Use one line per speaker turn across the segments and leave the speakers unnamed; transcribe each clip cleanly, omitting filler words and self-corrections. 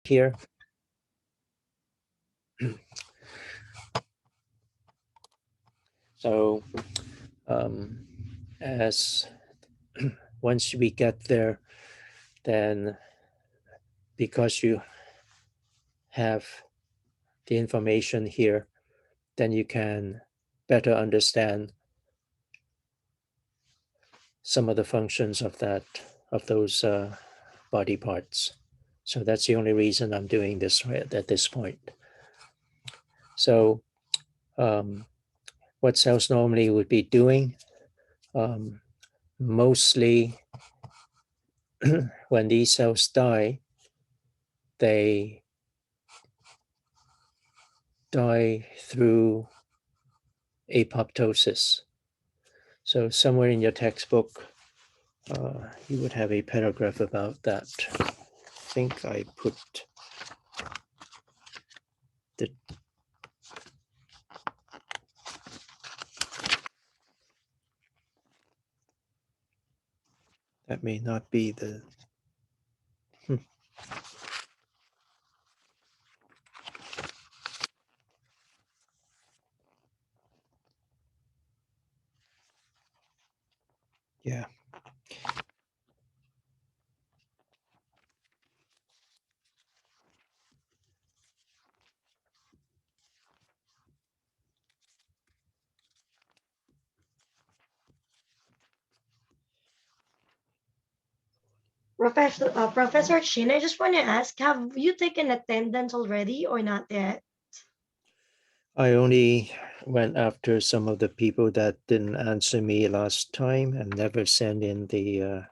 here. So as once we get there, then because you have the information here, then you can better understand some of the functions of those body parts. So that's the only reason I'm doing this at this point. So what cells normally would be doing, mostly when these cells die, they die through apoptosis. So somewhere in your textbook, you would have a paragraph about that. I think I put the that may not be the yeah.
Professor Chinn, I just want to ask, have you taken attendance already or not yet?
I only went after some of the people that didn't answer me last time and never sent in the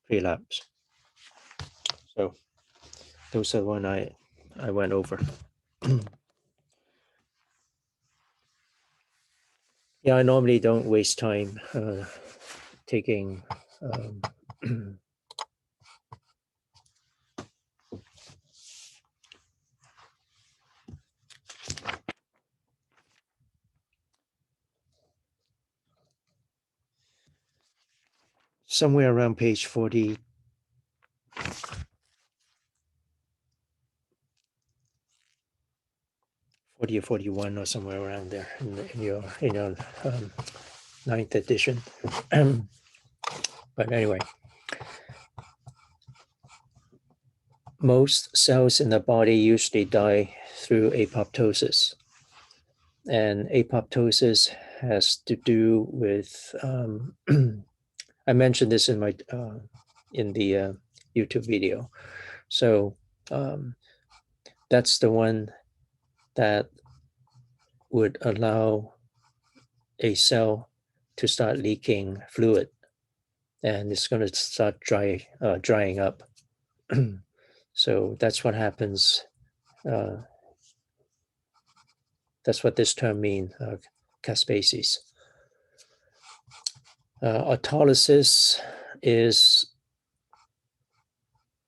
prelapse. So those are the one I went over. Yeah, I normally don't waste time taking somewhere around page 40 or 41 or somewhere around there in your ninth edition. But anyway, most cells in the body usually die through apoptosis. And apoptosis has to do with, I mentioned this in the YouTube video. So that's the one that would allow a cell to start leaking fluid, and it's going to start drying up. So that's what happens. That's what this term means, caspases. Autolysis is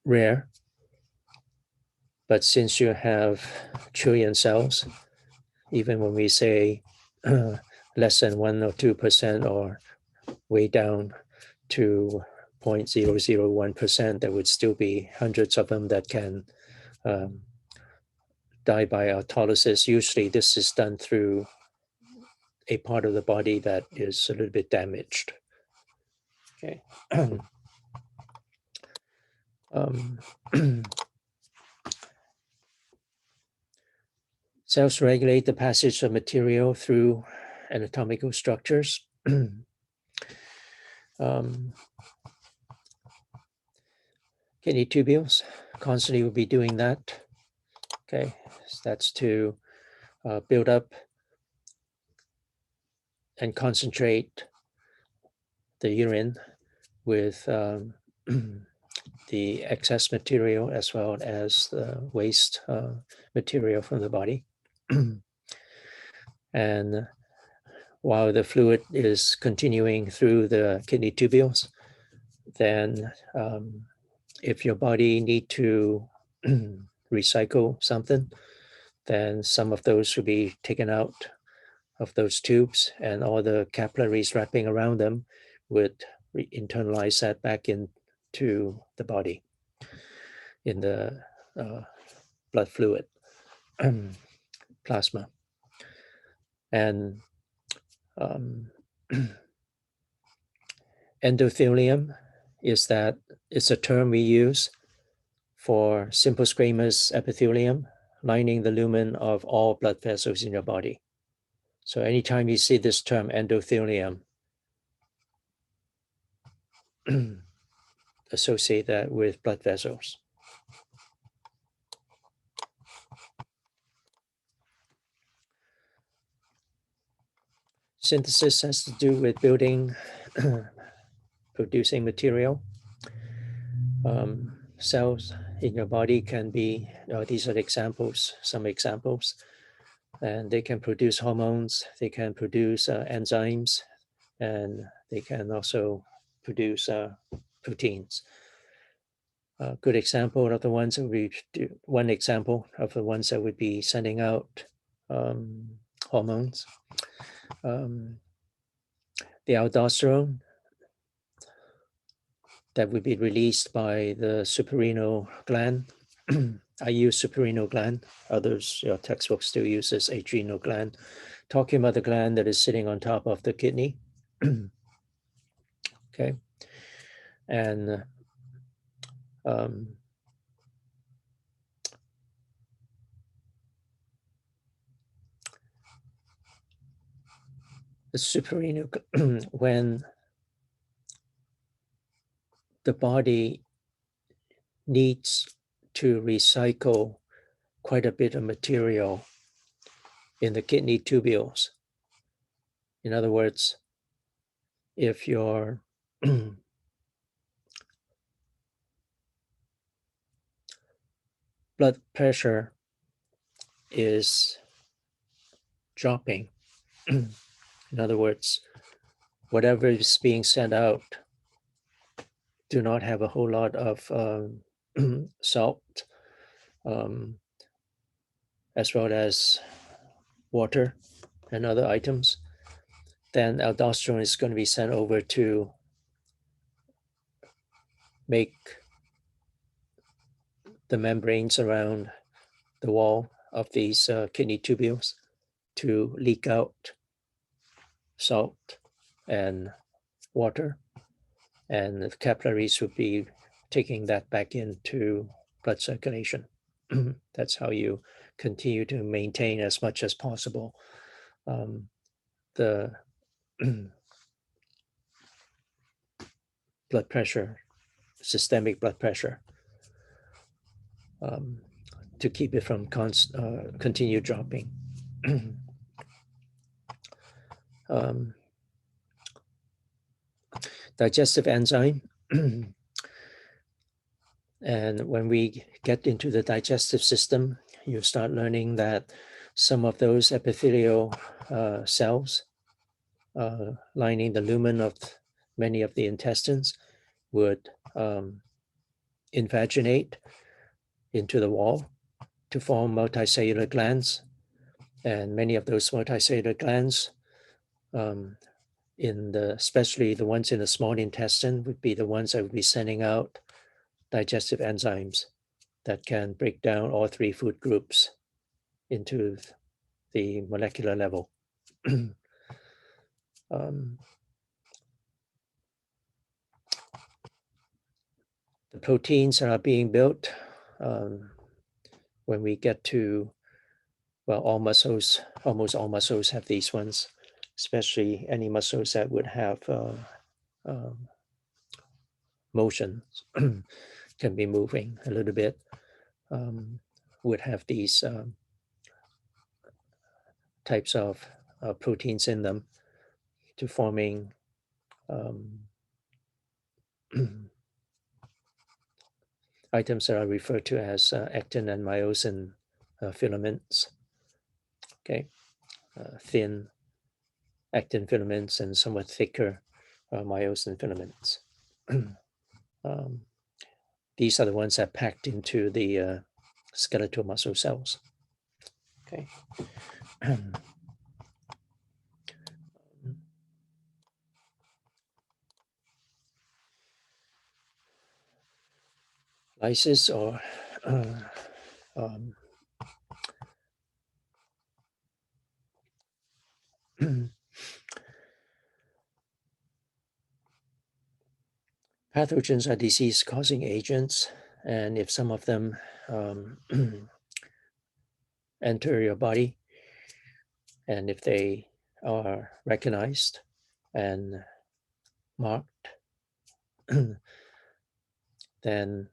rare, but since you have trillion cells, even when we say less than 1 or 2% or way down to 0.001%, there would still be hundreds of them that can die by autolysis. Usually this is done through a part of the body that is a little bit damaged. Okay. Cells regulate the passage of material through anatomical structures. Kidney tubules constantly will be doing that. Okay, so that's to build up and concentrate the urine with the excess material as well as the waste material from the body. And while the fluid is continuing through the kidney tubules, then if your body need to recycle something, then some of those will be taken out of those tubes, and all the capillaries wrapping around them would internalize that back in to the body in the blood fluid, plasma. And endothelium is a term we use for simple squamous epithelium lining the lumen of all blood vessels in your body. So anytime you see this term endothelium, associate that with blood vessels. Synthesis has to do with building, producing material. Cells in your body can be, these are examples, some examples, and they can produce hormones, they can produce enzymes, and they can also produce proteins. A good example of the ones that we do, one example of the ones that would be sending out hormones. The aldosterone that would be released by the suprarenal gland. I use suprarenal gland. Others, your textbook still uses adrenal gland. Talking about the gland that is sitting on top of the kidney. Okay. And the suprarenal, when the body needs to recycle quite a bit of material in the kidney tubules. In other words, if your blood pressure is dropping, in other words, whatever is being sent out do not have a whole lot of salt, as well as water and other items, then aldosterone is going to be sent over to make the membranes around the wall of these kidney tubules to leak out salt and water, and the capillaries would be taking that back into blood circulation. That's how you continue to maintain as much as possible the blood pressure, systemic blood pressure, to keep it from continue dropping. Digestive enzyme. And when we get into the digestive system, you start learning that some of those epithelial cells lining the lumen of many of the intestines would invaginate into the wall to form multicellular glands. And many of those multicellular glands, especially the ones in the small intestine, would be the ones that would be sending out digestive enzymes that can break down all three food groups into the molecular level. The proteins that are being built, when we get to, well, all muscles, almost all muscles have these ones, especially any muscles that would have motion, can be moving a little bit, would have these types of proteins in them to forming items that are referred to as actin and myosin filaments. Okay, thin actin filaments and somewhat thicker myosin filaments. These are the ones that are packed into the skeletal muscle cells. Okay. lysis or um, pathogens are disease-causing agents, and if some of them enter your body, and if they are recognized and marked, then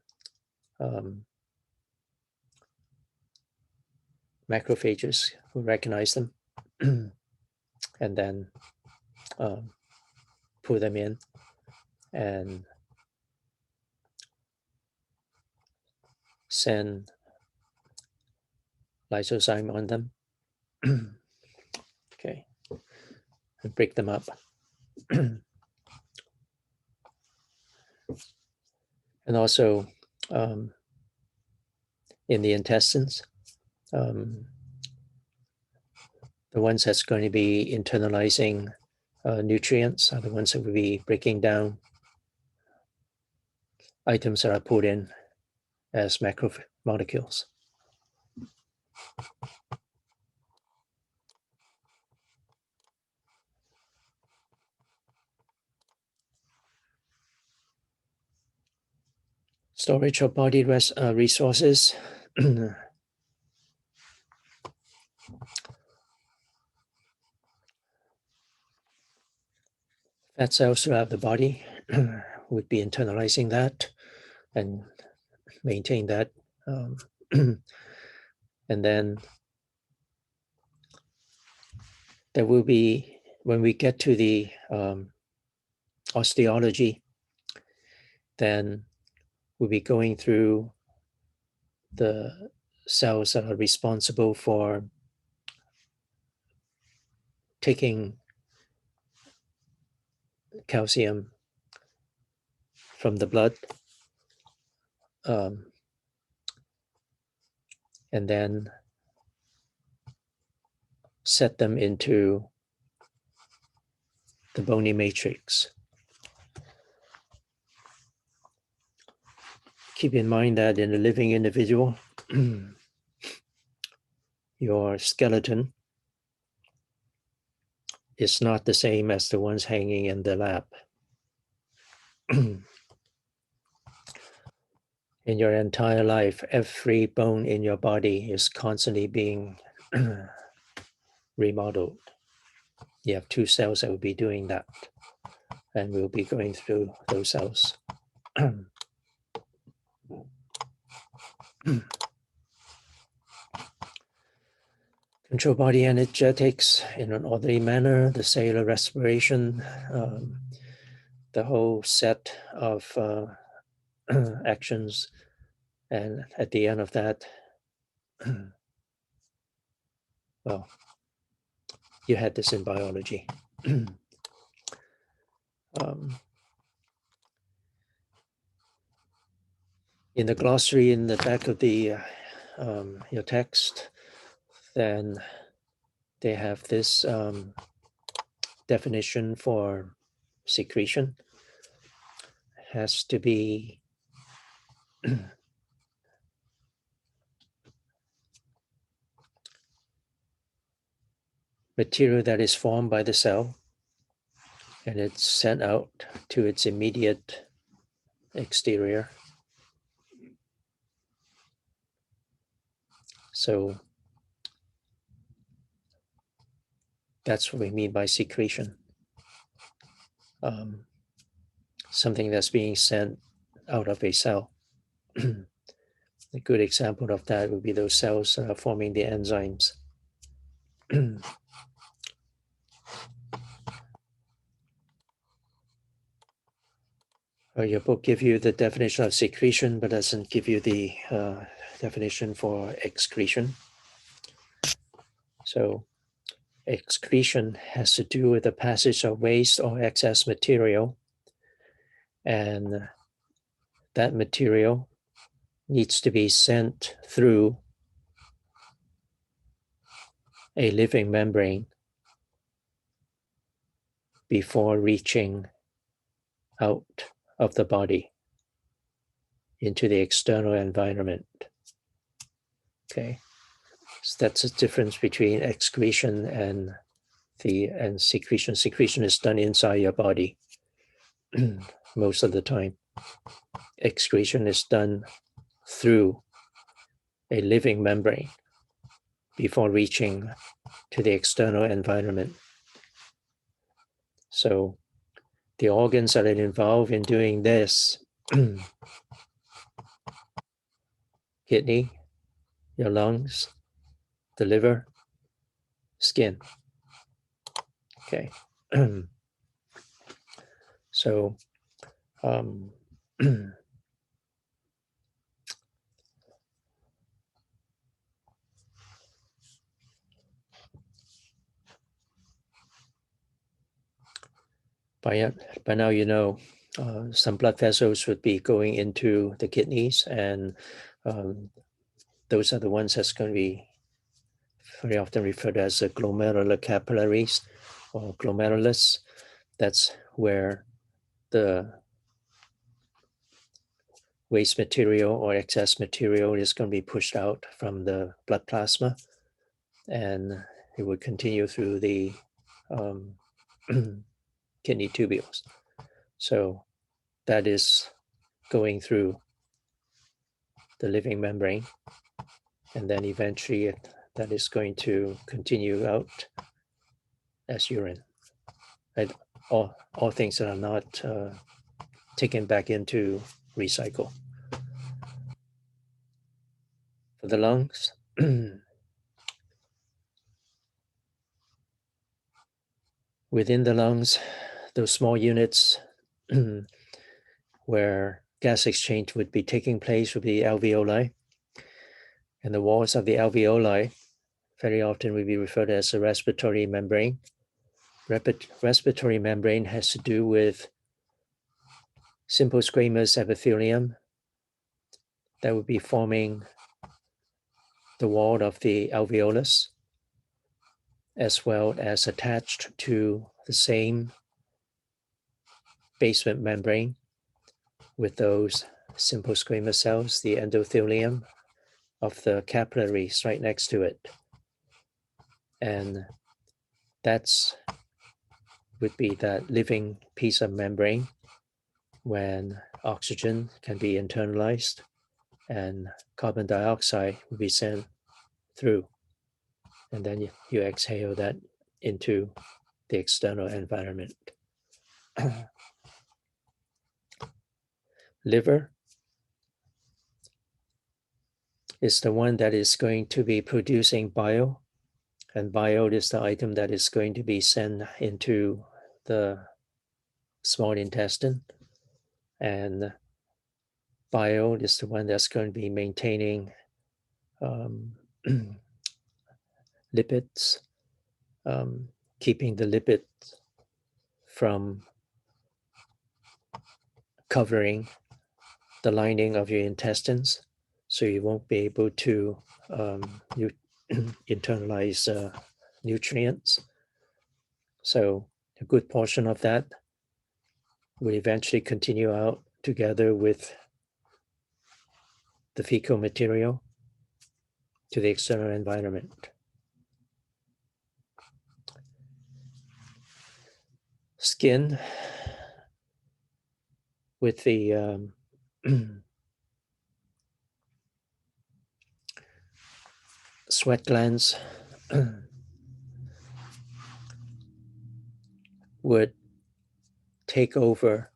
macrophages will recognize them and then pull them in and send lysozyme on them. Okay, and break them up. And also in the intestines, the ones that's going to be internalizing nutrients are the ones that will be breaking down items that are put in as macromolecules. Storage of body resources. Fat cells throughout the body would be internalizing that and maintain that. And then there will be, when we get to the osteology, then we'll be going through the cells that are responsible for taking calcium from the blood and then set them into the bony matrix. Keep in mind that in a living individual, your skeleton is not the same as the ones hanging in the lab. In your entire life, every bone in your body is constantly being remodeled. You have 2 cells that will be doing that, and we'll be going through those cells. Control body energetics in an orderly manner, the cellular respiration, the whole set of actions, and at the end of that, well, you had this in biology. In the glossary in the back of the your text, then they have this definition for secretion. It has to be material that is formed by the cell and it's sent out to its immediate exterior. So that's what we mean by secretion. Something that's being sent out of a cell. A good example of that would be those cells that are forming the enzymes. Your book gives you the definition of secretion, but doesn't give you the definition for excretion. So excretion has to do with the passage of waste or excess material, and that material needs to be sent through a living membrane before reaching out of the body. into the external environment. Okay, so that's the difference between excretion and secretion. Secretion is done inside your body most of the time. Excretion is done through a living membrane before reaching to the external environment. So the organs that are involved in doing this, kidney, your lungs, the liver, skin. Okay. So by now you know some blood vessels would be going into the kidneys, and those are the ones that's going to be very often referred to as the glomerular capillaries or glomerulus. That's where the waste material or excess material is going to be pushed out from the blood plasma, and it would continue through the kidney tubules. So that is going through the living membrane, and then eventually that is going to continue out as urine. And all things that are not taken back into recycle. For the lungs, within the lungs, those small units where gas exchange would be taking place would be alveoli. And the walls of the alveoli very often would be referred to as a respiratory membrane. Respiratory membrane has to do with simple squamous epithelium that would be forming the wall of the alveolus, as well as attached to the same basement membrane with those simple squamous cells, the endothelium of the capillaries right next to it. And that's would be that living piece of membrane when oxygen can be internalized and carbon dioxide will be sent through. And then you exhale that into the external environment. Liver is the one that is going to be producing bile, and bile is the item that is going to be sent into the small intestine, and bile is the one that's going to be maintaining lipids, keeping the lipids from covering the lining of your intestines, so you won't be able to internalize nutrients. So a good portion of that will eventually continue out together with the fecal material to the external environment. Skin with the sweat glands would take over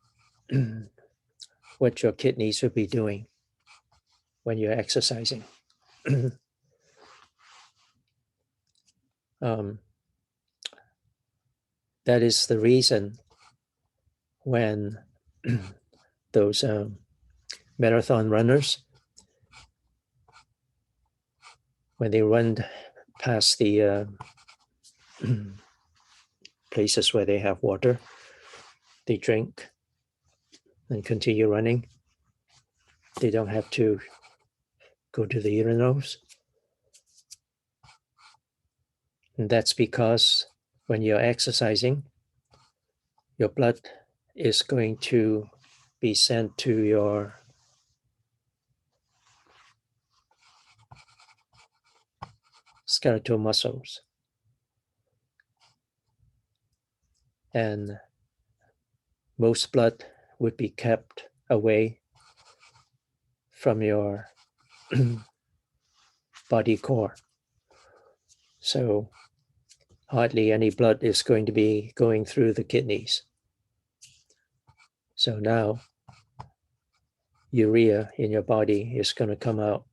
what your kidneys would be doing when you're exercising. That is the reason when those marathon runners, when they run past the places where they have water, they drink and continue running. They don't have to go to the urinals. And that's because when you're exercising, your blood is going to be sent to your skeletal muscles. And most blood would be kept away from your body core. So hardly any blood is going to be going through the kidneys. So now urea in your body is going to come out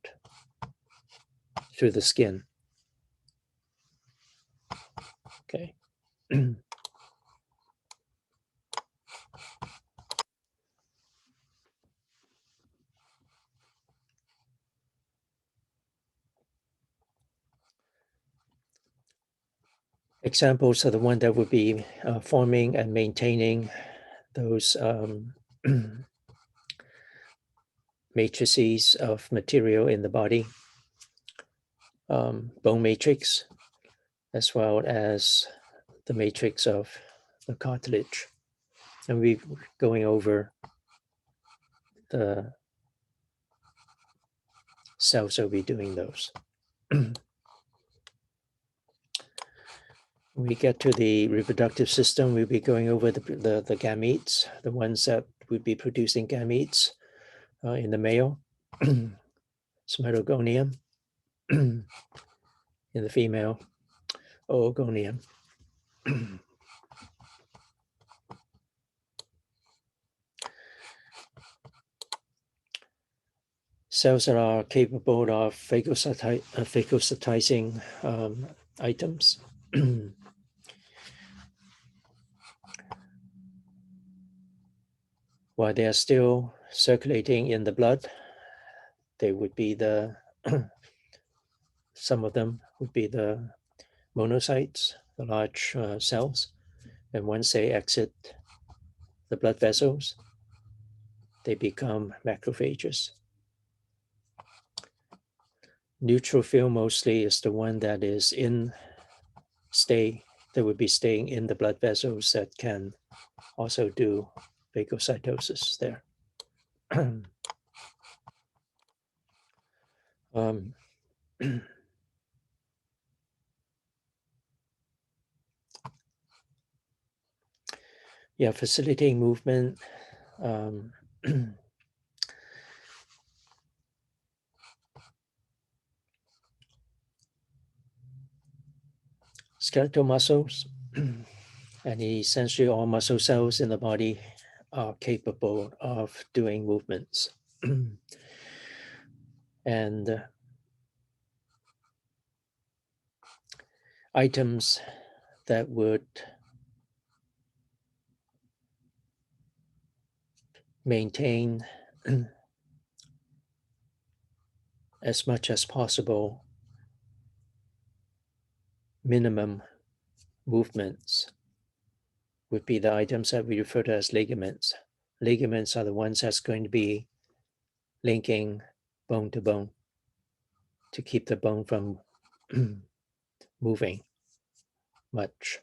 through the skin. Okay. Examples are the one that would be forming and maintaining those matrices of material in the body, bone matrix, as well as the matrix of the cartilage. And we're going over the cells that will be doing those. When we get to the reproductive system, we'll be going over the gametes, the ones that would be producing gametes in the male, spermogonium, in the female, oogonium. Cells that are capable of phagocytizing items. While they are still circulating in the blood, they would be the, some of them would be the monocytes, the large cells. And once they exit the blood vessels, they become macrophages. Neutrophil mostly is the one that is that would be staying in the blood vessels that can also do phagocytosis there. Yeah, facilitating movement. Skeletal muscles and essentially all muscle cells in the body are capable of doing movements. And items that would maintain as much as possible minimum movements would be the items that we refer to as ligaments. Ligaments are the ones that's going to be linking bone to bone to keep the bone from moving much.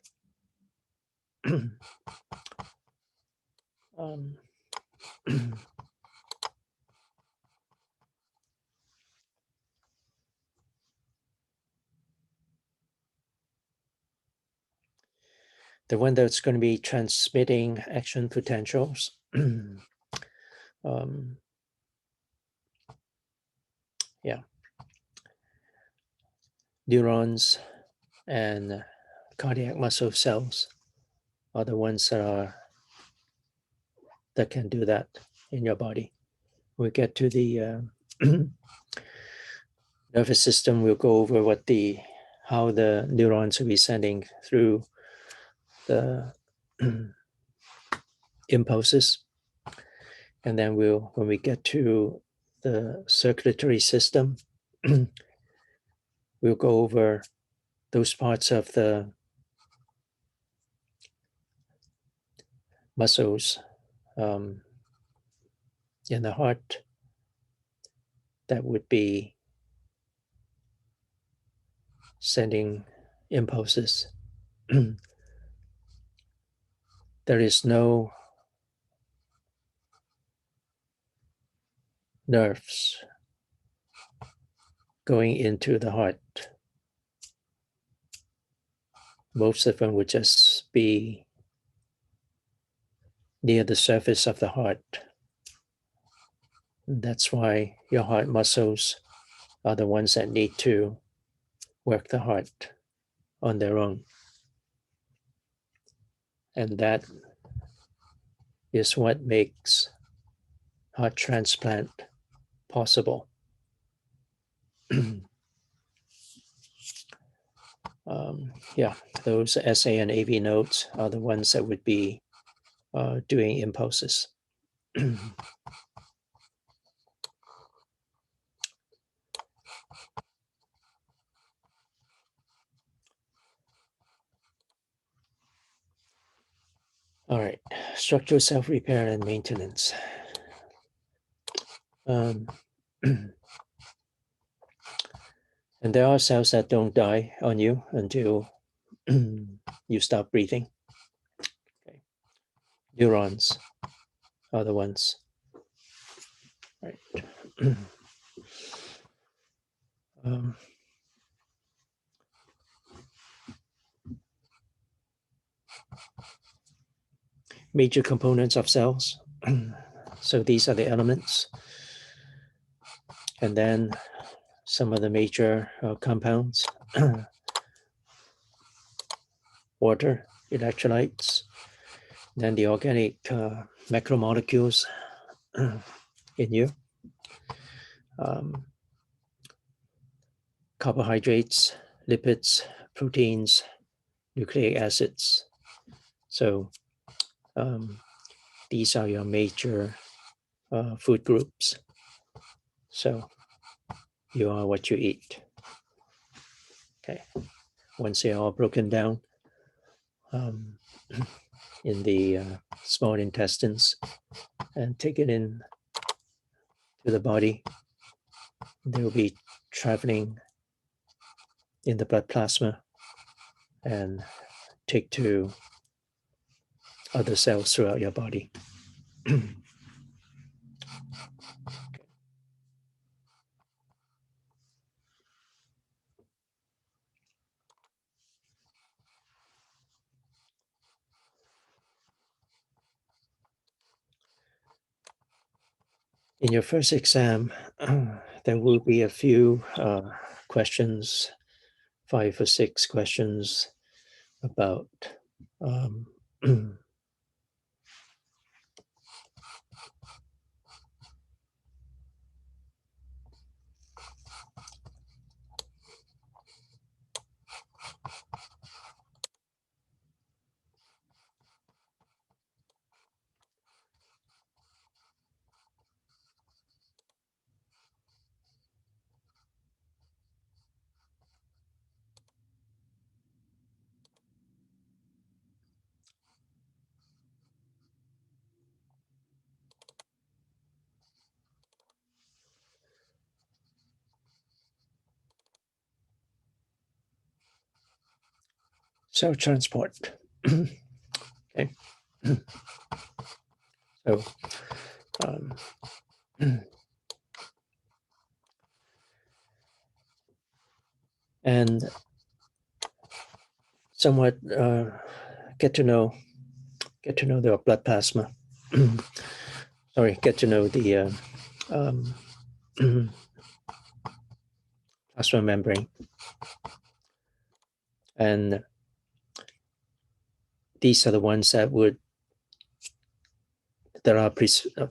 The one that's going to be transmitting action potentials. Yeah. Neurons and cardiac muscle cells are the ones that can do that in your body. When we get to the nervous system, we'll go over how the neurons will be sending through the impulses. And then when we get to the circulatory system, we'll go over those parts of the muscles in the heart that would be sending impulses. There is no nerves going into the heart. most of them would just be near the surface of the heart. And that's why your heart muscles are the ones that need to work the heart on their own. And that is what makes heart transplant possible. Yeah, those SA and AV nodes are the ones that would be doing impulses. All right, structural self-repair and maintenance. And there are cells that don't die on you until you stop breathing. Okay. Neurons are the ones. Right. Major components of cells. So these are the elements. And then some of the major compounds. Water, electrolytes, then the organic macromolecules in you. Carbohydrates, lipids, proteins, nucleic acids. So these are your major food groups. So you are what you eat. Okay. Once they are all broken down in the small intestines and taken in to the body, they will be traveling in the blood plasma and take to other cells throughout your body. In your first exam, there will be a few questions, 5 or 6 questions about cell transport. Okay. So and somewhat get to know the blood plasma. Sorry, get to know the plasma membrane. And these are the ones that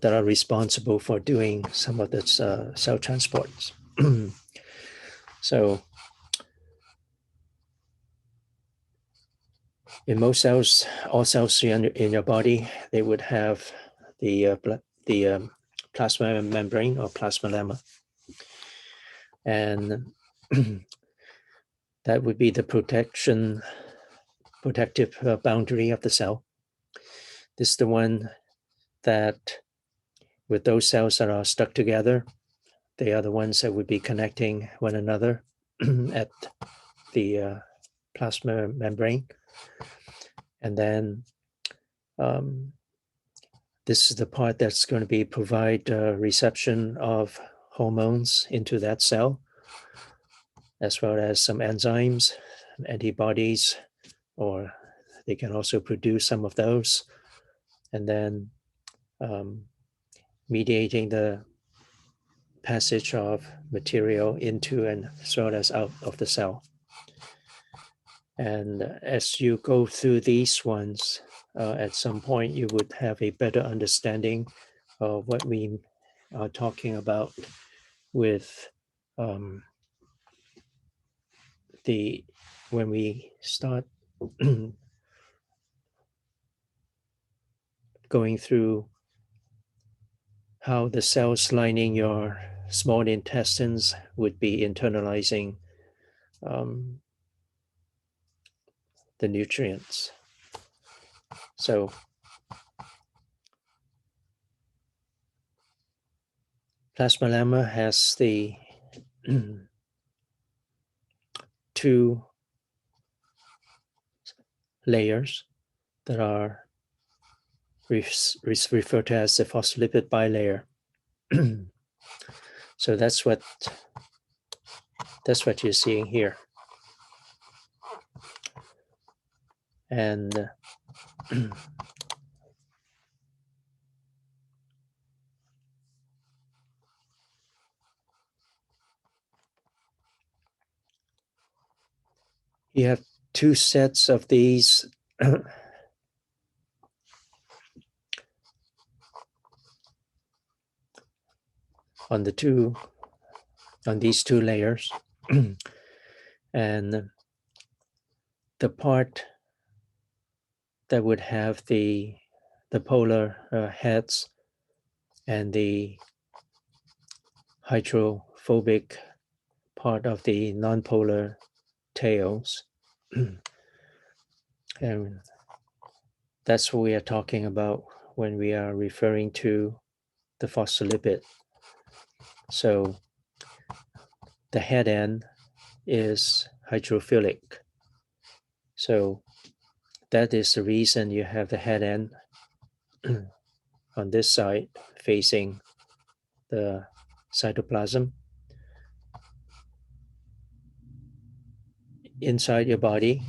are responsible for doing some of this cell transports. So in most cells, all cells in your body, they would have the plasma membrane or plasma and that would be the protective boundary of the cell. This is the one that, with those cells that are stuck together, they are the ones that would be connecting one another at the plasma membrane. And then this is the part that's going to be provide reception of hormones into that cell, as well as some enzymes, antibodies, or they can also produce some of those, and then mediating the passage of material into and as well as out of the cell. And as you go through these ones, at some point you would have a better understanding of what we are talking about with when we start going through how the cells lining your small intestines would be internalizing the nutrients. So plasmalemma has the two layers that are referred to as the phospholipid bilayer. So that's what you're seeing here. And you have two sets of these on these two layers. And the part that would have the polar heads and the hydrophobic part of the nonpolar tails. And that's what we are talking about when we are referring to the phospholipid. So the head end is hydrophilic. So that is the reason you have the head end on this side facing the cytoplasm. Inside your body,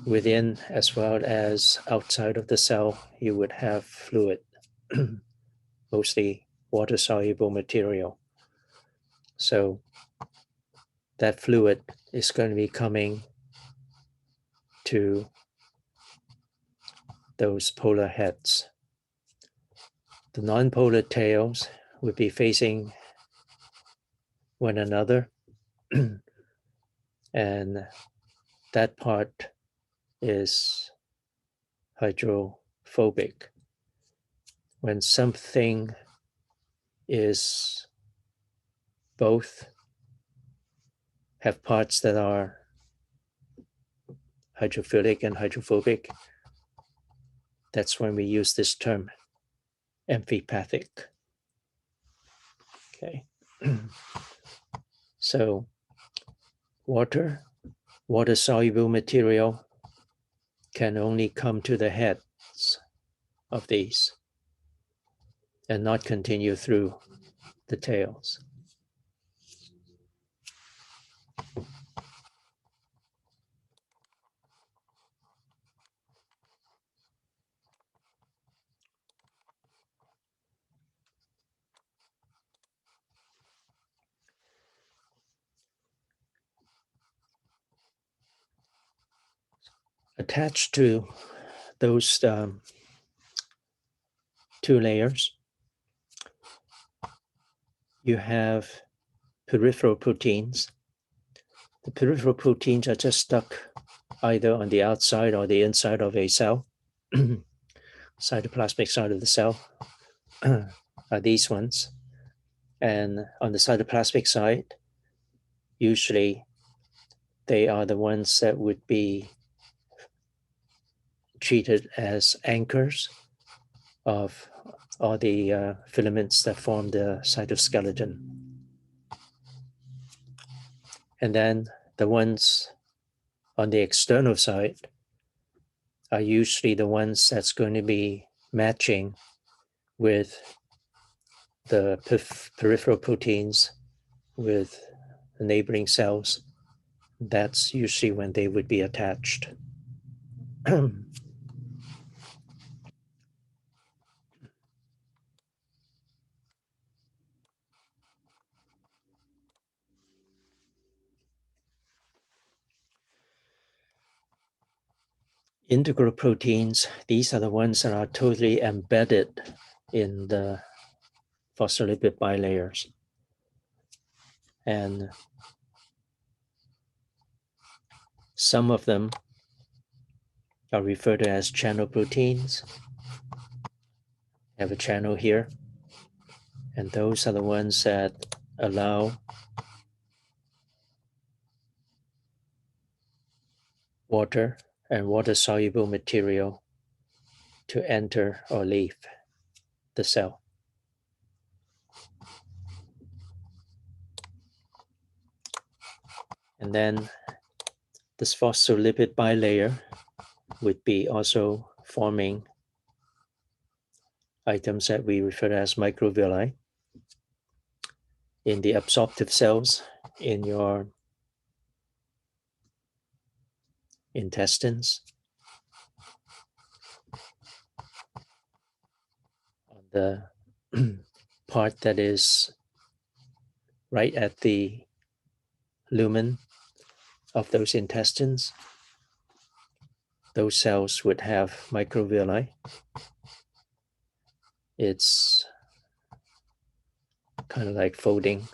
within as well as outside of the cell, you would have fluid, mostly water-soluble material. So that fluid is going to be coming to those polar heads. The non-polar tails would be facing one another, and that part is hydrophobic. When something is both have parts that are hydrophilic and hydrophobic, that's when we use this term, amphipathic. Okay. So water-soluble material can only come to the heads of these and not continue through the tails. Attached to those two layers, you have peripheral proteins. The peripheral proteins are just stuck either on the outside or the inside of a cell, cytoplasmic side of the cell are these ones. And on the cytoplasmic side, usually they are the ones that would be treated as anchors of all the filaments that form the cytoskeleton. And then the ones on the external side are usually the ones that's going to be matching with the peripheral proteins with the neighboring cells That's usually when they would be attached. Integral proteins, these are the ones that are totally embedded in the phospholipid bilayers. And some of them are referred to as channel proteins. I have a channel here, and those are the ones that allow water and water-soluble material to enter or leave the cell. And then this phospholipid bilayer would be also forming items that we refer to as microvilli in the absorptive cells in your intestines, on the part that is right at the lumen of those intestines. Those cells would have microvilli. It's kind of like folding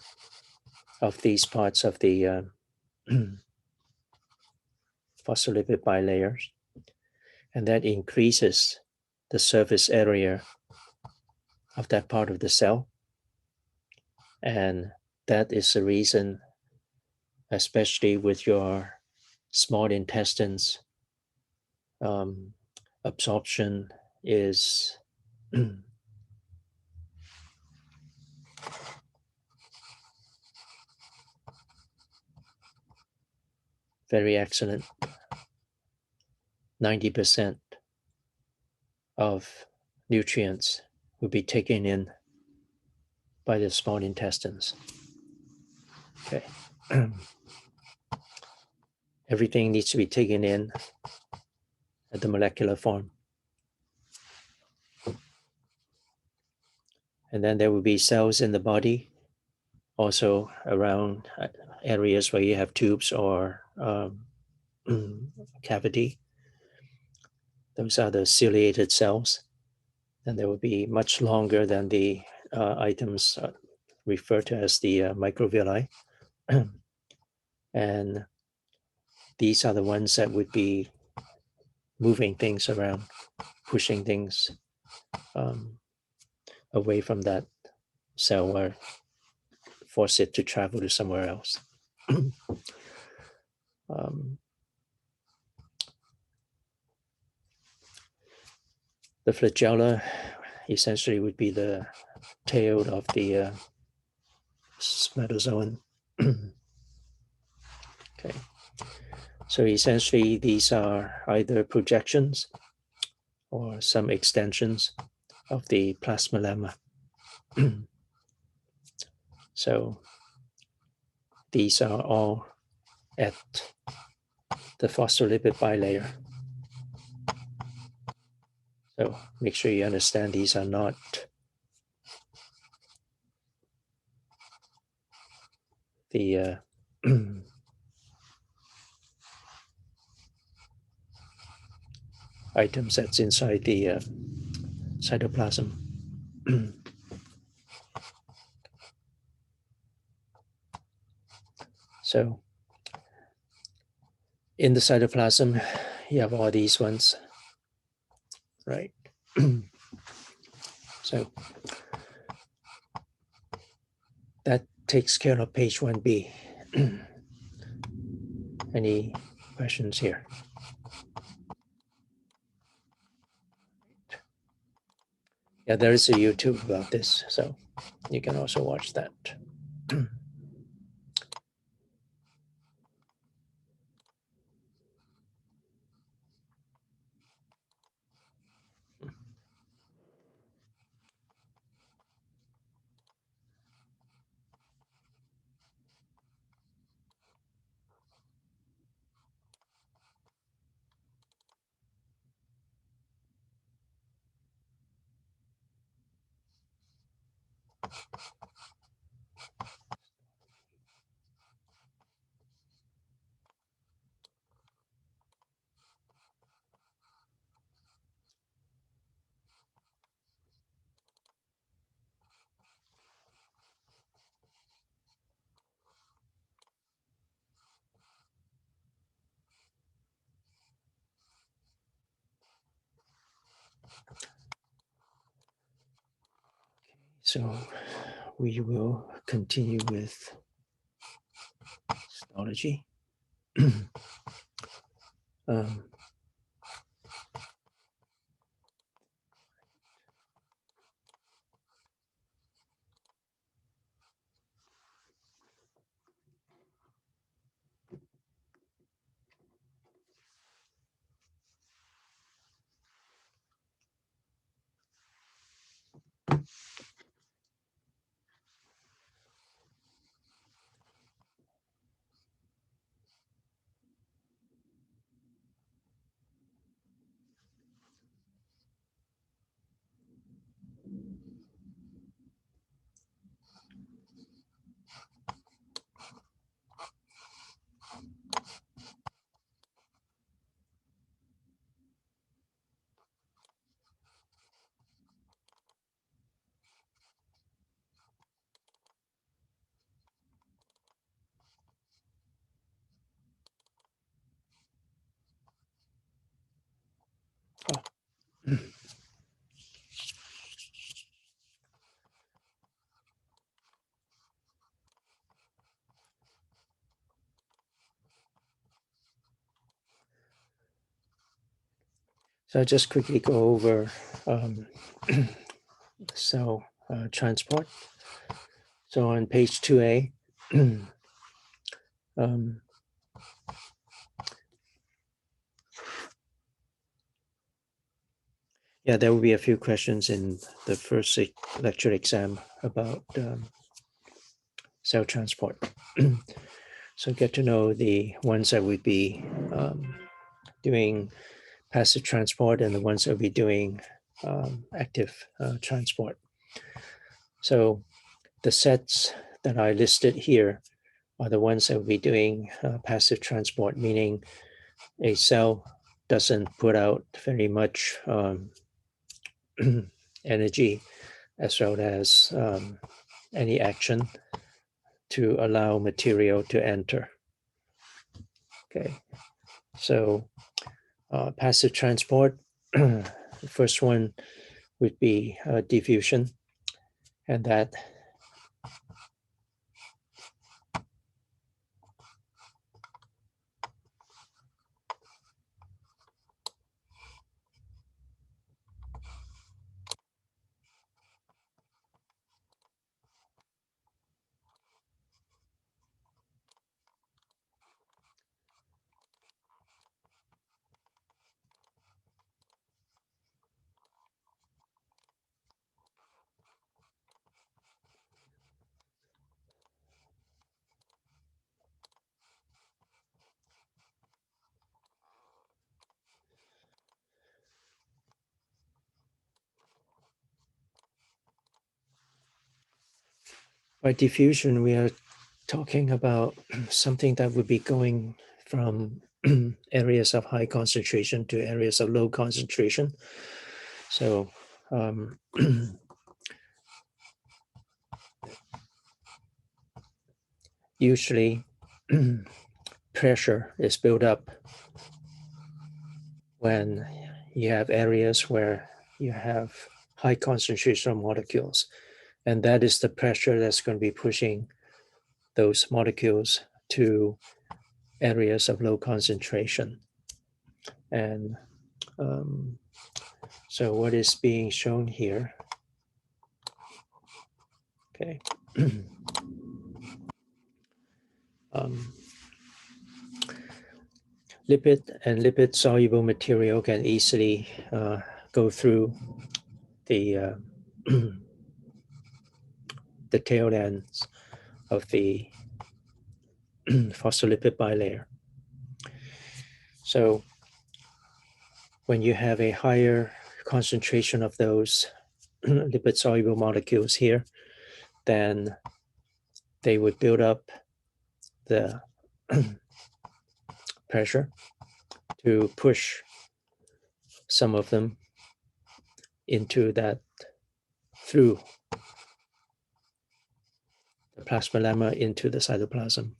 of these parts of the phospholipid bilayers, and that increases the surface area of that part of the cell. And that is the reason, especially with your small intestines, absorption is very excellent. 90% of nutrients will be taken in by the small intestines. Okay. Everything needs to be taken in at the molecular form. And then there will be cells in the body, also around areas where you have tubes or cavity. Those are the ciliated cells. And they will be much longer than the items referred to as the microvilli. And these are the ones that would be moving things around, pushing things away from that cell or force it to travel to somewhere else. The flagella essentially would be the tail of the spermatozoan. Okay. So essentially, these are either projections or some extensions of the plasmalemma. So these are all at the phospholipid bilayer. So make sure you understand these are not the items that's inside the cytoplasm. So in the cytoplasm, you have all these ones, right? So that takes care of page 1B. Any questions here? Yeah, there is a YouTube about this, so you can also watch that. So we will continue with histology. um, so I'll just quickly go over um, cell transport. So on page 2A, um, yeah, there will be a few questions in the first lecture exam about cell transport. So get to know the ones that would be doing passive transport and the ones that will be doing active transport. So the sets that I listed here are the ones that will be doing passive transport, meaning a cell doesn't put out very much energy as well as any action to allow material to enter. Okay, so passive transport, the first one would be diffusion, and that by diffusion we are talking about something that would be going from areas of high concentration to areas of low concentration. So usually pressure is built up when you have areas where you have high concentration of molecules. And that is the pressure that's going to be pushing those molecules to areas of low concentration. And so what is being shown here, okay, lipid and lipid soluble material can easily go through the the tail ends of the phospholipid bilayer. So when you have a higher concentration of those lipid soluble molecules here, then they would build up the pressure to push some of them into that, through the plasma lemma into the cytoplasm.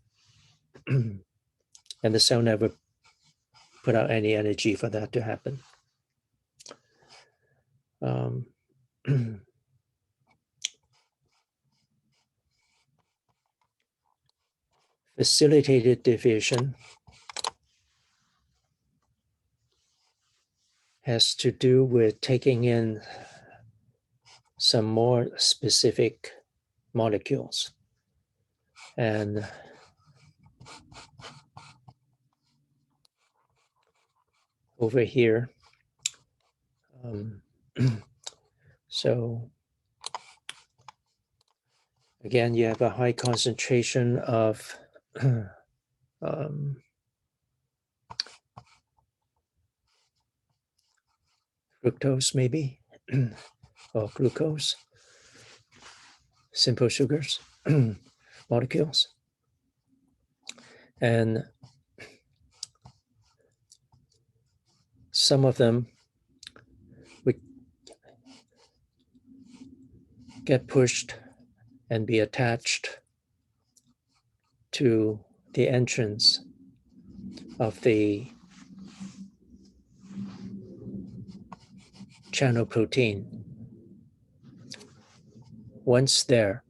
And the cell never put out any energy for that to happen. Facilitated division has to do with taking in some more specific molecules. And over here, so again, you have a high concentration of fructose maybe, or glucose, simple sugars, molecules. And some of them would get pushed and be attached to the entrance of the channel protein. Once there,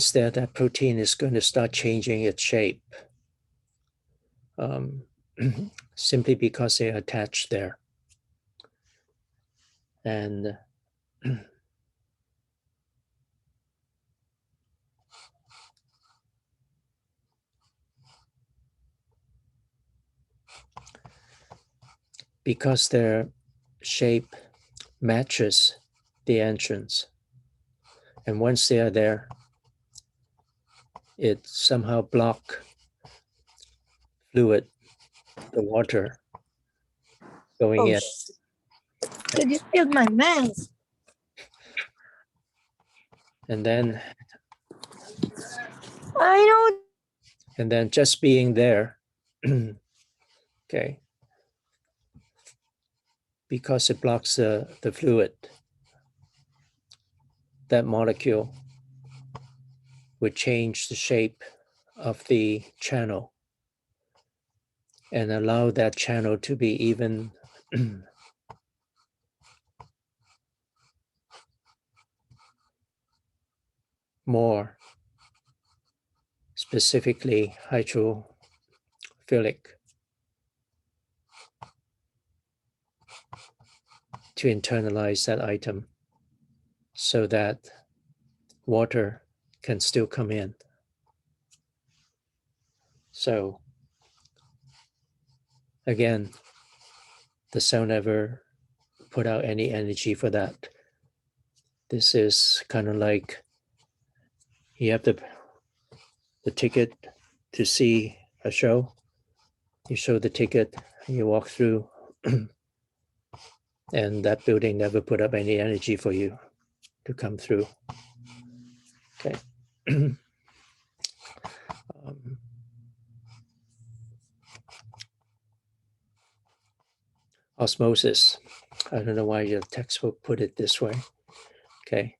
that protein is going to start changing its shape, simply because they are attached there. And because their shape matches the entrance, and once they are there, it somehow block fluid, the water going in.
Did you spill my mess?
And then
I know.
and then just being there, okay, because it blocks the fluid, that molecule would change the shape of the channel and allow that channel to be even more specifically hydrophilic, to internalize that item so that water can still come in. So again, the cell never put out any energy for that. This is kind of like you have the ticket to see a show. You show the ticket, you walk through, and that building never put up any energy for you to come through. Okay. Osmosis. I don't know why your textbook put it this way. Okay.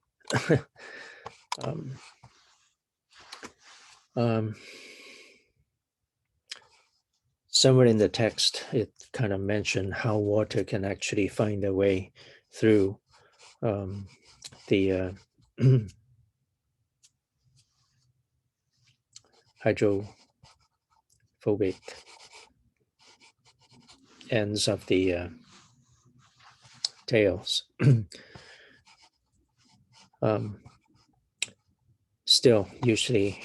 Somewhere in the text, it kind of mentioned how water can actually find a way through the hydrophobic ends of the tails. Still, usually,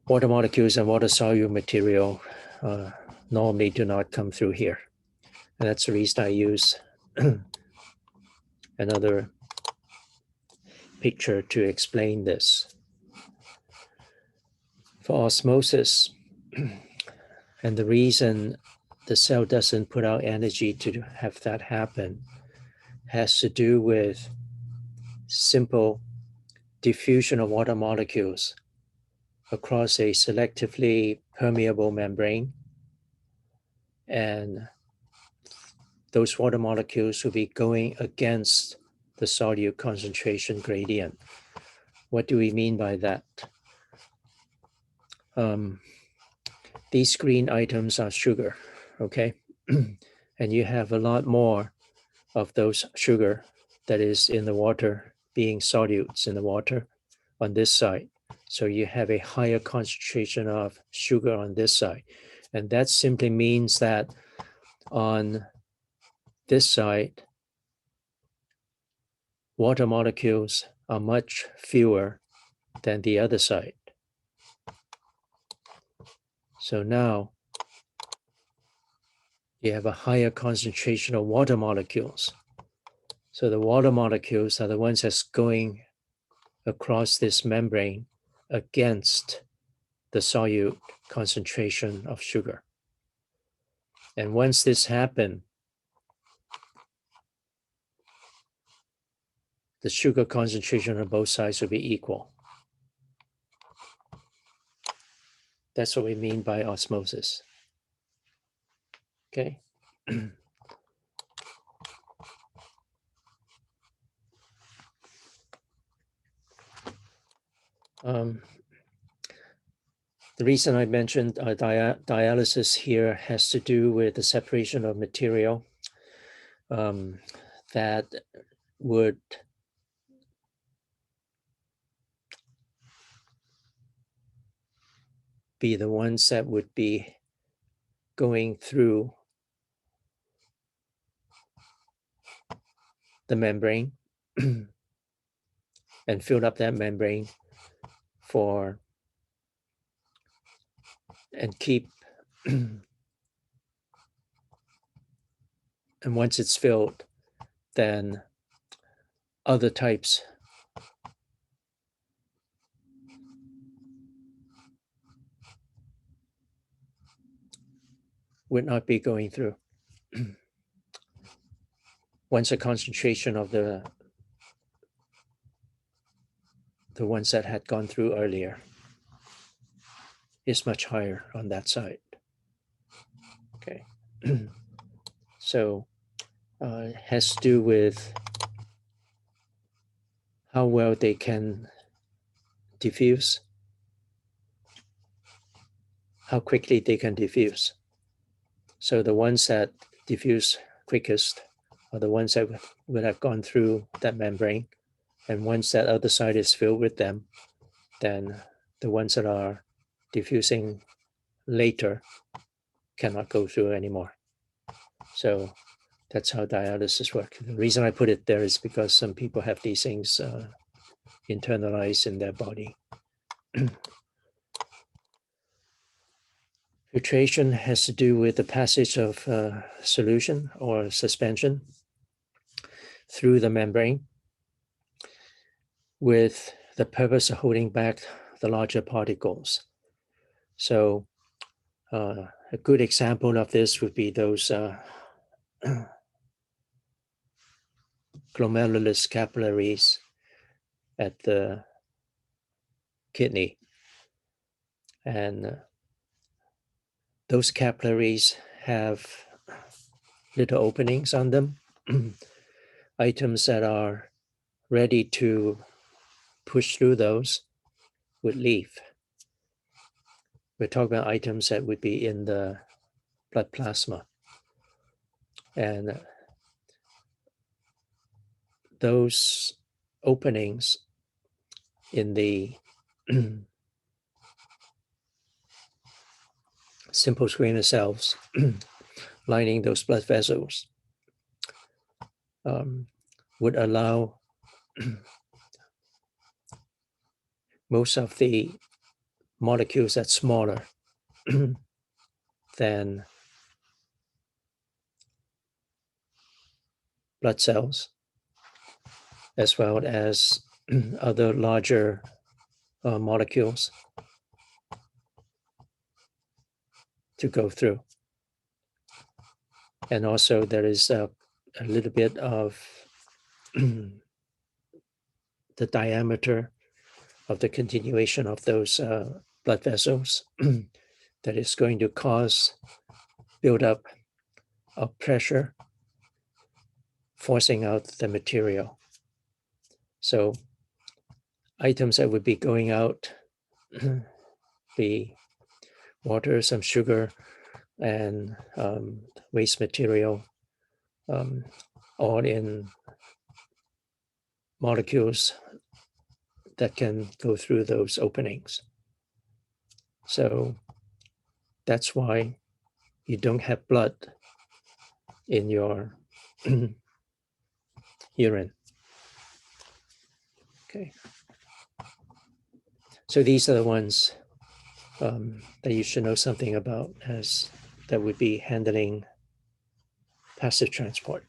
water molecules and water-soluble material normally do not come through here. And that's the reason I use another picture to explain this. For osmosis, and the reason the cell doesn't put out energy to have that happen has to do with simple diffusion of water molecules across a selectively permeable membrane. And those water molecules will be going against the solute concentration gradient. What do we mean by that? These green items are sugar, okay? And you have a lot more of those sugar that is in the water being solutes in the water on this side. So you have a higher concentration of sugar on this side. And that simply means that on this side, water molecules are much fewer than the other side. So now you have a higher concentration of water molecules. So the water molecules are the ones that's going across this membrane against the solute concentration of sugar. And once this happens, the sugar concentration on both sides will be equal. That's what we mean by osmosis. Okay. The reason I mentioned dialysis here has to do with the separation of material that would be the ones that would be going through the membrane and fill up that membrane and keep and once it's filled, then other types would not be going through. Once the concentration of the ones that had gone through earlier is much higher on that side. Okay. So it has to do with how well they can diffuse, how quickly they can diffuse. So the ones that diffuse quickest are the ones that would have gone through that membrane. And once that other side is filled with them, then the ones that are diffusing later cannot go through anymore. So that's how dialysis works. The reason I put it there is because some people have these things internalized in their body. Filtration has to do with the passage of solution or suspension through the membrane with the purpose of holding back the larger particles. So a good example of this would be those glomerulus capillaries at the kidney. And those capillaries have little openings on them, items that are ready to push through those would leave. We're talking about items that would be in the blood plasma. And those openings in the simple squamous cells lining those blood vessels would allow most of the molecules that's smaller than blood cells, as well as other larger molecules to go through. And also there is a little bit of the diameter of the continuation of those blood vessels that is going to cause buildup of pressure, forcing out the material. So items that would be going out, the water, some sugar, and waste material, all in molecules that can go through those openings. So that's why you don't have blood in your urine. Okay. So these are the ones that you should know something about, as that would be handling passive transport.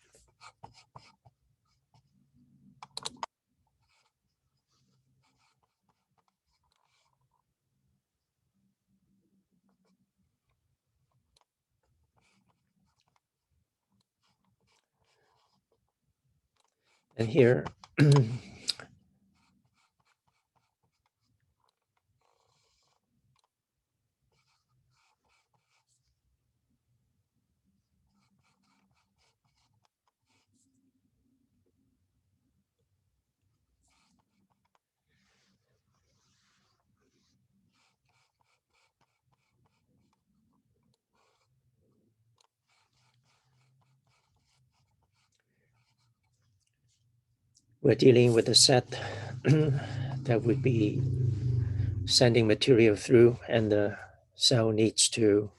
And here, we're dealing with a set that would be sending material through, and the cell needs to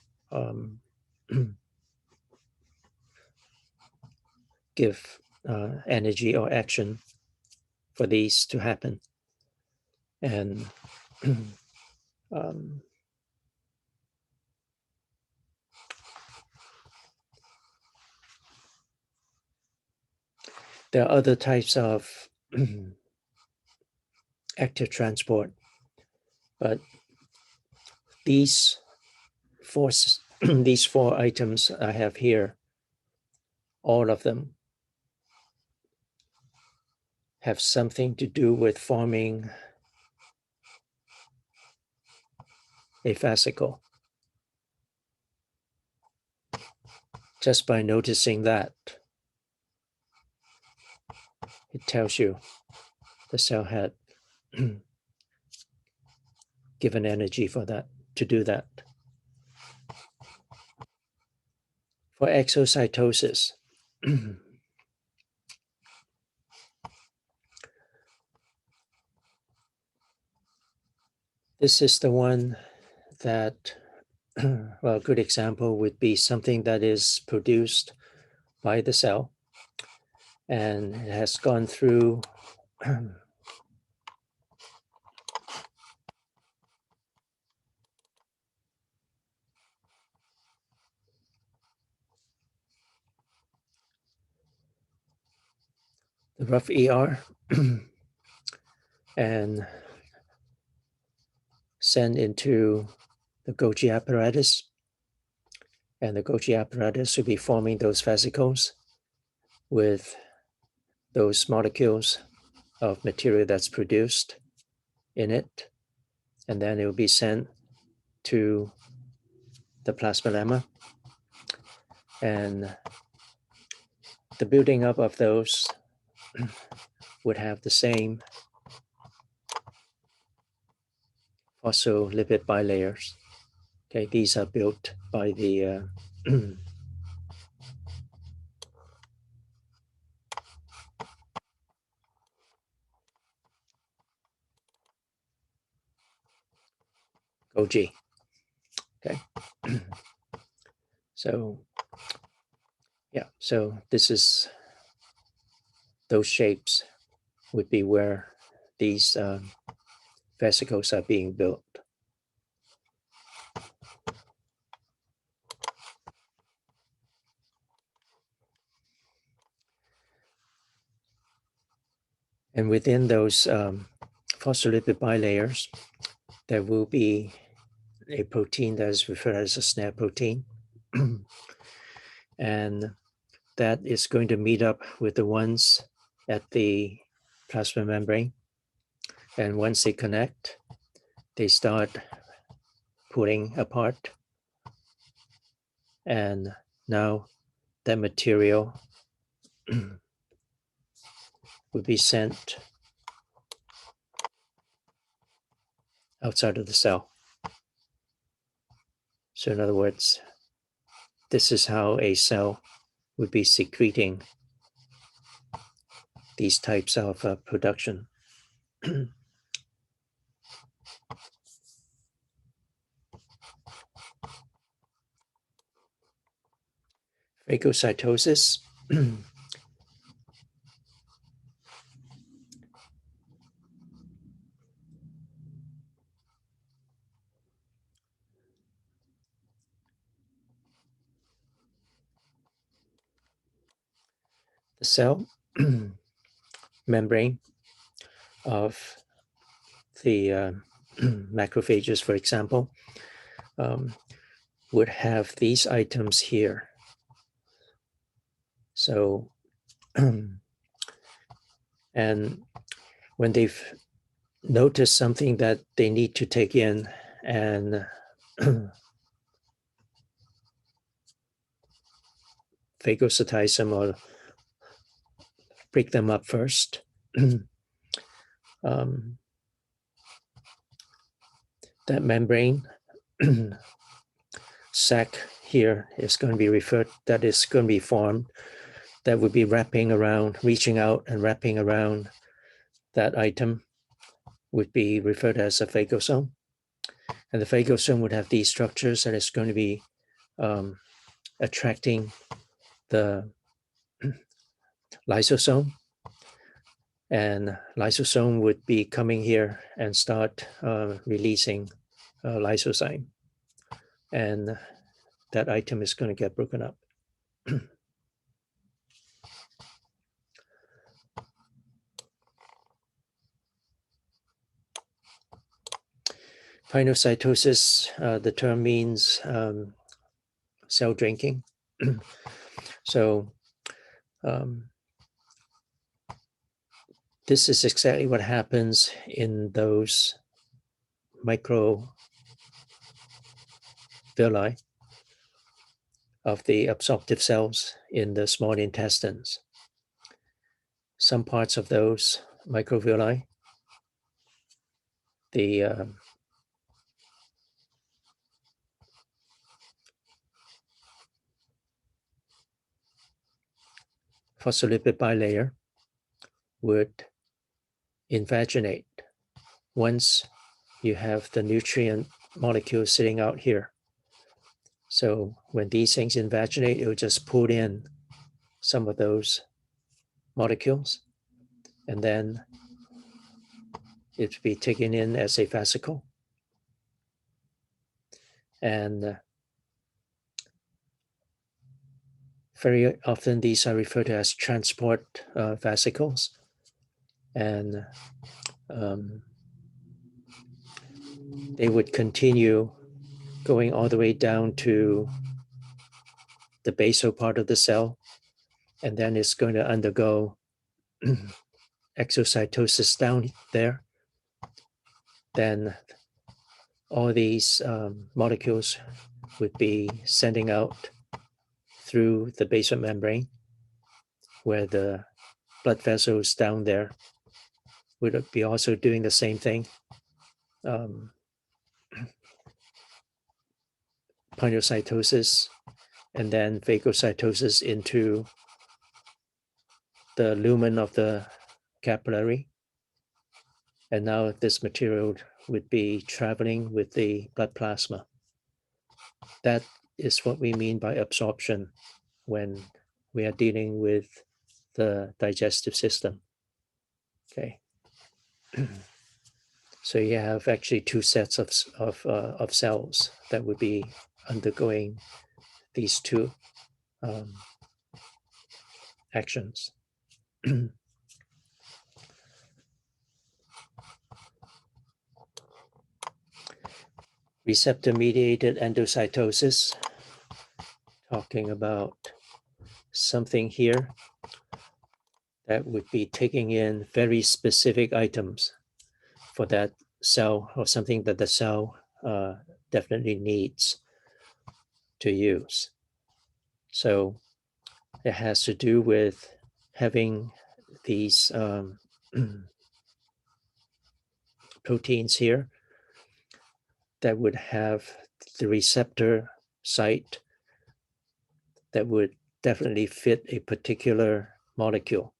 give energy or action for these to happen. And there are other types of active transport, but these these four items I have here, all of them have something to do with forming a fascicle. Just by noticing that, it tells you the cell had given energy for that, to do that. For exocytosis, this is the one that, well, a good example would be something that is produced by the cell, and it has gone through the rough ER and sent into the Golgi apparatus, and the Golgi apparatus will be forming those vesicles with those molecules of material that's produced in it, and then it will be sent to the plasma, and the building up of those would have the same phospholipid bilayers. Okay, these are built by the Golgi. Okay, so yeah, so this is those shapes would be where these vesicles are being built. And within those phospholipid bilayers, there will be a protein that is referred as a snare protein. And that is going to meet up with the ones at the plasma membrane. And once they connect, they start pulling apart. And now that material would be sent outside of the cell. So in other words, this is how a cell would be secreting these types of production. Phagocytosis the cell membrane of the macrophages, for example, would have these items here. So, and when they've noticed something that they need to take in and phagocytize them or break them up first, that membrane sac here is going to be referred, that is going to be formed, that would be wrapping around, reaching out and wrapping around that item would be referred as a phagosome. And the phagosome would have these structures that is going to be attracting the lysosome. And lysosome would be coming here and start releasing lysozyme. And that item is going to get broken up. Pinocytosis, the term means cell drinking. So this is exactly what happens in those microvilli of the absorptive cells in the small intestines. Some parts of those microvilli, the phospholipid bilayer would invaginate once you have the nutrient molecules sitting out here. So when these things invaginate, it will just pull in some of those molecules, and then it will be taken in as a vesicle. And very often these are referred to as transport vesicles. And they would continue going all the way down to the basal part of the cell, and then it's going to undergo exocytosis down there. Then all these molecules would be sending out through the basement membrane, where the blood vessels down there would be also doing the same thing. Pinocytosis and then phagocytosis into the lumen of the capillary. And now this material would be traveling with the blood plasma. That is what we mean by absorption when we are dealing with the digestive system. Okay. So you have actually two sets of cells that would be undergoing these two actions. receptor-mediated endocytosis, talking about something here that would be taking in very specific items for that cell, or something that the cell definitely needs to use. So it has to do with having these proteins here that would have the receptor site that would definitely fit a particular molecule.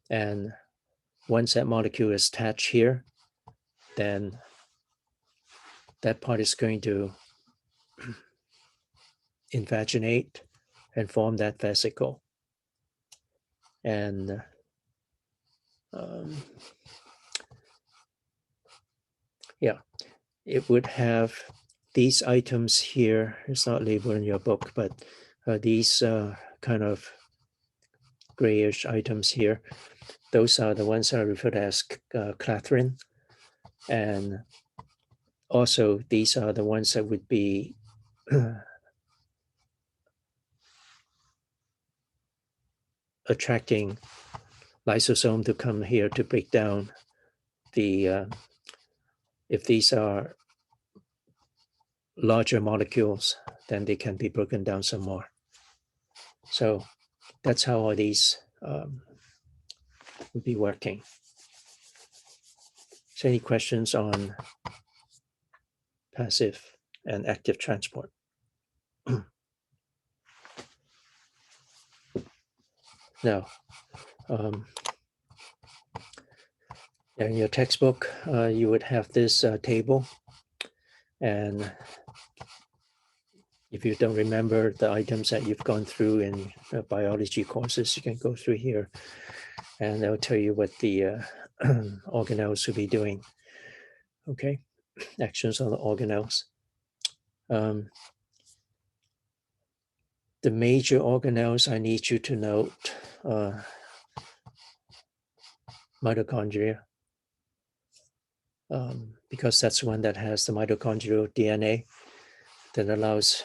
And once that molecule is attached here, then that part is going to invaginate and form that vesicle. And yeah, it would have these items here. It's not labeled in your book, but these kind of grayish items here, those are the ones that are referred to as clathrin. And also these are the ones that would be attracting lysosome to come here to break down the, if these are larger molecules, then they can be broken down some more. So that's how all these would be working. So any questions on passive and active transport? No. In your textbook, you would have this table, and if you don't remember the items that you've gone through in biology courses, you can go through here, and they'll tell you what the organelles will be doing. Okay, actions on the organelles. The major organelles I need you to note: mitochondria, because that's the one that has the mitochondrial DNA that allows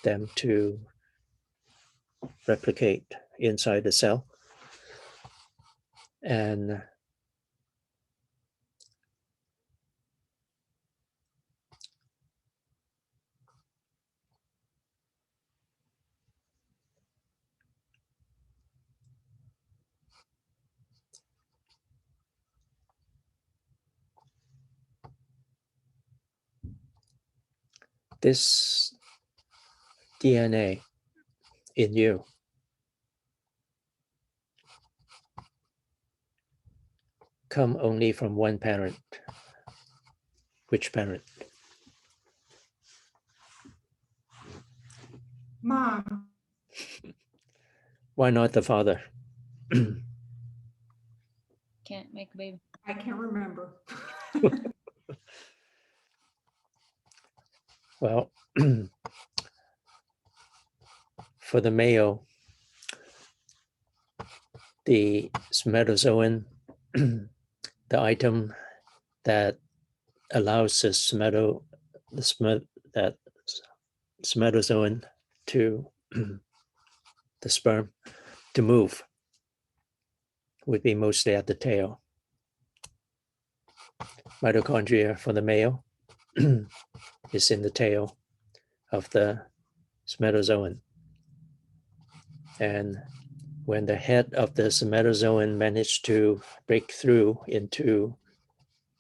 them to replicate inside the cell. And this DNA in you come only from one parent. Which parent?
Mom.
Why not the father?
Can't make a baby.
I can't remember.
Well, for the male, the spermatozoan, the item that allows the spermatozoan to the sperm to move would be mostly at the tail. Mitochondria for the male is in the tail of the spermatozoan. And when the head of the spermatozoan managed to break through into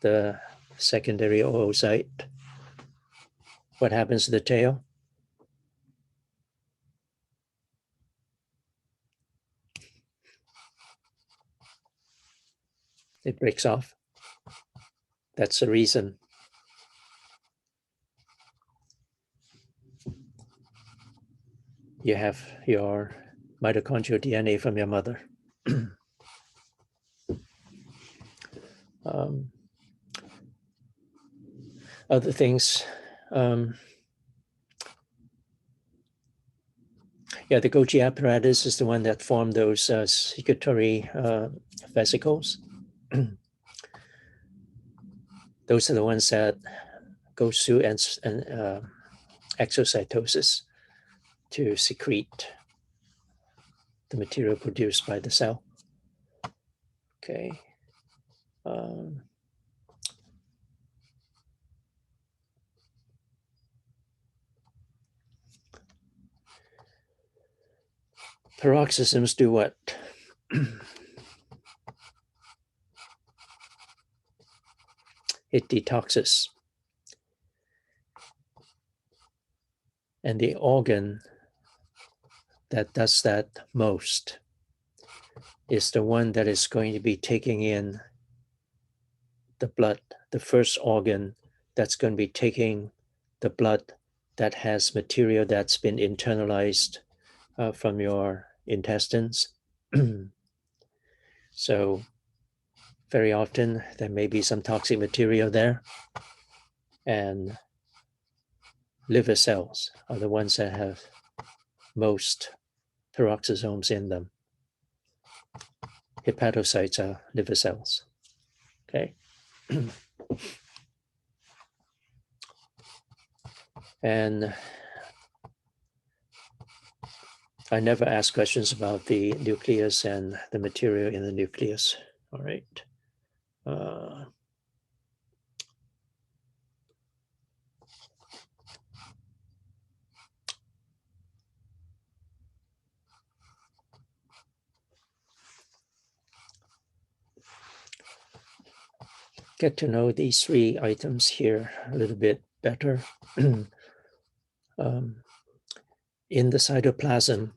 the secondary oocyte, what happens to the tail? It breaks off. That's the reason. You have your mitochondrial DNA from your mother. Other things, the Golgi apparatus is the one that formed those secretory vesicles. Those are the ones that goes through exocytosis to secrete the material produced by the cell. Okay. Paroxysms do what? It detoxes. And the organ that does that most is the one that is going to be taking in the blood, the first organ that's going to be taking the blood that has material that's been internalized from your intestines. So very often there may be some toxic material there, and liver cells are the ones that have most peroxisomes in them. Hepatocytes are liver cells. Okay. And I never ask questions about the nucleus and the material in the nucleus. All right. Get to know these three items here a little bit better. In the cytoplasm,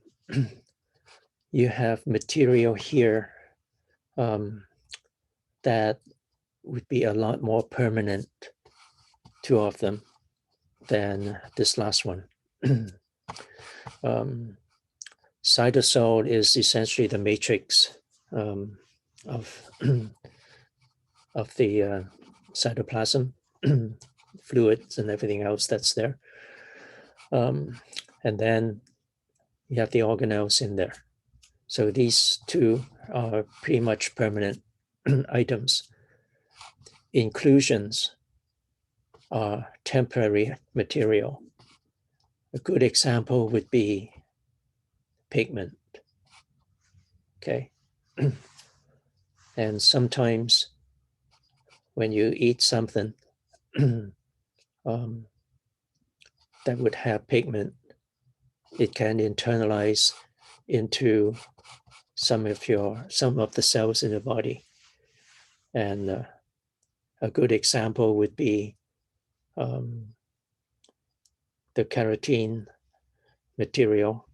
you have material here that would be a lot more permanent, two of them, than this last one. Cytosol is essentially the matrix of the cytoplasm, fluids and everything else that's there. And then you have the organelles in there. So these two are pretty much permanent items. Inclusions are temporary material. A good example would be pigment. Okay. And sometimes when you eat something that would have pigment, it can internalize into some of the cells in the body. And a good example would be the carotene material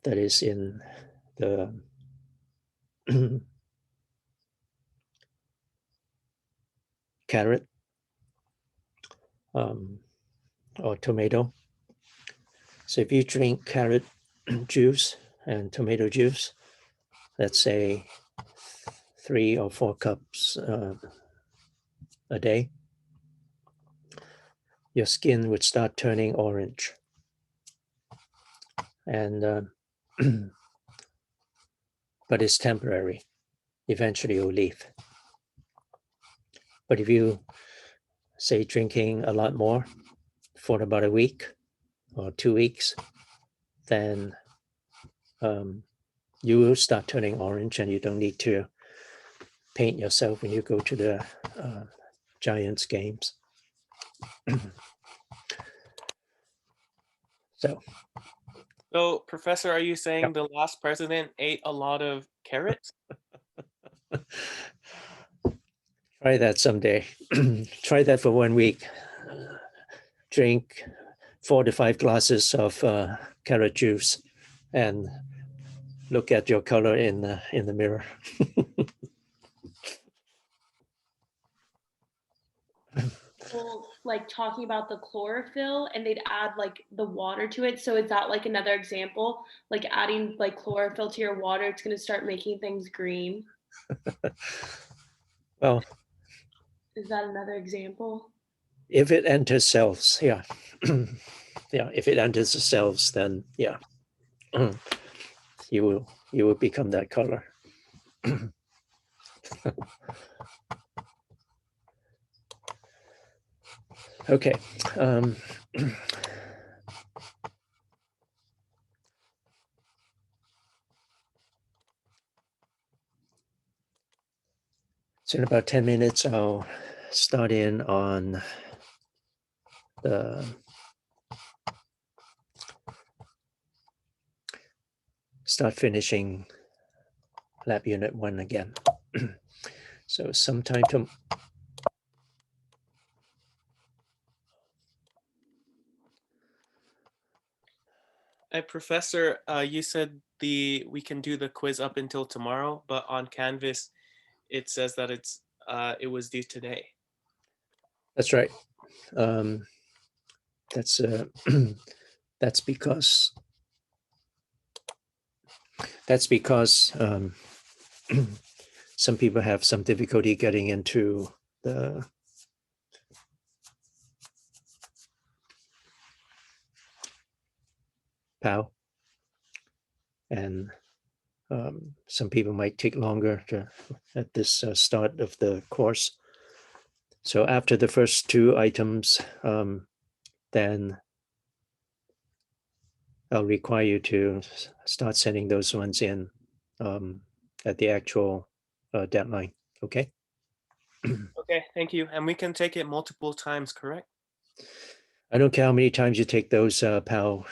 that is in the carrot or tomato. So if you drink carrot juice and tomato juice, let's say 3 or 4 cups a day, your skin would start turning orange. And but it's temporary. Eventually it will leave. But if you say drinking a lot more for about a week or 2 weeks, then you will start turning orange, and you don't need to paint yourself when you go to the Giants games. So,
Professor, are you saying the last president ate a lot of carrots?
try that someday. Try that for 1 week. Drink 4 to 5 glasses of carrot juice and look at your color in the mirror.
People, like, talking about the chlorophyll, and they'd add like the water to it. So is that like another example? Like adding like chlorophyll to your water, it's going to start making things green.
Well,
Is that another example?
if it enters cells, yeah. Yeah, if it enters the cells, then yeah, you will become that color. Okay. So in about 10 minutes, I'll start in on the start finishing lab unit 1 again. So sometime to
Professor, you said we can do the quiz up until tomorrow, but on Canvas it says that it was due today.
that's right. That's that's because some people have some difficulty getting into the POW, and some people might take longer at this start of the course. So after the first 2 items, then I'll require you to start sending those ones in at the actual deadline. Okay.
Okay, thank you. And we can take it multiple times, correct?
I don't care how many times you take those POW.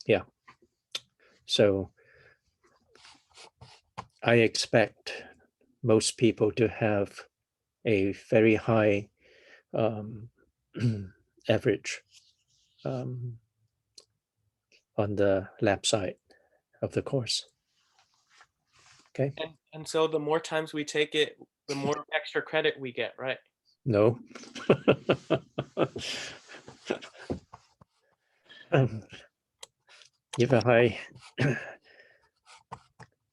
Yeah. So I expect most people to have a very high average on the lab side of the course. Okay.
And so the more times we take it, the more extra credit we get, right?
No. You have a high,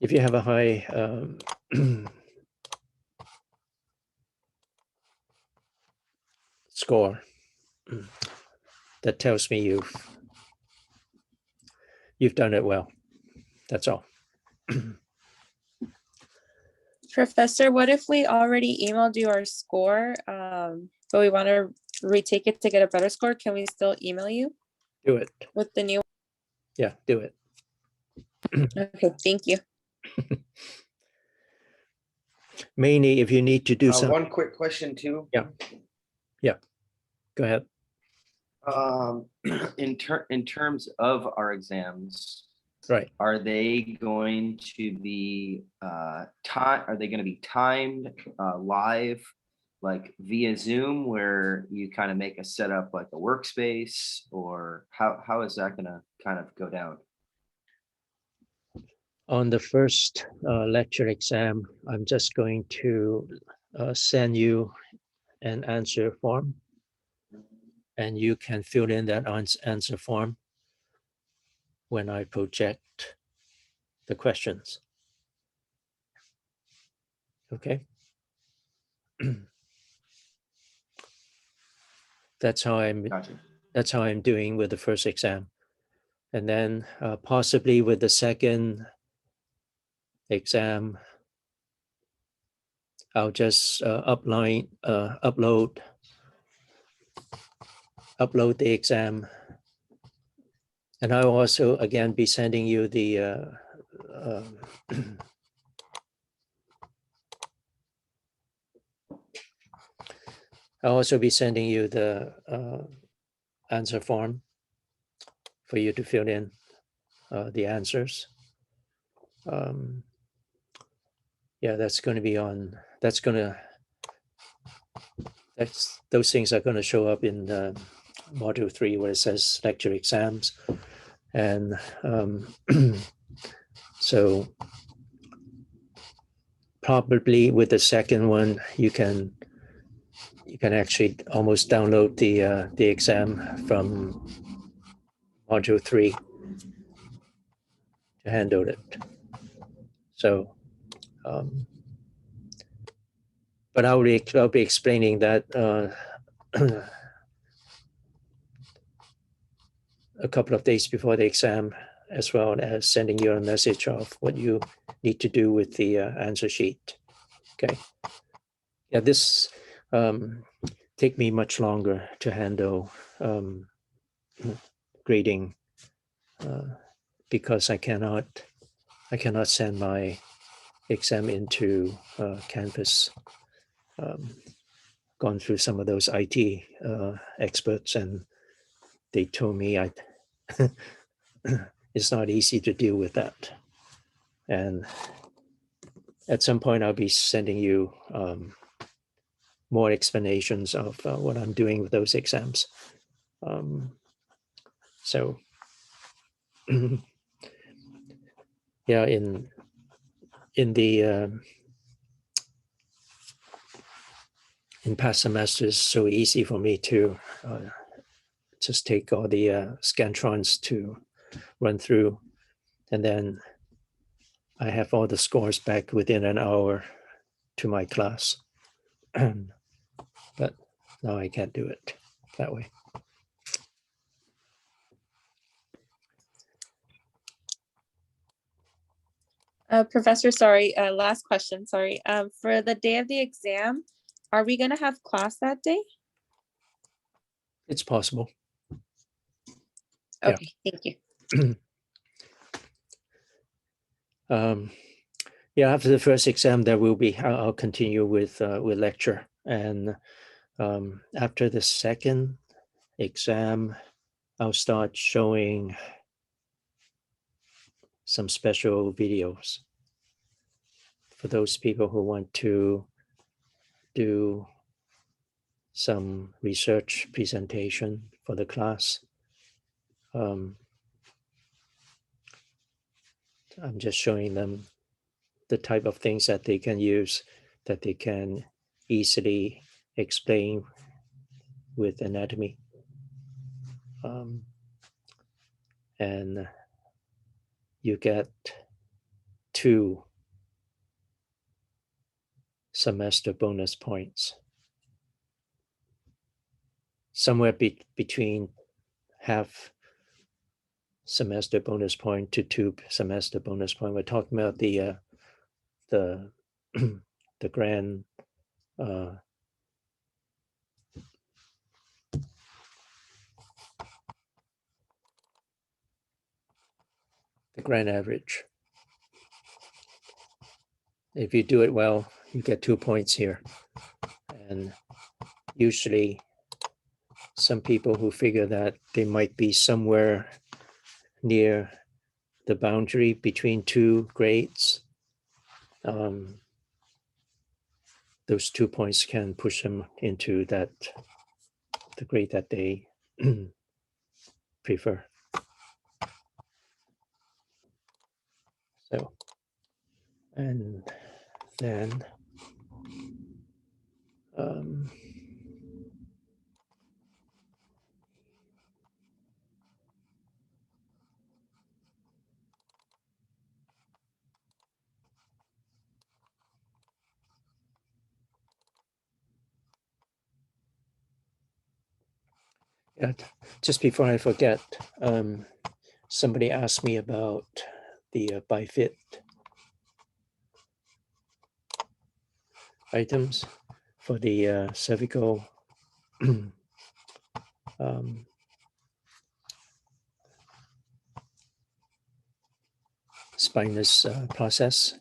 if you have a high score, that tells me you've done it well. That's all.
Professor, what if we already emailed you our score, but we want to retake it to get a better score? Can we still email you
Do it.
with the new?
Yeah, do it.
Okay, thank you.
Mainly if you need to do something.
One quick question too.
Yeah. Go ahead.
In terms of our exams,
Right.
are they going to be Are they going to be timed live, like via Zoom, where you kind of make a setup like a workspace, or how is that going to kind of go down?
On the first lecture exam, I'm just going to send you an answer form, and you can fill in that answer form when I project the questions. Okay. That's how I'm doing with the first exam. And then possibly with the second exam, I'll just upload the exam, and I'll also again be sending you the I'll also be sending you the answer form for you to fill in the answers. Yeah, those things are going to show up in module 3 where it says lecture exams. And so probably with the second one, you can actually almost download the exam from module 3 to handle it. So, but I'll be explaining that a couple of days before the exam, as well as sending you a message of what you need to do with the answer sheet. Okay. Yeah, this take me much longer to handle grading because I cannot send my exam into Canvas. Gone through some of those IT experts, and they told me it's not easy to deal with that. And at some point, I'll be sending you more explanations of what I'm doing with those exams. So, yeah, in the in past semesters, so easy for me to just take all the scantrons to run through, and then I have all the scores back within an hour to my class. But now I can't do it that way.
Professor, sorry, last question, sorry. For the day of the exam, are we gonna have class that day?
It's possible. Yeah.
Okay, thank you.
Yeah, after the first exam, there will be. I'll continue with lecture, and after the second exam, I'll start showing some special videos for those people who want to do some research presentation for the class. I'm just showing them the type of things that they can use, that they can easily explain with anatomy. And you get 2 semester bonus points. Somewhere between half semester bonus point to 2 semester bonus point. We're talking about the the grand average. If you do it well, you get 2 points here. And usually some people who figure that they might be somewhere near the boundary between 2 grades, those 2 points can push them into the grade that they prefer. So, and then yeah, just before I forget, somebody asked me about the BiFit items for the cervical spinous process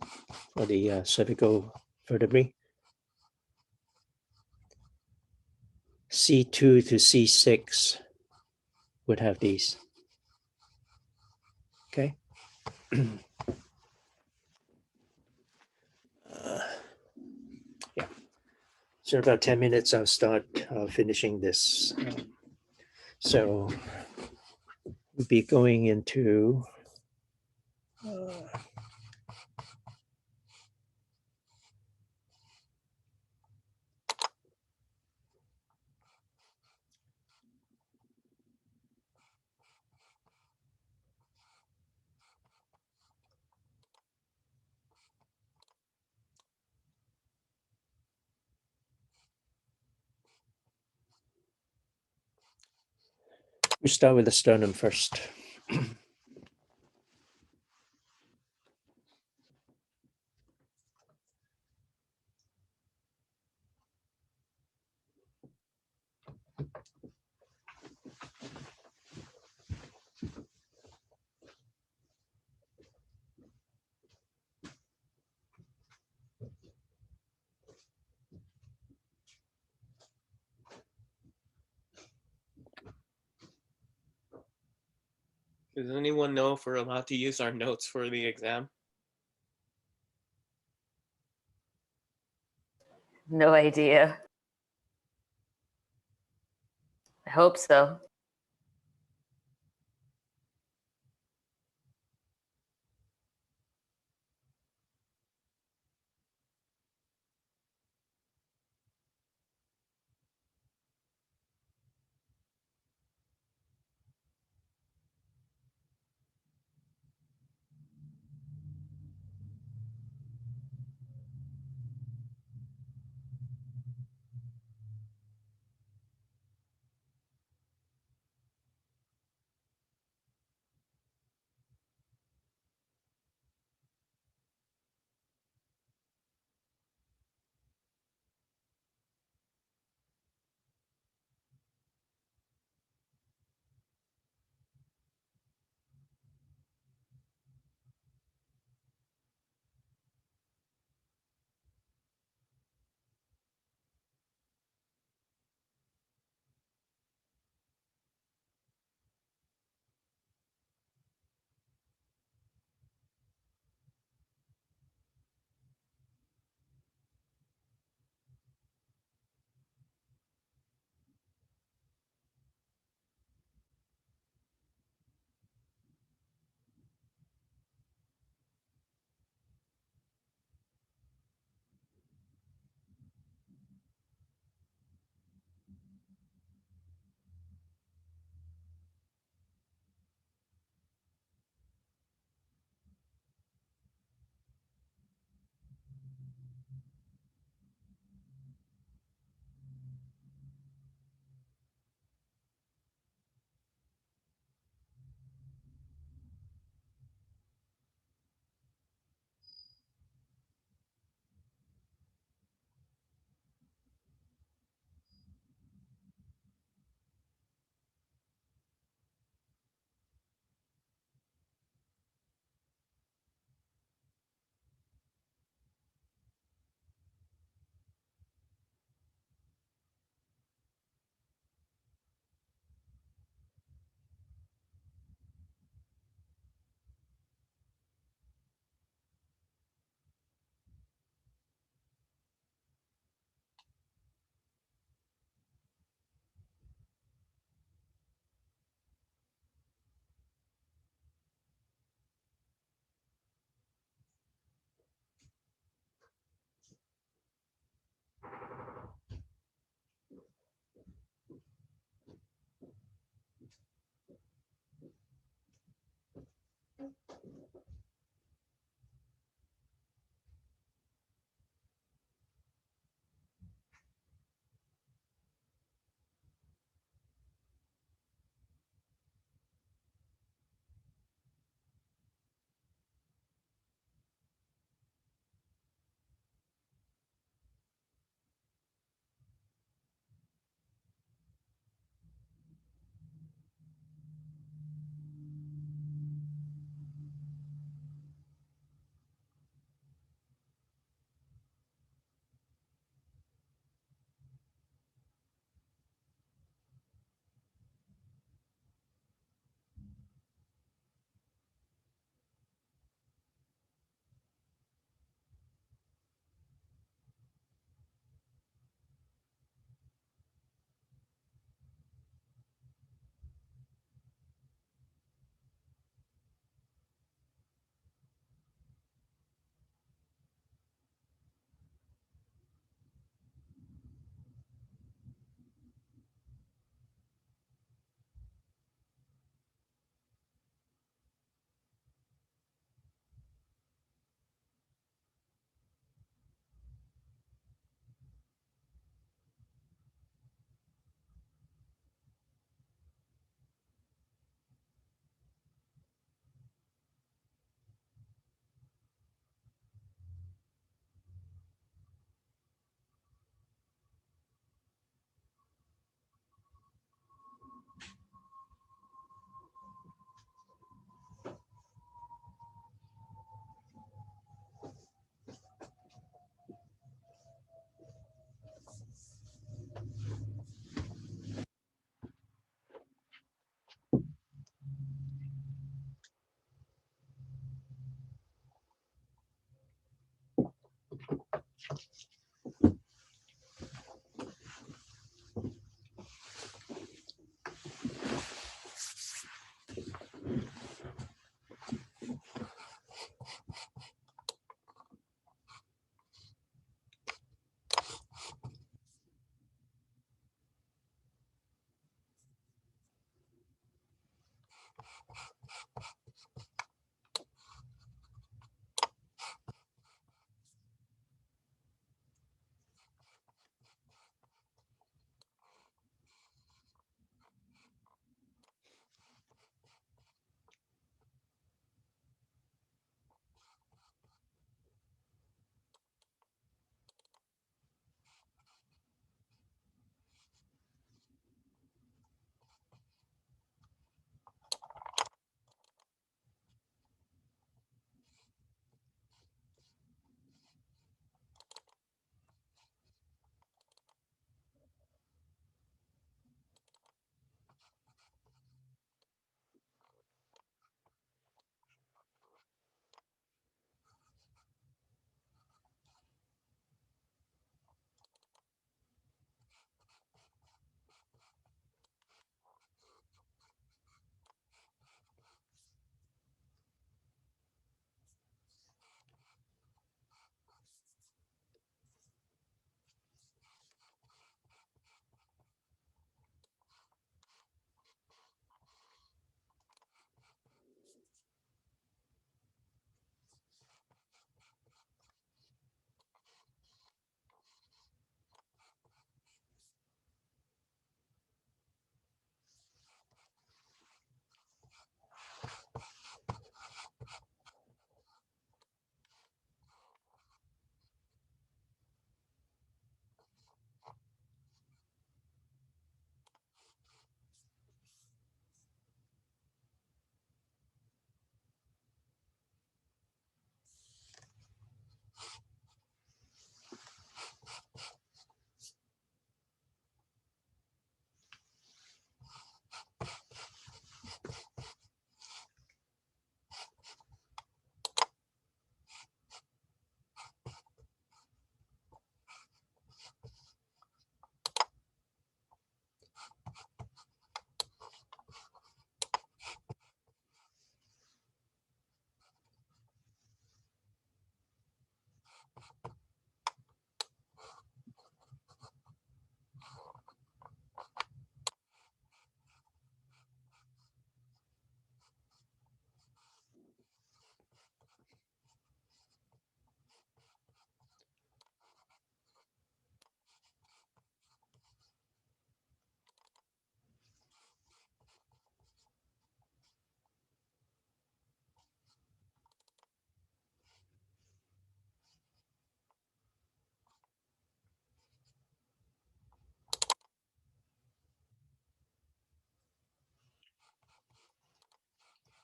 for the cervical vertebrae. C2 to C6 would have these. Okay. Yeah. So about 10 minutes, I'll start finishing this. So we'll be going into we start with the sternum first.
Does anyone know if we're allowed to use our notes for the exam?
No idea. I hope so.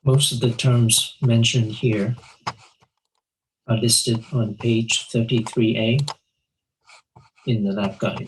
Most of the terms mentioned here are listed on page 33A in the lab guide.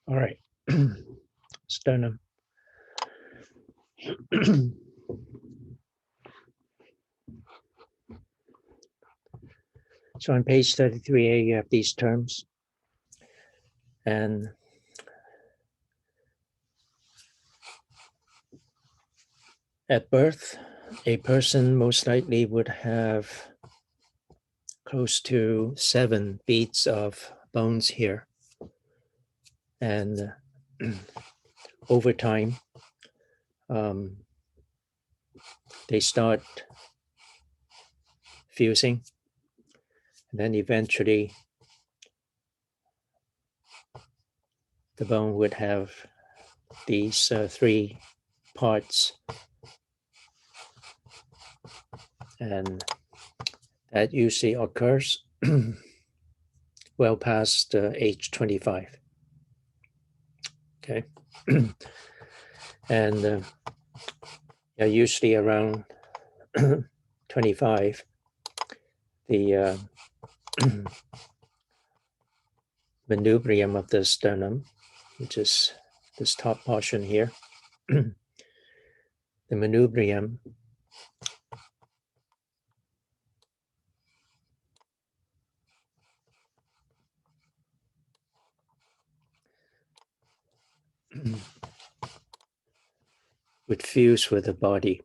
All right. Sternum. So on page 33A, you have these terms. And at birth, a person most likely would have close to 7 beats of bones here. And over time, they start fusing. And then eventually, the bone would have these 3 parts. And that usually occurs well past age 25. Okay. And usually around 25, the manubrium of the sternum, which is this top portion here, the manubrium would fuse with the body.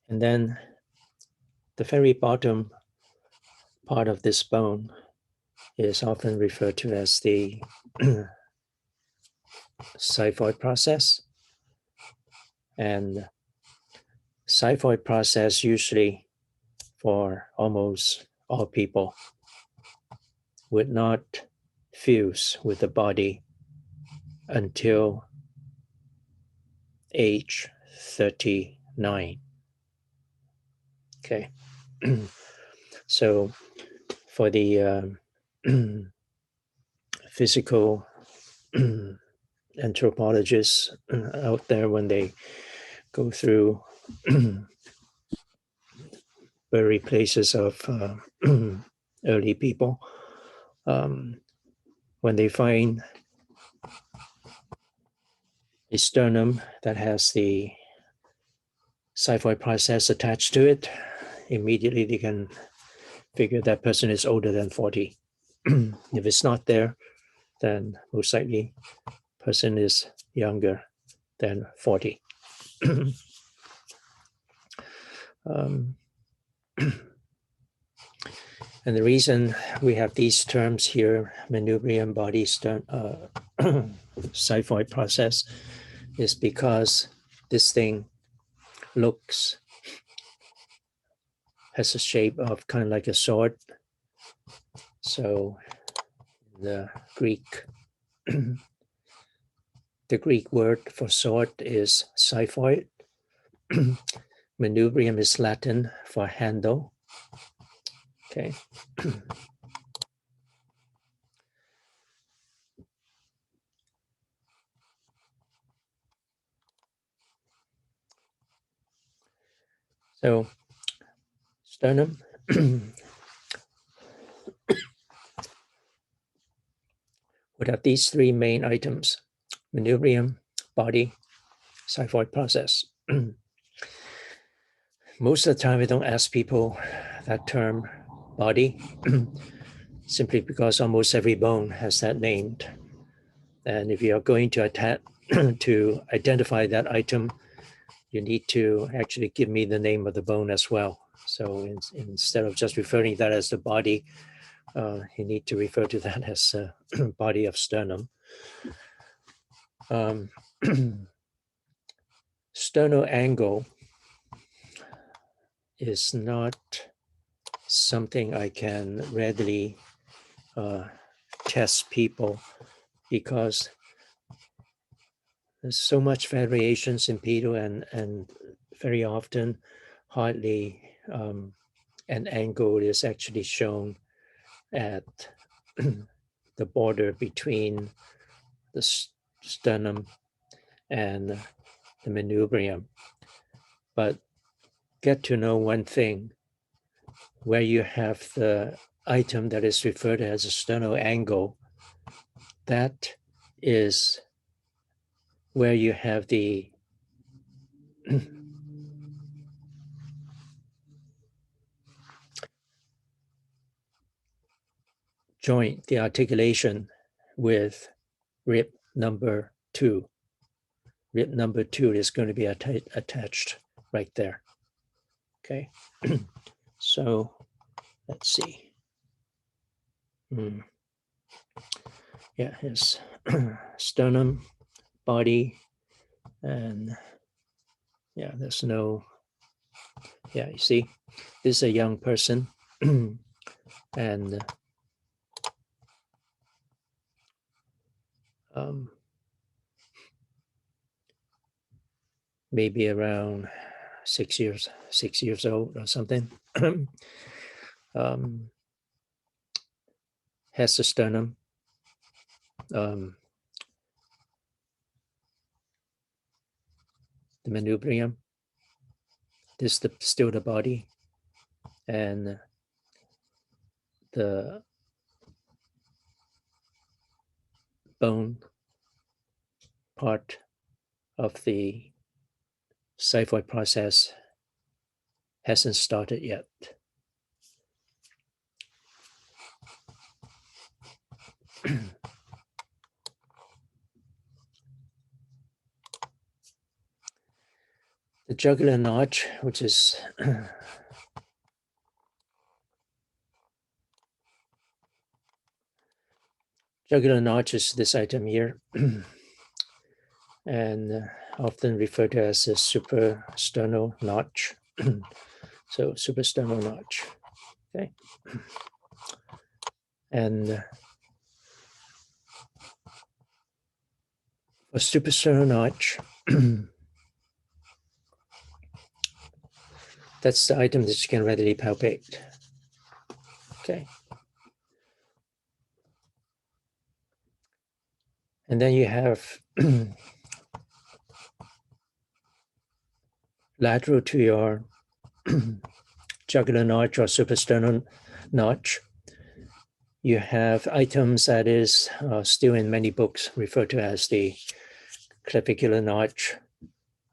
And then the very bottom part of this bone is often referred to as the xiphoid process. And xiphoid process usually for almost all people would not fuse with the body until age 39. Okay. So for the physical anthropologists out there, when they go through bury places of early people, when they find a sternum that has the xiphoid process attached to it, immediately they can figure that person is older than 40. If it's not there, then most likely person is younger than 40. And the reason we have these terms here, manubrium, body, xiphoid process, is because this thing has a shape of kind of like a sword. So the Greek word for sword is xiphoid. Manubrium is Latin for handle. Okay. So sternum would have these 3 main items: manubrium, body, xiphoid process. Most of the time, I don't ask people that term body, simply because almost every bone has that named. And if you are going to to identify that item, you need to actually give me the name of the bone as well. So instead of just referring that as the body, you need to refer to that as body of sternum. Sternal angle is not something I can readily test people, because there's so much variations in people, and very often hardly an angle is actually shown at the border between the sternum and the manubrium. But get to know one thing, where you have the item that is referred to as a sternal angle, that is where you have the joint, the articulation with rib number 2. Rib number 2 is going to be attached right there. Okay, so let's see. Yeah, his sternum, body, and yeah, there's no, yeah, you see, this is a young person and maybe around 6 years old or something. Has the sternum, the manubrium. This is still the body, and the bone part of the xiphoid process hasn't started yet. The jugular notch, which is jugular notch is this item here, and often referred to as a suprasternal notch. So suprasternal notch, okay. And for suprasternal notch, that's the item that you can readily palpate. Okay. And then you have lateral to your jugular notch or suprasternal notch, you have items that is still in many books referred to as the clavicular notch,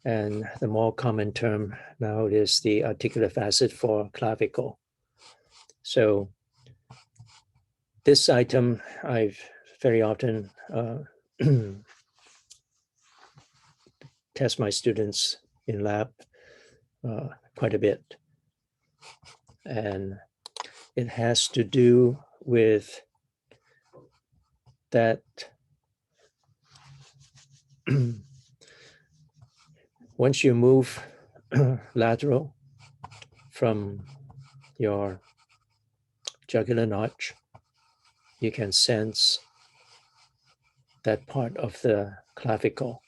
and the more common term now is the articular facet for clavicle. So this item I've very often test my students in lab quite a bit. And it has to do with that once you move lateral from your jugular notch, you can sense that part of the clavicle,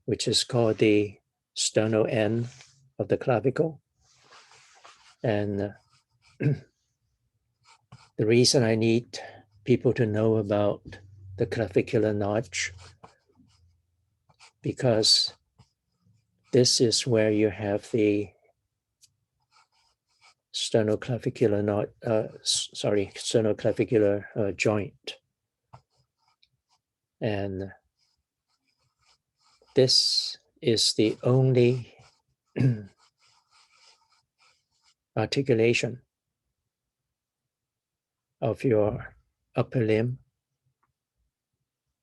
which is called the sternal end of the clavicle. And the reason I need people to know about the clavicular notch, because this is where you have the sternoclavicular sternoclavicular joint. And this is the only articulation of your upper limb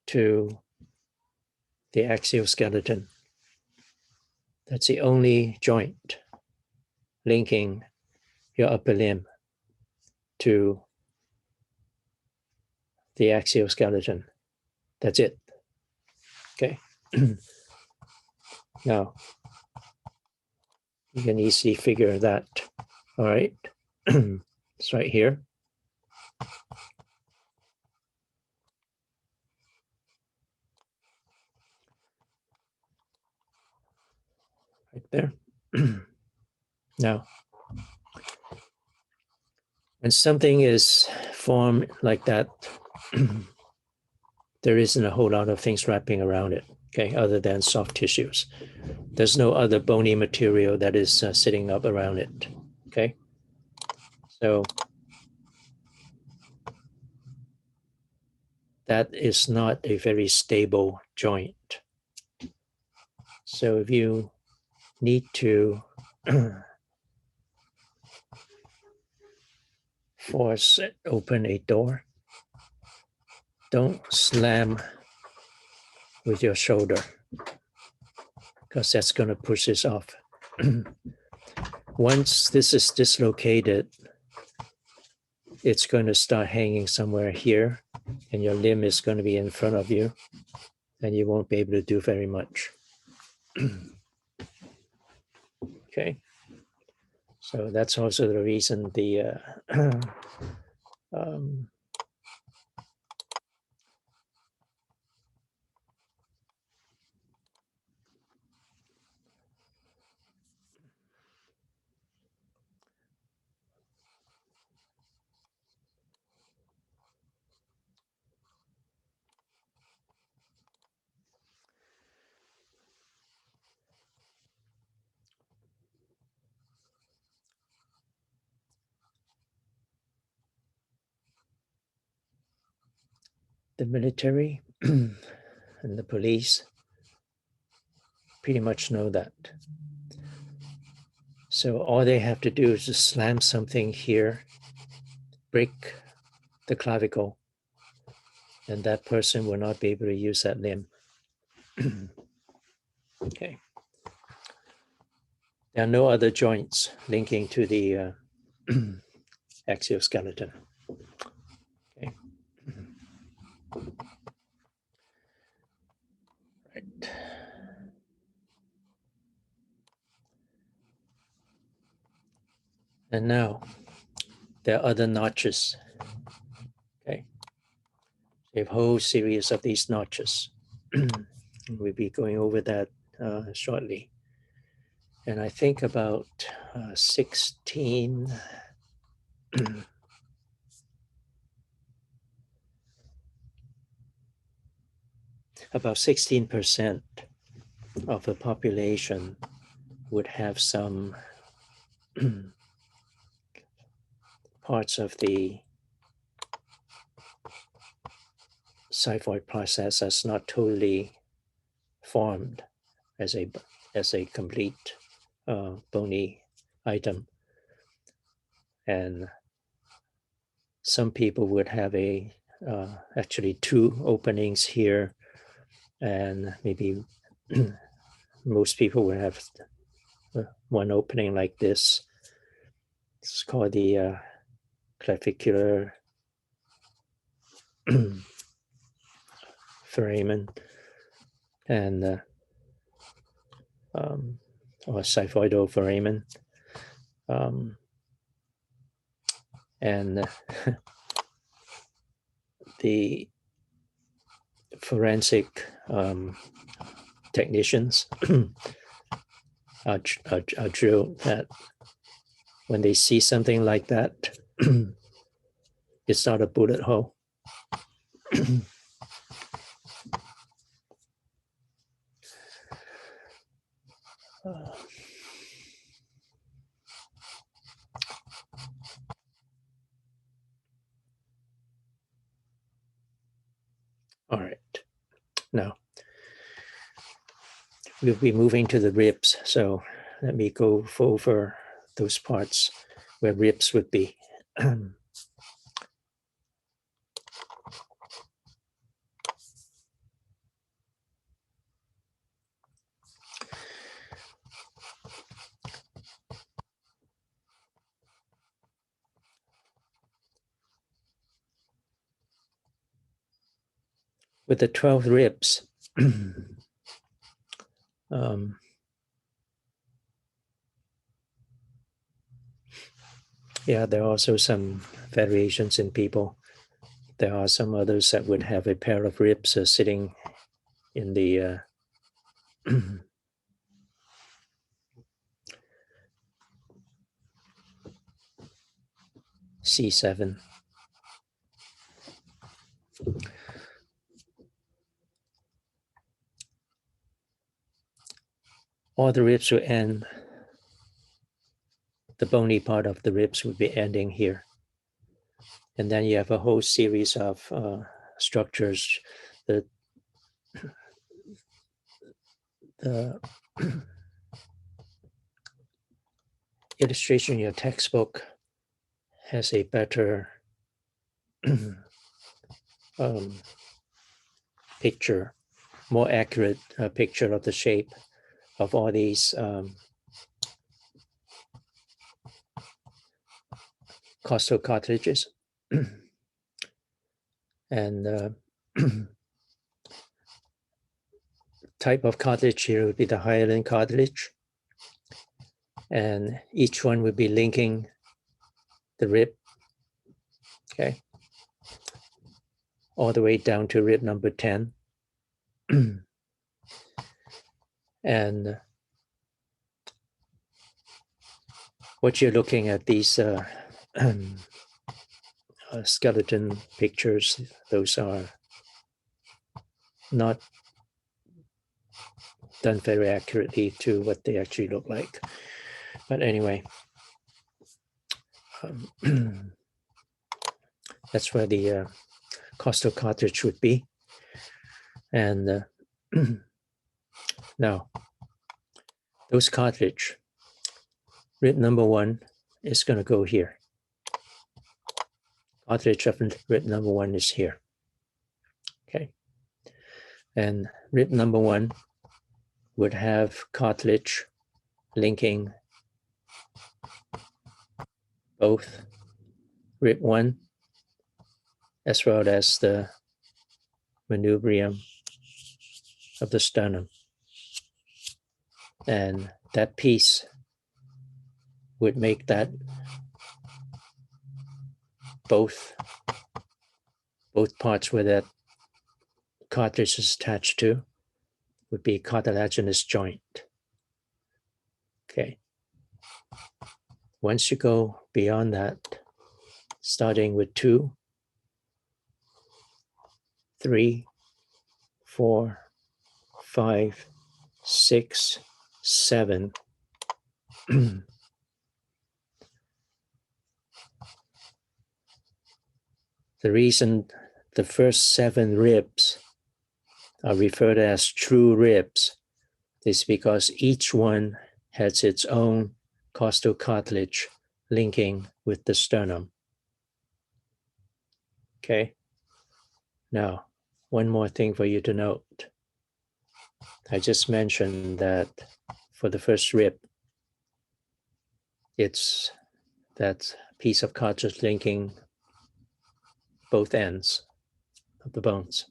to the axial skeleton. That's the only joint linking your upper limb to the axial skeleton. That's it. Okay. Now, you can easily figure that. All right. It's right here. Right there. Now, when something is formed like that, there isn't a whole lot of things wrapping around it, okay, other than soft tissues. There's no other bony material that is sitting up around it, okay? So that is not a very stable joint. So if you need to force open a door, don't slam with your shoulder, because that's going to push this off. Once this is dislocated, it's going to start hanging somewhere here, and your limb is going to be in front of you, and you won't be able to do very much. Okay, so that's also the reason the military and the police pretty much know that. So all they have to do is just slam something here, break the clavicle, and that person will not be able to use that limb. Okay. There are no other joints linking to the exoskeleton. Okay. Right. And now there are other notches. Okay. We have a whole series of these notches. We'll be going over that shortly. And I think about 16 about 16% of the population would have some parts of the xiphoid process that's not totally formed as a complete bony item. And some people would have actually two openings here, and maybe most people would have one opening like this. It's called the clavicular foramen, and or xiphoidal foramen, and the forensic technicians are drilled that when they see something like that, it's not a bullet hole. All right, now we'll be moving to the ribs. So let me go over those parts where ribs would be. With the 12 ribs, yeah, there are also some variations in people. There are some others that would have a pair of ribs sitting in the C7. All the ribs will end the bony part of the ribs would be ending here. And then you have a whole series of structures. The illustration in your textbook has a better picture, more accurate picture of the shape of all these costal cartilages. And type of cartilage here would be the hyaline cartilage. And each one would be linking the rib, okay, all the way down to rib number 10. And what you're looking at, these skeleton pictures, those are not done very accurately to what they actually look like. But anyway, that's where the costal cartilage would be. And now, those cartilage, rib number 1 is going to go here. Cartilage of rib number 1 is here. Okay. And rib number 1 would have cartilage linking both rib 1 as well as the manubrium of the sternum. And that piece would make that both parts where that cartilage is attached to would be cartilaginous joint. Okay. Once you go beyond that, starting with 2, 3, 4, 5, 6, 7. The reason the first 7 ribs are referred as true ribs is because each one has its own costal cartilage linking with the sternum. Okay. Now, one more thing for you to note. I just mentioned that for the first rib, it's that piece of cartilage linking both ends of the bones.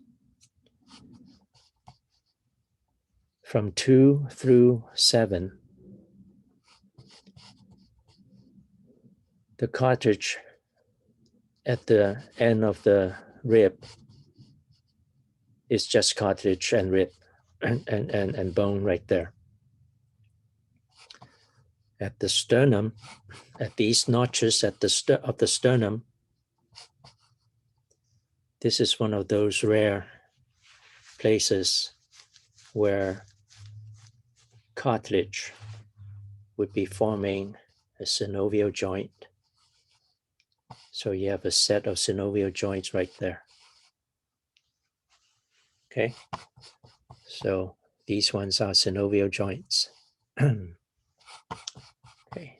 From 2 through 7, the cartilage at the end of the rib is just cartilage and rib and bone right there. At the sternum, at these notches at the of the sternum, this is one of those rare places where cartilage would be forming a synovial joint. So you have a set of synovial joints right there. Okay, so these ones are synovial joints. Okay,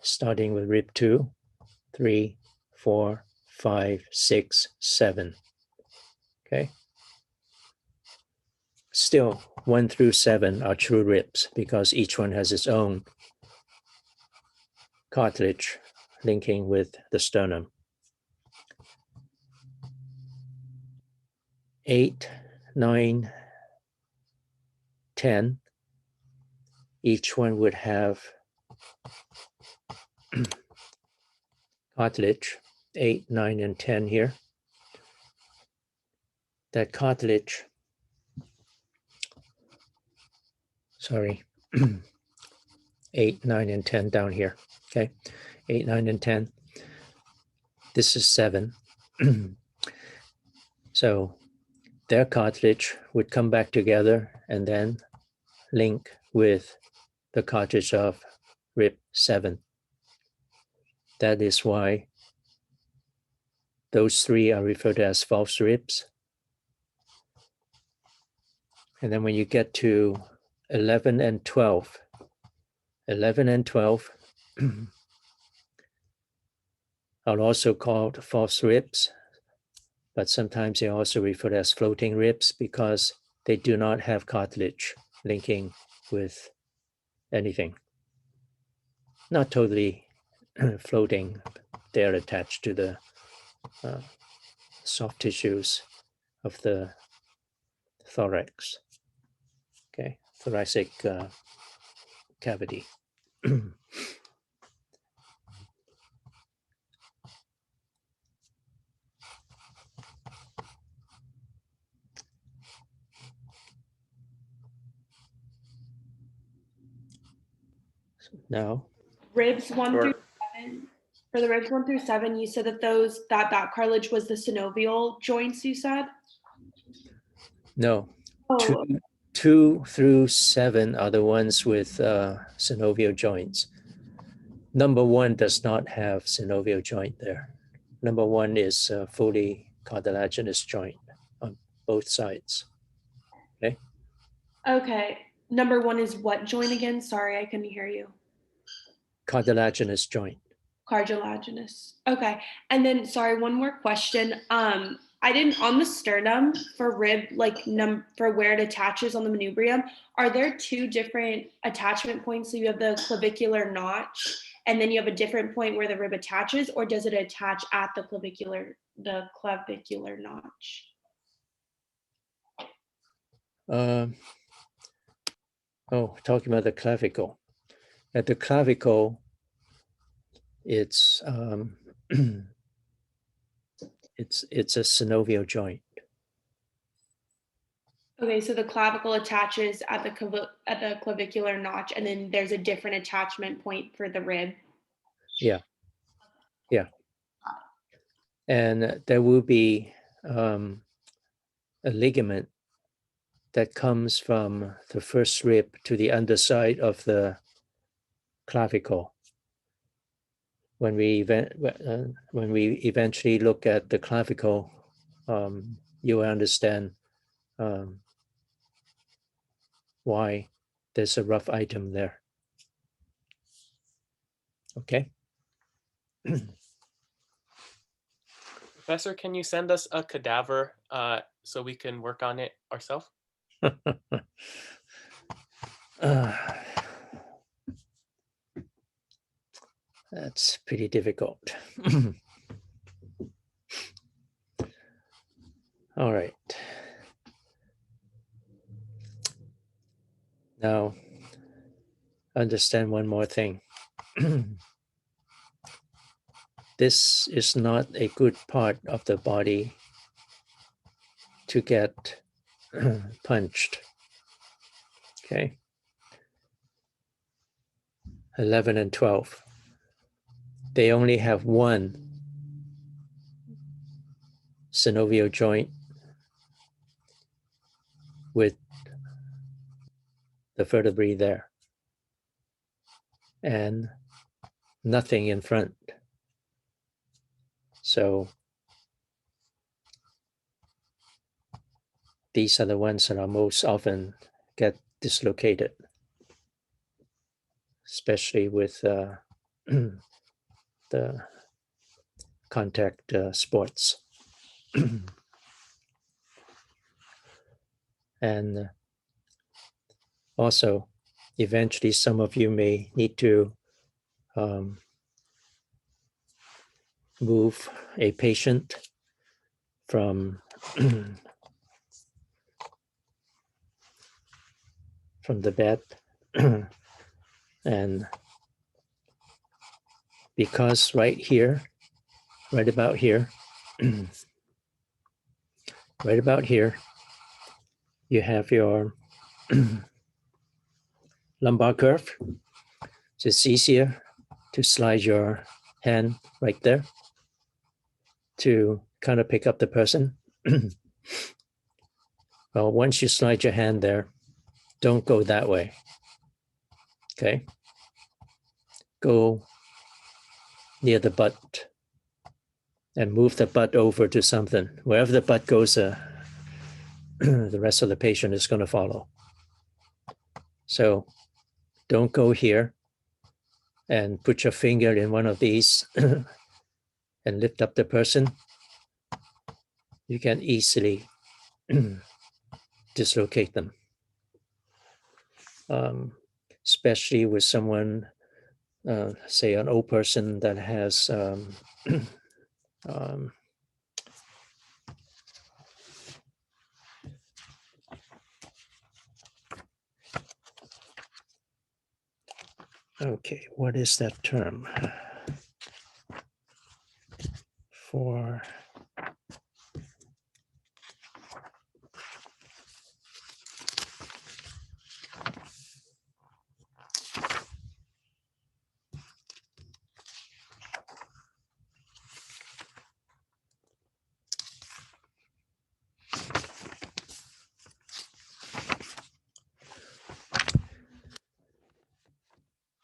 starting with rib 2, 3, 4, 5, 6, 7. Okay. Still, 1 through 7 are true ribs because each one has its own cartilage linking with the sternum. 8, 9, 10, each one would have cartilage, 8, 9, and 10 here. That cartilage, sorry, 8, 9, and 10 down here, okay? 8, 9, and 10. This is 7. So their cartilage would come back together and then link with the cartilage of rib 7. That is why those three are referred to as false ribs. And then when you get to 11 and 12, 11 and 12 are also called false ribs, but sometimes they're also referred as floating ribs because they do not have cartilage linking with anything. Not totally floating, they're attached to the soft tissues of the thorax, okay, thoracic cavity. Now,
Ribs one
Sure.
through 7. For the ribs 1 through 7, you said that that cartilage was the synovial joints. You said.
no,
Oh,
2 through 7 are the ones with synovial joints. Number 1 does not have synovial joint there. Number 1 is a fully cartilaginous joint on both sides. Okay.
okay. Number 1 is what joint again? Sorry, I couldn't hear you.
Cartilaginous joint.
Cartilaginous. Okay. And then sorry, one more question. I didn't on the sternum for rib, like for where it attaches on the manubrium, are there 2 different attachment points? So you have the clavicular notch and then you have a different point where the rib attaches, or does it attach at the clavicular notch?
Talking about the clavicle. At the clavicle, it's it's a synovial joint.
Okay, so the clavicle attaches at the clavicular notch, and then there's a different attachment point for the rib.
Yeah. And there will be a ligament that comes from the first rib to the underside of the clavicle. When we eventually look at the clavicle, you will understand why there's a rough item there. Okay.
Professor, can you send us a cadaver so we can work on it ourselves?
That's pretty difficult. All right. Now, understand one more thing. This is not a good part of the body to get punched. Okay. 11 and 12. They only have one synovial joint with the vertebrae there and nothing in front. So these are the ones that are most often get dislocated, especially with the contact sports. And also, eventually, some of you may need to move a patient from the bed. And because right here, right about here, right about here, you have your lumbar curve. So it's easier to slide your hand right there to kind of pick up the person. Well, once you slide your hand there, don't go that way. Okay? Go near the butt and move the butt over to something. Wherever the butt goes, the rest of the patient is going to follow. So don't go here and put your finger in one of these and lift up the person. You can easily dislocate them, especially with someone, say an old person that has okay, what is that term? For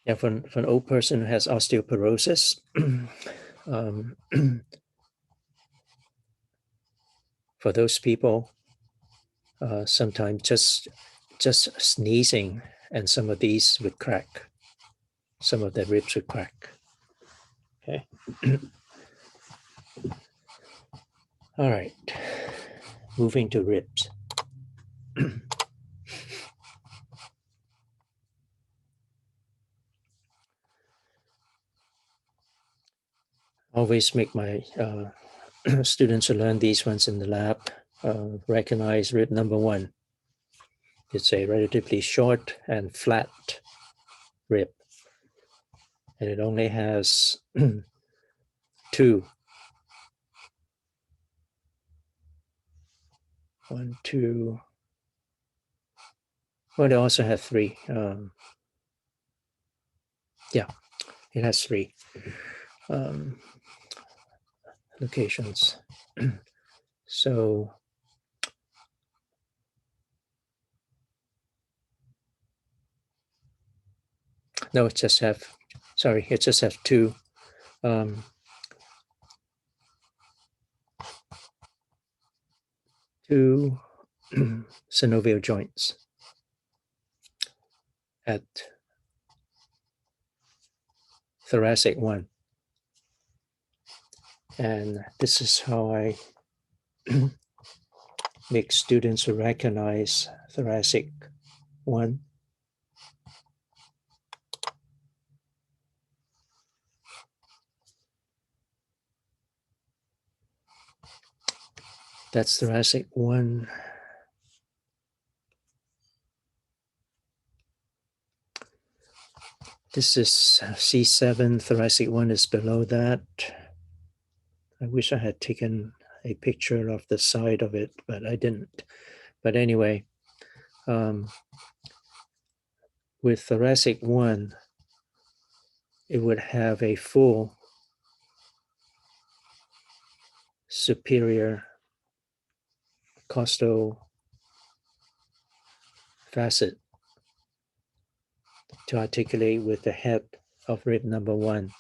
yeah, for an old person who has osteoporosis, for those people, sometimes just sneezing and some of these would crack. Some of the ribs would crack. Okay. All right. Moving to ribs. Always make my students who learn these ones in the lab recognize rib number 1. It's a relatively short and flat rib. And it only has 2. 1, 2. Well, they also have 3. Yeah, it has 3 locations. So no, it just have, sorry, it just have 2 2 synovial joints at thoracic 1. And this is how I make students recognize thoracic 1. That's thoracic 1. This is C7, thoracic 1 is below that. I wish I had taken a picture of the side of it, but I didn't. But anyway, with thoracic 1, it would have a full superior costal facet to articulate with the head of rib number 1.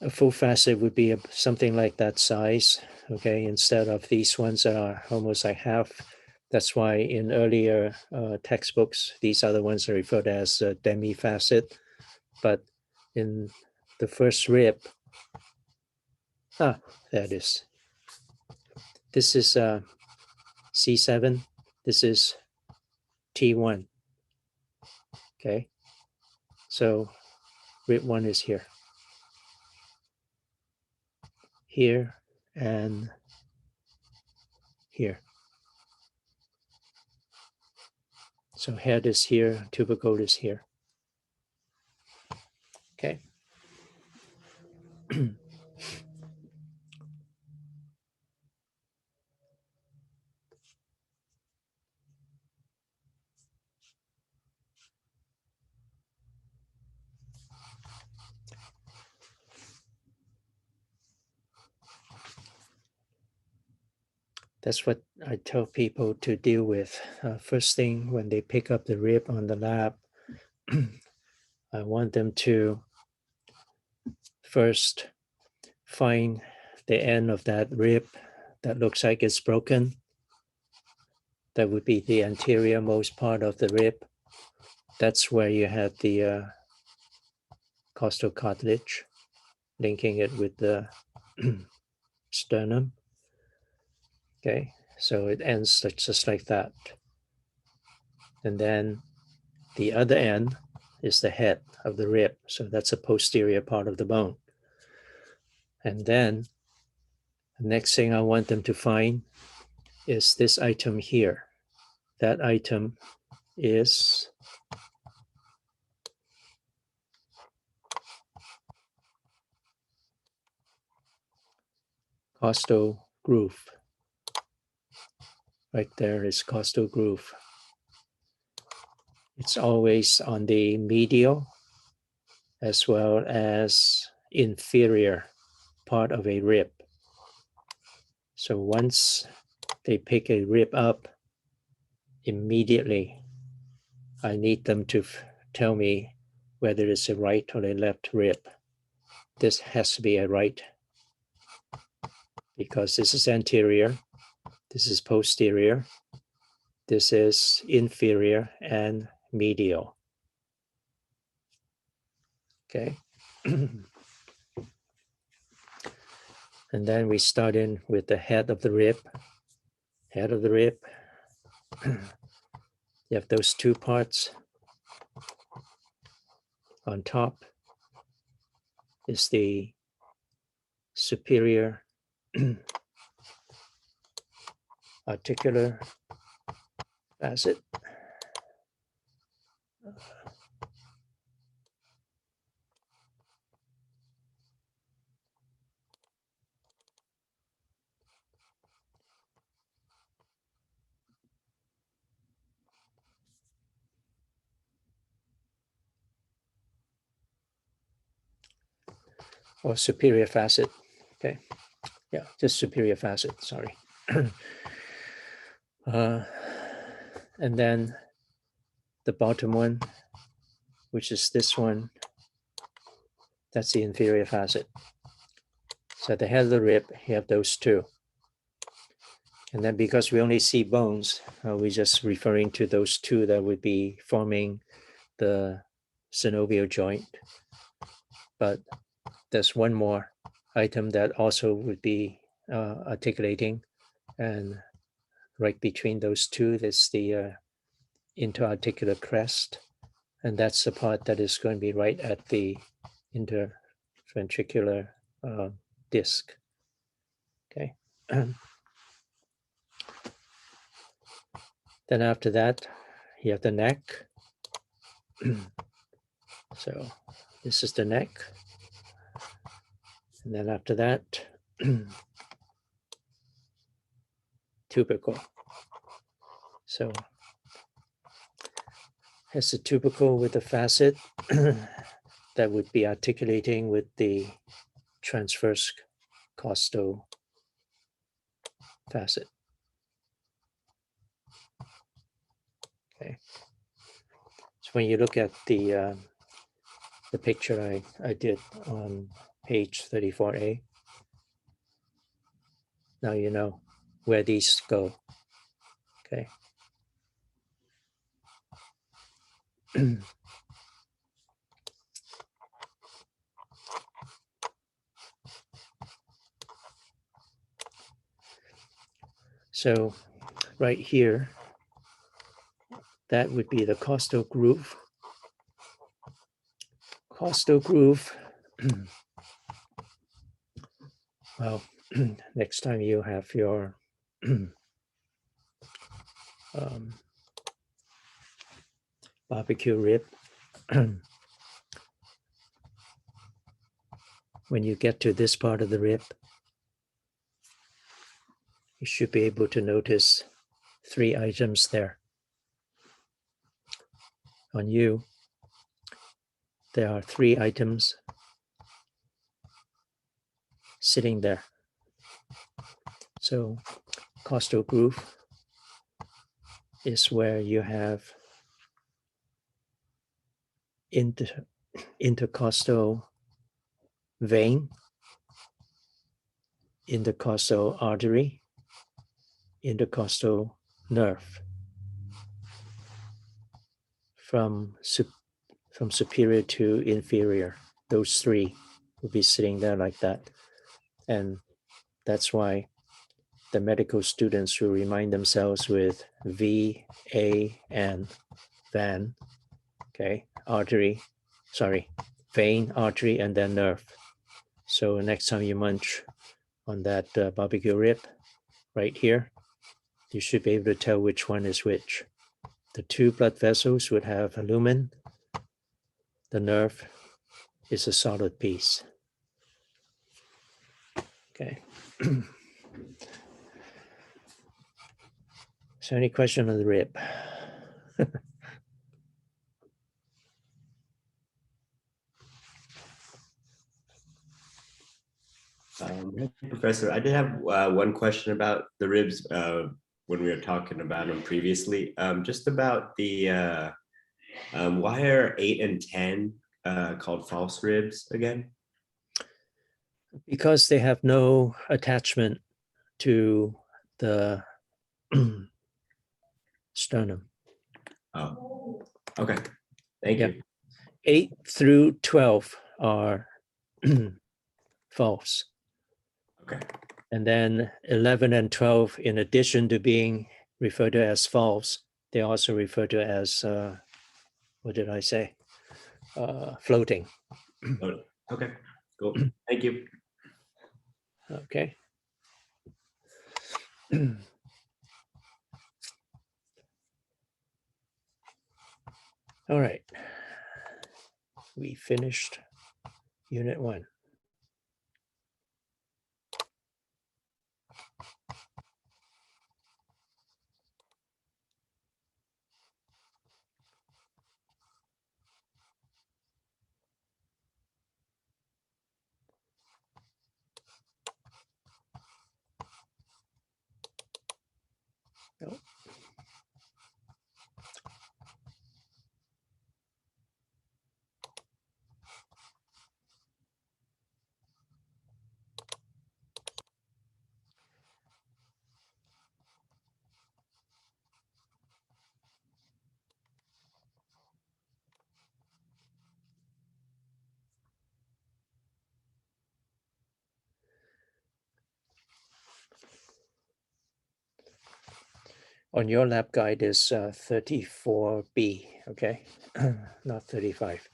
A full facet would be something like that size, okay, instead of these ones that are almost like half. That's why in earlier textbooks, these other ones are referred as demi-facet. But in the first rib, there it is. This is C7, this is T1, okay? So rib 1 is here. Here and here. So head is here, tubercle is here. Okay. That's what I tell people to deal with. First thing when they pick up the rib on the lap, I want them to first find the end of that rib that looks like it's broken. That would be the anterior most part of the rib. That's where you have the costal cartilage linking it with the sternum. Okay, so it ends just like that. And then the other end is the head of the rib. So that's the posterior part of the bone. And then the next thing I want them to find is this item here. That item is costal groove. Right there is costal groove. It's always on the medial as well as inferior part of a rib. So once they pick a rib up, immediately I need them to tell me whether it's a right or a left rib. This has to be a right because this is anterior, this is posterior, this is inferior and medial. Okay. And then we start in with the head of the rib. Head of the rib. You have those two parts. On top is the superior articular facet. Or superior facet. Okay. Yeah, just superior facet, sorry. And then the bottom one, which is this one, that's the inferior facet. So at the head of the rib, you have those two. And then because we only see bones, we're just referring to those two that would be forming the synovial joint. But there's one more item that also would be articulating, and right between those two, there's the interarticular crest, and that's the part that is going to be right at the interventricular disc. Okay. Then after that, you have the neck. So this is the neck. And then after that, tubercle. So has the tubercle with the facet that would be articulating with the transverse costal facet. Okay. So when you look at the picture I did on page 34A, now you know where these go. Okay. So right here, that would be the costal groove. Costal groove. Well, next time you have your barbecue rib, when you get to this part of the rib, you should be able to notice 3 items there. On you, there are 3 items sitting there. So costal groove is where you have intercostal vein, intercostal artery, intercostal nerve. From superior to inferior, those three will be sitting there like that. And that's why the medical students will remind themselves with V, A, and van, okay, vein, artery, and then nerve. So next time you munch on that barbecue rib right here, you should be able to tell which one is which. The two blood vessels would have a lumen. The nerve is a solid piece. Okay. So any question on the rib?
Professor, I did have one question about the ribs when we were talking about them previously. Just about the why are 8 and 10 called false ribs again?
Because they have no attachment to the sternum.
Oh, okay. Thank
Yeah.
you.
8 through 12 are false.
Okay.
And then 11 and 12, in addition to being referred to as false, they also refer to as, what did I say? Floating.
Oh, okay, cool. Thank you.
Okay. All right. We finished Unit 1. Nope. On your lab guide is 34B, okay? Not 35.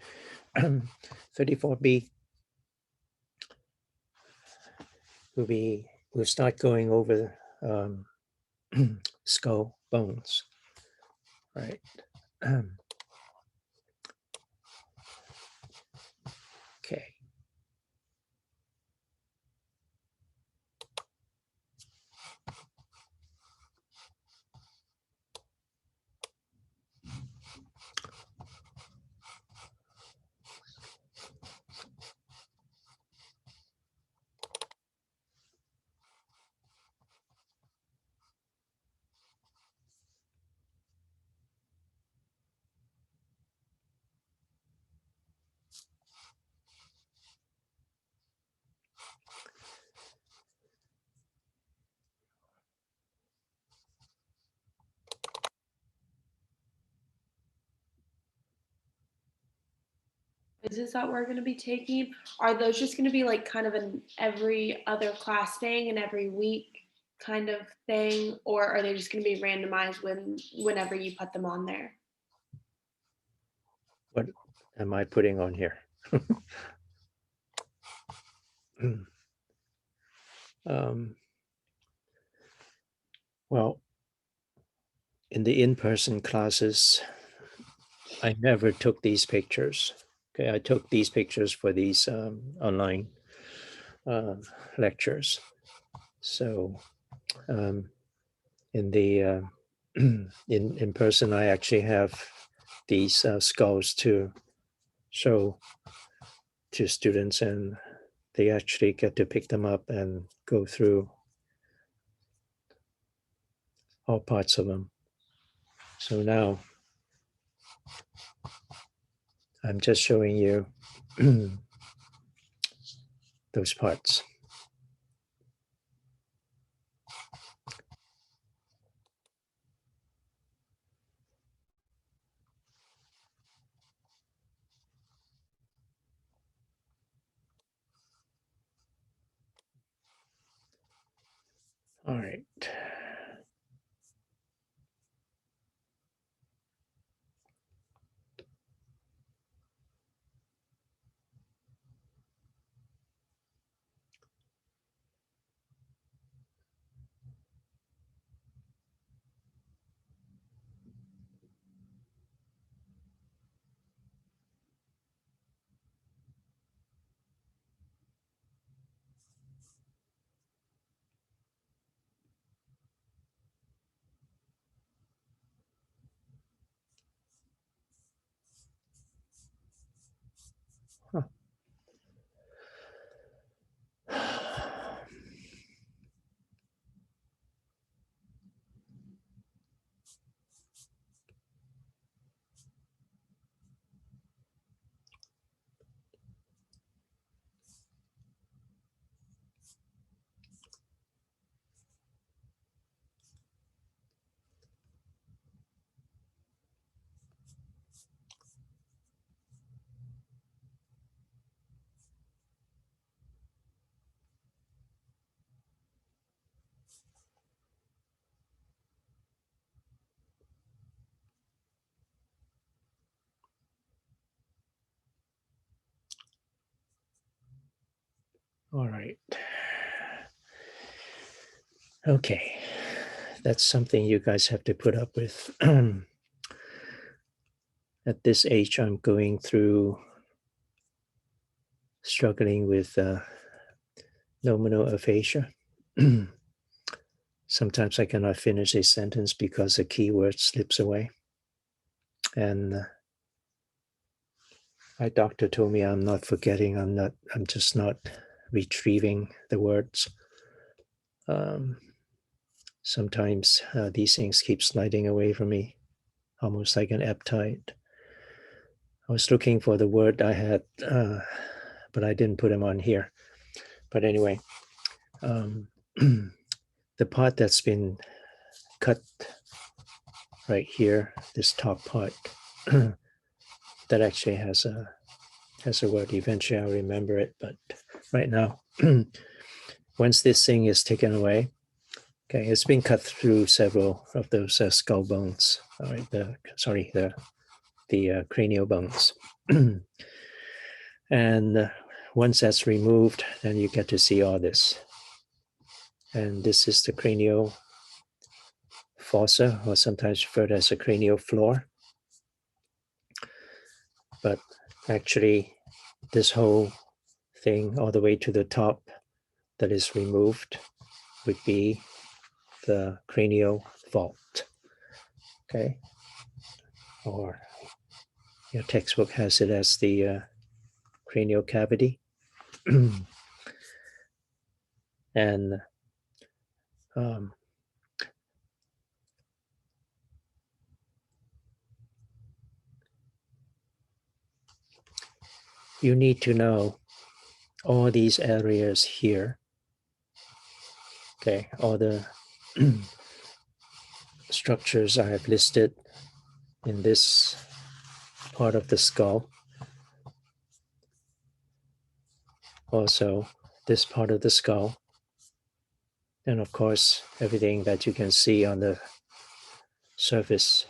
34B we'll start going over skull bones, right? Okay.
Is this that we're going to be taking? Are those just going to be like kind of an every other class thing and every week kind of thing, or are they just going to be randomized whenever you put them on there?
What am I putting on here? Well, in the in-person classes, I never took these pictures. Okay, I took these pictures for these online lectures. So in the in person, I actually have these skulls to show to students, and they actually get to pick them up and go through all parts of them. So now I'm just showing you those parts. All right. Huh. All right. Okay. That's something you guys have to put up with. At this age, I'm going through struggling with nominal aphasia. Sometimes I cannot finish a sentence because a keyword slips away. And my doctor told me I'm not forgetting, I'm just not retrieving the words. Sometimes these things keep sliding away from me, almost like an ebb tide. I was looking for the word I had, but I didn't put them on here. But anyway, the part that's been cut right here, this top part, that actually has a word. Eventually I'll remember it, but right now, once this thing is taken away, okay, it's been cut through several of those skull bones. All right, the cranial bones. And once that's removed, then you get to see all this. And this is the cranial fossa, or sometimes referred as a cranial floor. But actually, this whole thing, all the way to the top that is removed, would be the cranial vault. Okay. Or your textbook has it as the cranial cavity. And you need to know all these areas here. Okay, all the structures I have listed in this part of the skull. Also, this part of the skull. And of course, everything that you can see on the surface.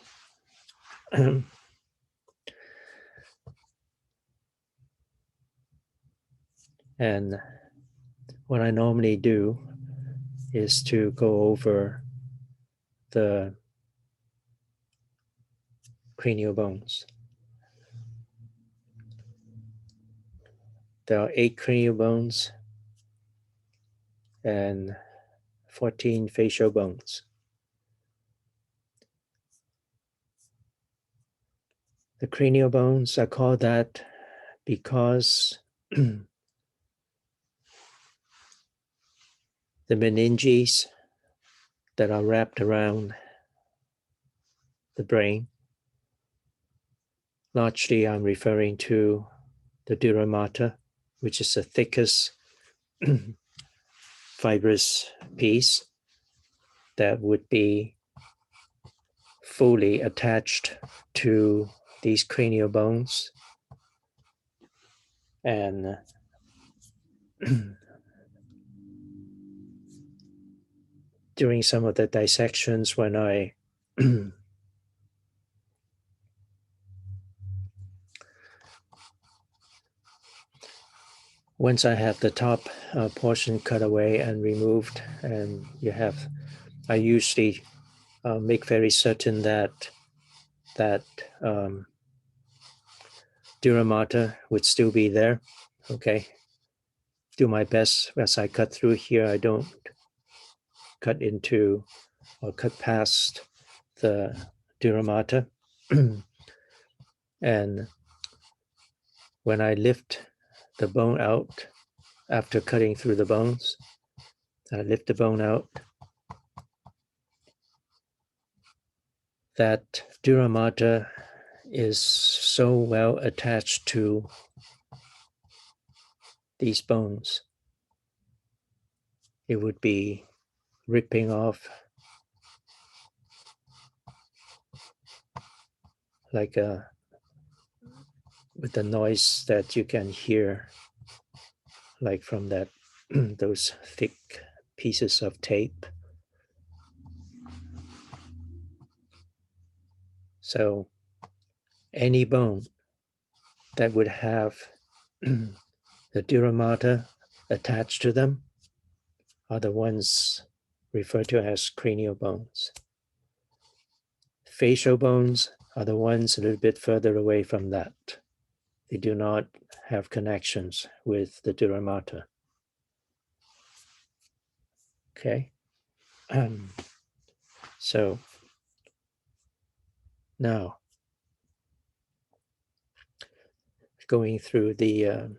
And what I normally do is to go over the cranial bones. There are 8 cranial bones and 14 facial bones. The cranial bones are called that because the meninges that are wrapped around the brain. Largely, I'm referring to the dura mater, which is the thickest fibrous piece that would be fully attached to these cranial bones. And during some of the dissections, when I once I have the top portion cut away and removed, and I usually make very certain that dura mater would still be there. Okay, do my best as I cut through here. I don't cut into or cut past the dura mater. And when I lift the bone out after cutting through the bones, I lift the bone out. That dura mater is so well attached to these bones, it would be ripping off like with the noise that you can hear, like from that those thick pieces of tape. So any bone that would have the dura mater attached to them are the ones referred to as cranial bones. Facial bones are the ones a little bit further away from that. They do not have connections with the dura mater. Okay. So now going through the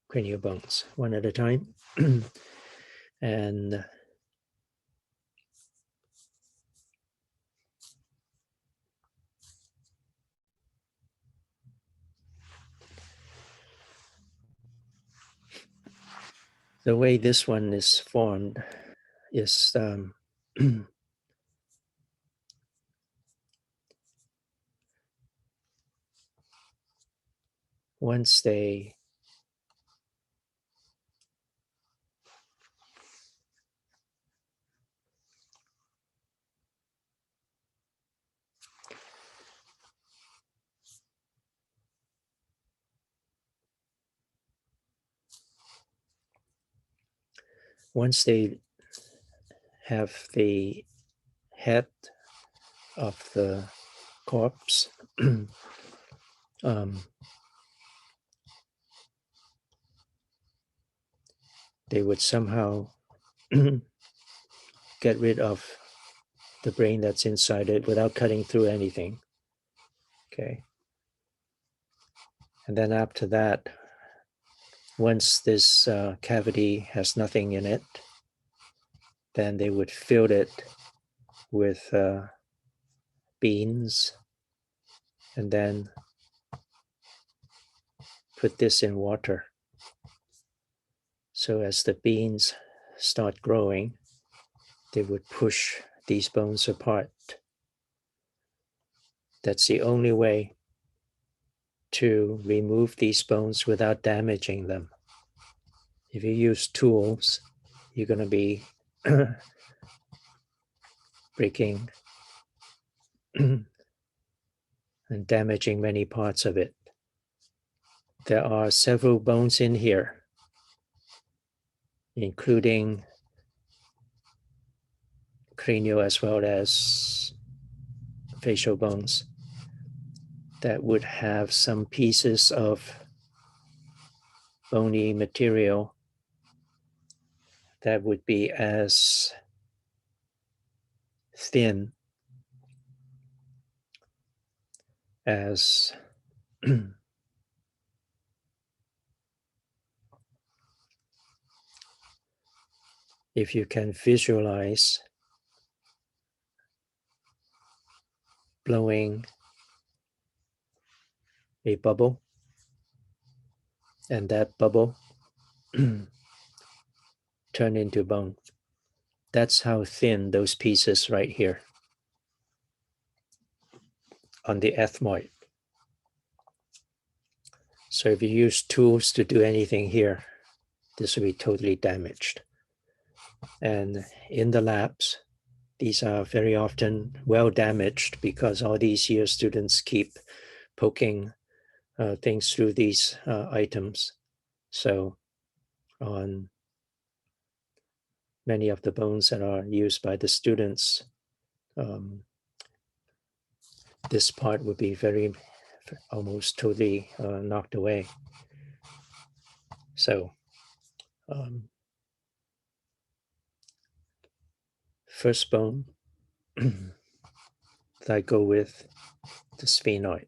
cranial bones one at a time. And the way this one is formed is once they have the head of the corpse they would somehow get rid of the brain that's inside it without cutting through anything. Okay. And then after that, once this cavity has nothing in it, then they would fill it with beans and then put this in water. So as the beans start growing, they would push these bones apart. That's the only way to remove these bones without damaging them. If you use tools, you're going to be breaking and damaging many parts of it. There are several bones in here, including cranial as well as facial bones, that would have some pieces of bony material that would be as thin as if you can visualize blowing a bubble, and that bubble turn into bone. That's how thin those pieces right here on the ethmoid. So if you use tools to do anything here, this will be totally damaged. And in the labs, these are very often well damaged because all these years students keep poking things through these items. So on many of the bones that are used by the students, this part would be very almost totally knocked away. So first bone that I go with the sphenoid.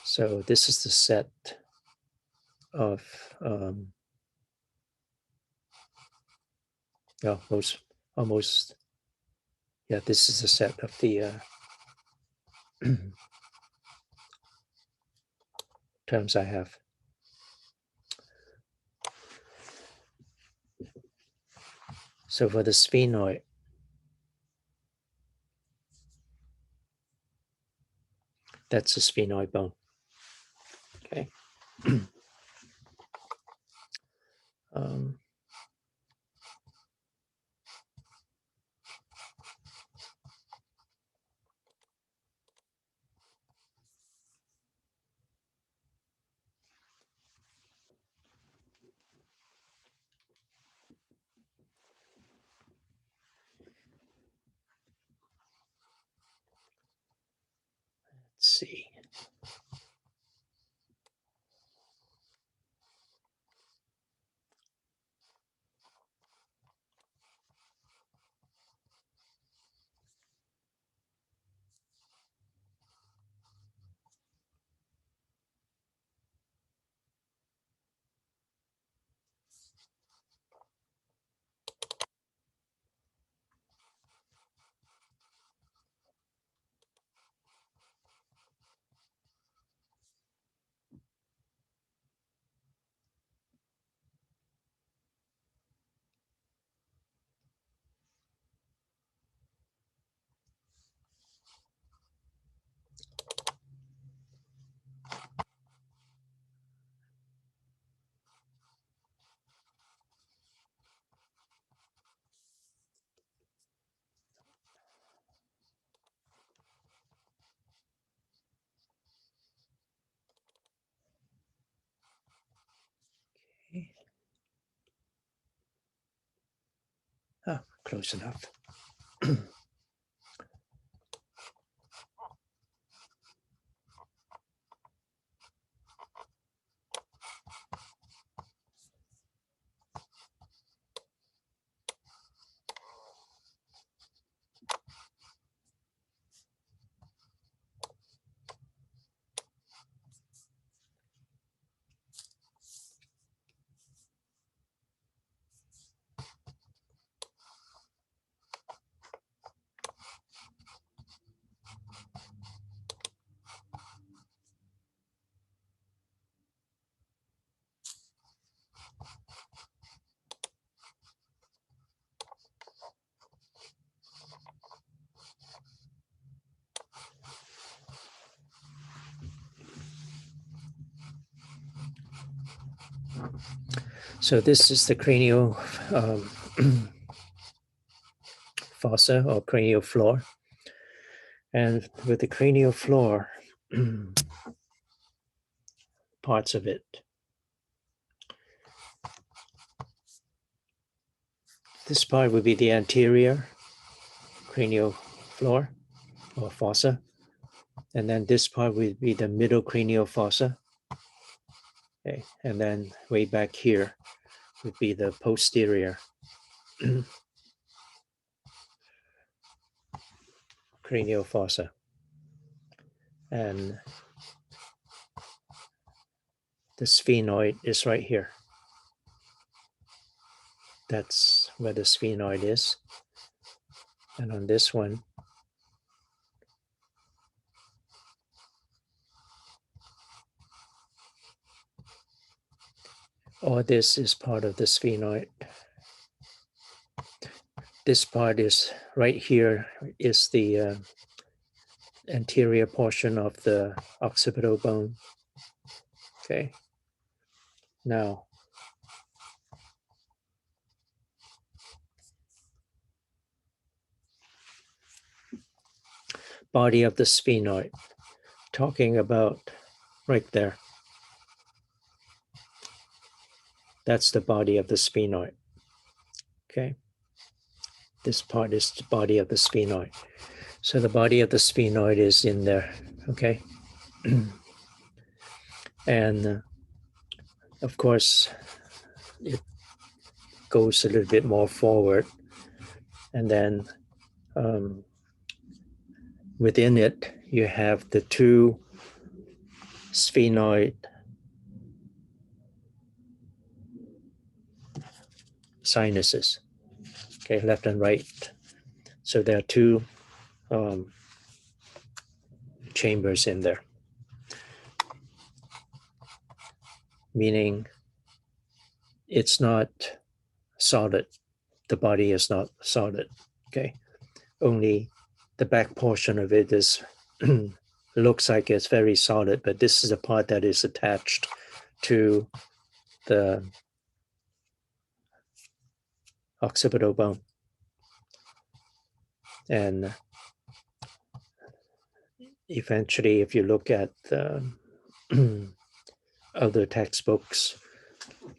So this is the set of almost, yeah, this is a set of the terms I have. So for the sphenoid, that's a sphenoid bone. Okay. Let's see. Ah, close enough. So this is the cranial fossa or cranial floor. And with the cranial floor, parts of it, this part would be the anterior cranial floor or fossa. And then this part would be the middle cranial fossa. Okay. And then way back here would be the posterior cranial fossa. And the sphenoid is right here. That's where the sphenoid is. And on this one, all this is part of the sphenoid. This part is right here is the anterior portion of the occipital bone. Okay. Now, body of the sphenoid, talking about right there. That's the body of the sphenoid. Okay. This part is the body of the sphenoid. So the body of the sphenoid is in there. Okay. And of course, it goes a little bit more forward. And then within it, you have the two sphenoid sinuses, okay, left and right. So there are two chambers in there, meaning it's not solid. The body is not solid, okay? Only the back portion of it is looks like it's very solid, but this is a part that is attached to the occipital bone. And eventually, if you look at other textbooks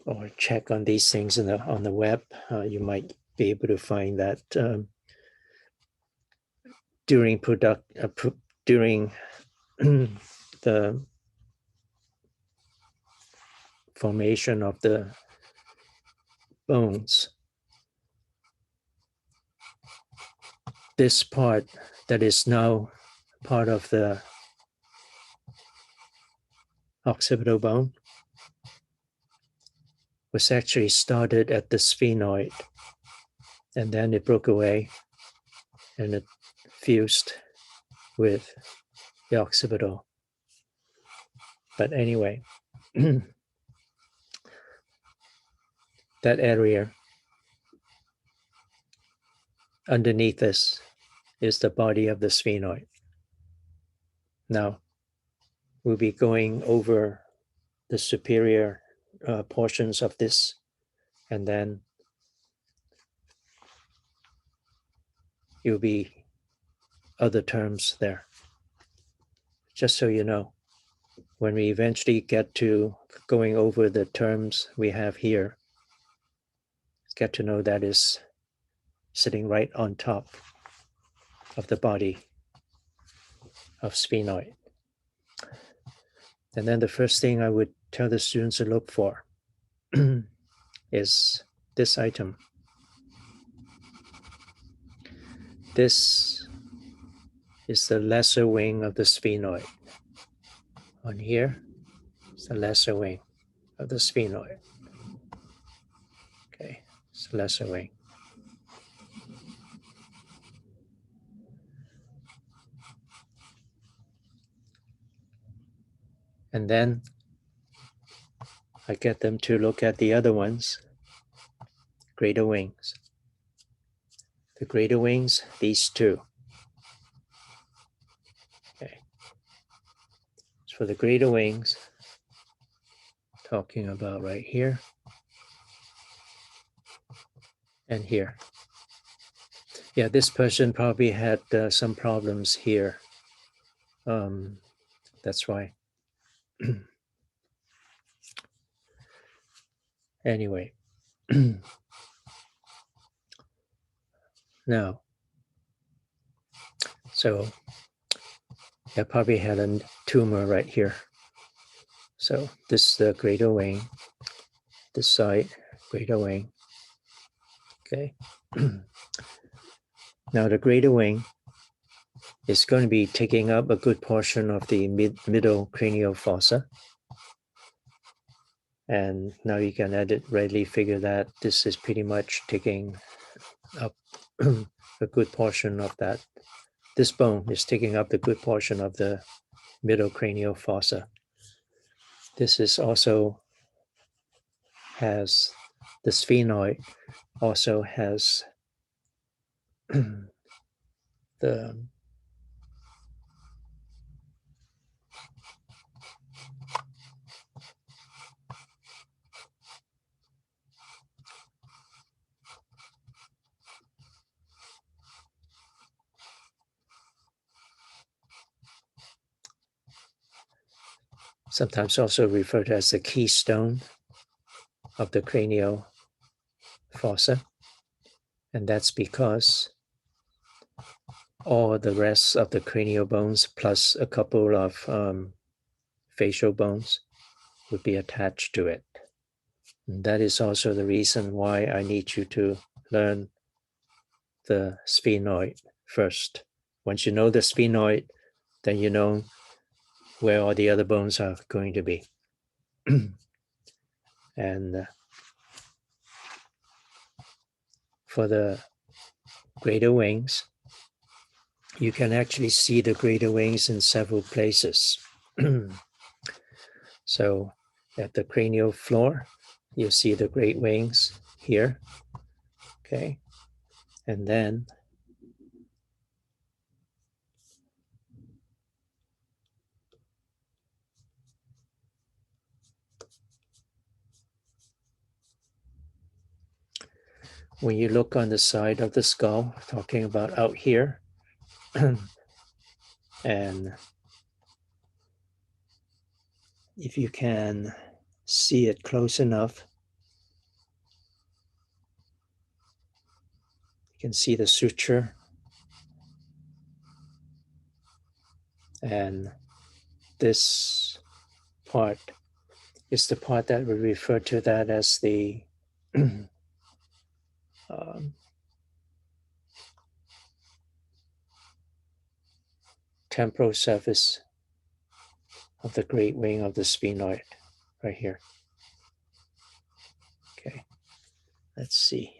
or check on these things on the web, you might be able to find that during the formation of the bones, this part that is now part of the occipital bone was actually started at the sphenoid, and then it broke away and it fused with the occipital. But anyway, that area underneath this is the body of the sphenoid. Now, we'll be going over the superior portions of this, and then you'll be other terms there. Just so you know, when we eventually get to going over the terms we have here, get to know that is sitting right on top of the body of sphenoid. And then the first thing I would tell the students to look for is this item. This is the lesser wing of the sphenoid. On here is the lesser wing of the sphenoid. Okay, it's the lesser wing. And then I get them to look at the other ones, greater wings. The greater wings, these two. Okay. So for the greater wings, talking about right here and here. Yeah, this person probably had some problems here. That's why. Anyway, now, so I probably had a tumor right here. So this is the greater wing, this side, greater wing. Okay. Now the greater wing is going to be taking up a good portion of the middle cranial fossa. And now you can readily figure that this is pretty much taking up a good portion of that. This bone is taking up the good portion of the middle cranial fossa. This is also has the sphenoid also has the sometimes also referred to as the keystone of the cranial fossa. And that's because all the rest of the cranial bones plus a couple of facial bones would be attached to it. And that is also the reason why I need you to learn the sphenoid first. Once you know the sphenoid, then you know where all the other bones are going to be. And for the greater wings, you can actually see the greater wings in several places. So at the cranial floor, you see the great wings here. Okay. And then when you look on the side of the skull, talking about out here, and if you can see it close enough, you can see the suture. And this part is the part that we refer to that as the temporal surface of the great wing of the sphenoid, right here. Okay, let's see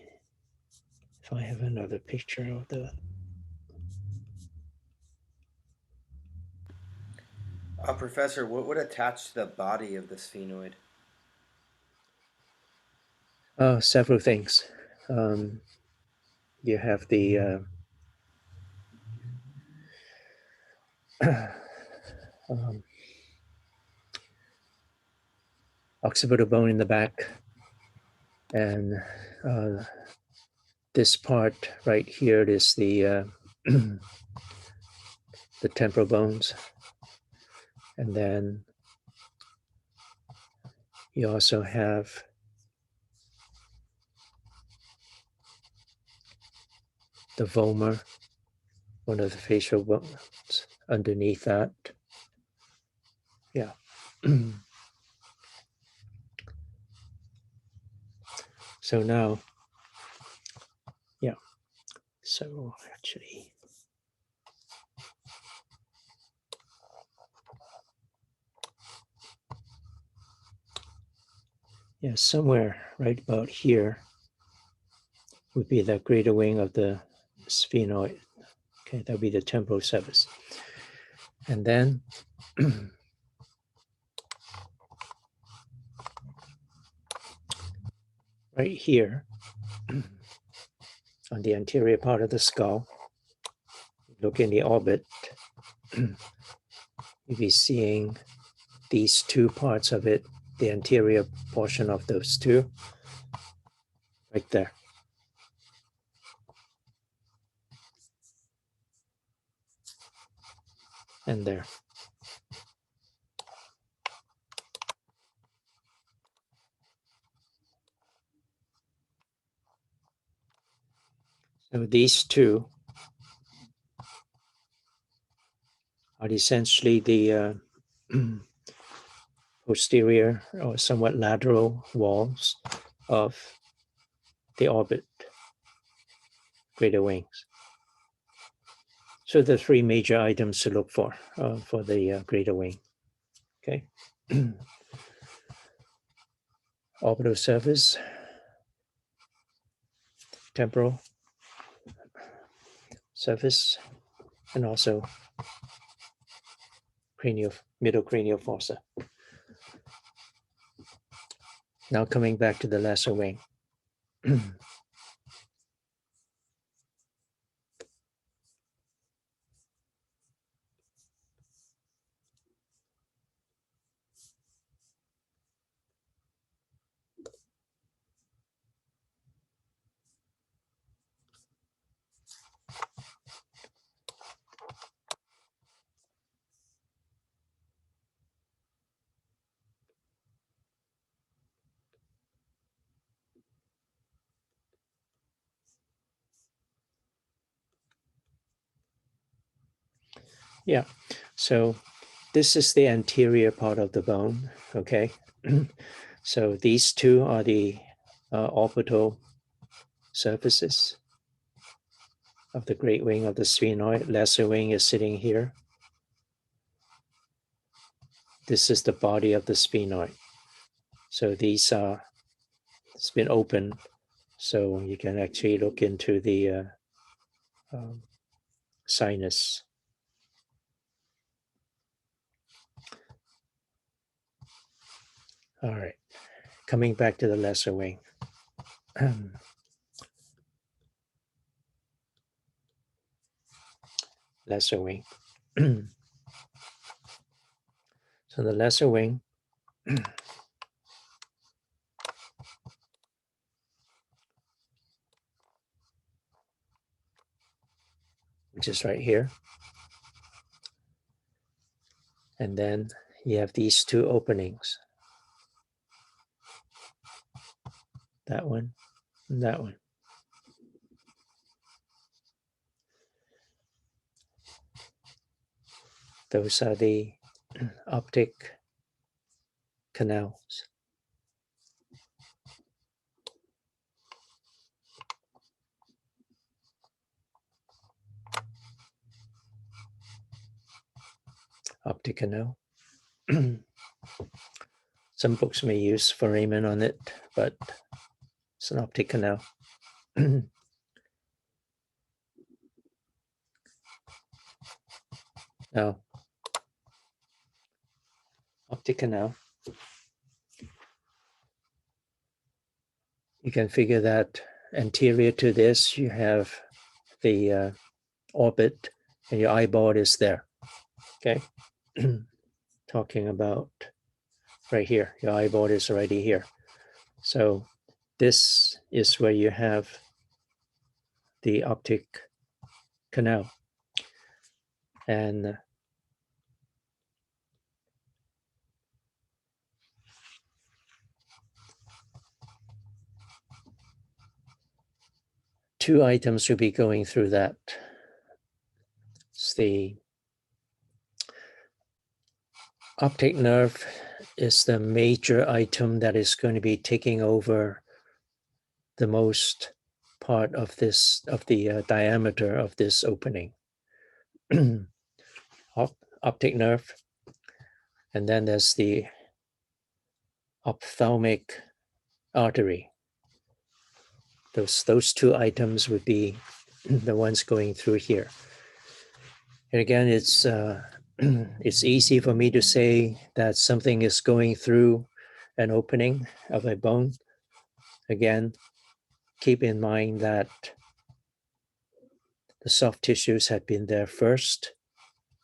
if I have another picture of the.
Professor, what would attach to the body of the sphenoid?
Several things. You have the occipital bone in the back, and this part right here is the the temporal bones, and then you also have the vomer, one of the facial bones underneath that. Yeah. So now, yeah, so actually, yeah, somewhere right about here would be the greater wing of the sphenoid. Okay, that would be the temporal surface. And then right here on the anterior part of the skull, look in the orbit, you'll be seeing these two parts of it, the anterior portion of those two, right there. And there. So these two are essentially the posterior or somewhat lateral walls of the orbit, greater wings. So the three major items to look for the greater wing. Okay. Orbital surface, temporal surface, and also cranial, middle cranial fossa. Now coming back to the lesser wing. Yeah, so this is the anterior part of the bone, okay? So these two are the orbital surfaces of the great wing of the sphenoid. Lesser wing is sitting here. This is the body of the sphenoid. So these are, it's been open, so you can actually look into the sinus. All right, coming back to the lesser wing. Lesser wing. So the lesser wing which is right here. And then you have these two openings. That one and that one. Those are the optic canals. Optic canal. Some books may use foramen on it, but it's an optic canal. Now, optic canal, you can figure that anterior to this, you have the orbit and your eyeball is there, okay? Talking about right here, your eyeball is already here. So this is where you have the optic canal. And two items will be going through that. It's the optic nerve is the major item that is going to be taking over the most part of this, of the diameter of this opening. Optic nerve, and then there's the ophthalmic artery. Those two items would be the ones going through here. And again, it's it's easy for me to say that something is going through an opening of a bone. Again, keep in mind that the soft tissues had been there first,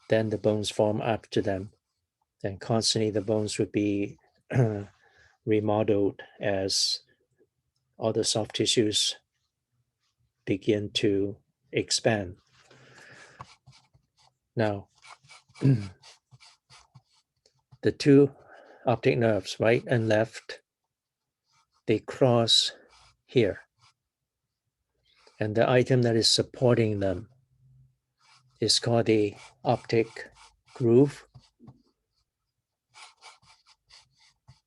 then the bones form after them. And constantly the bones would be remodeled as all the soft tissues begin to expand. Now, the two optic nerves, right and left, they cross here. And the item that is supporting them is called the optic groove.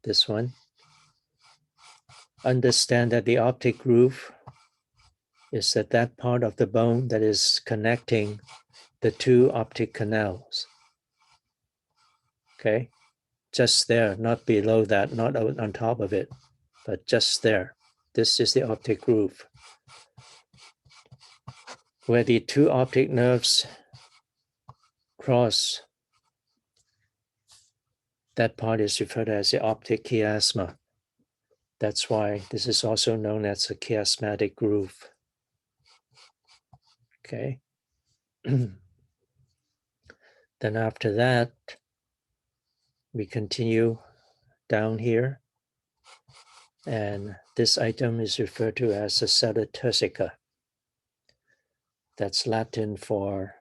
This one. Understand that the optic groove is that part of the bone that is connecting the two optic canals. Okay, just there, not below that, not on top of it, but just there. This is the optic groove. Where the two optic nerves cross, that part is referred to as the optic chiasma. That's why this is also known as a chiasmatic groove. Okay. Then after that, we continue down here. And this item is referred to as a sella turcica. That's Latin for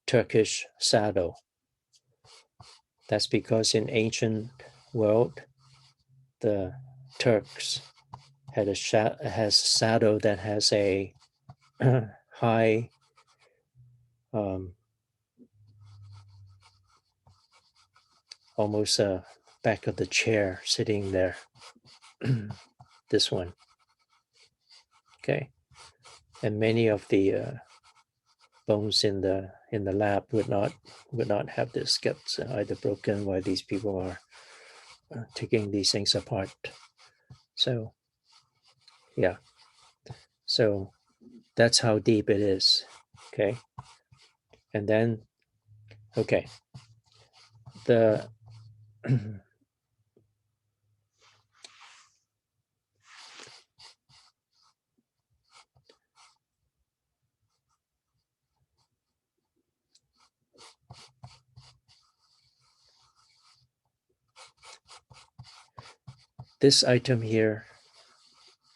Turkish saddle. That's because in ancient world, the Turks had has saddle that has a high almost a back of the chair sitting there. This one. Okay. And many of the bones in the lab would not have this, gets either broken while these people are taking these things apart. So yeah, so that's how deep it is. Okay. And then okay, the this item here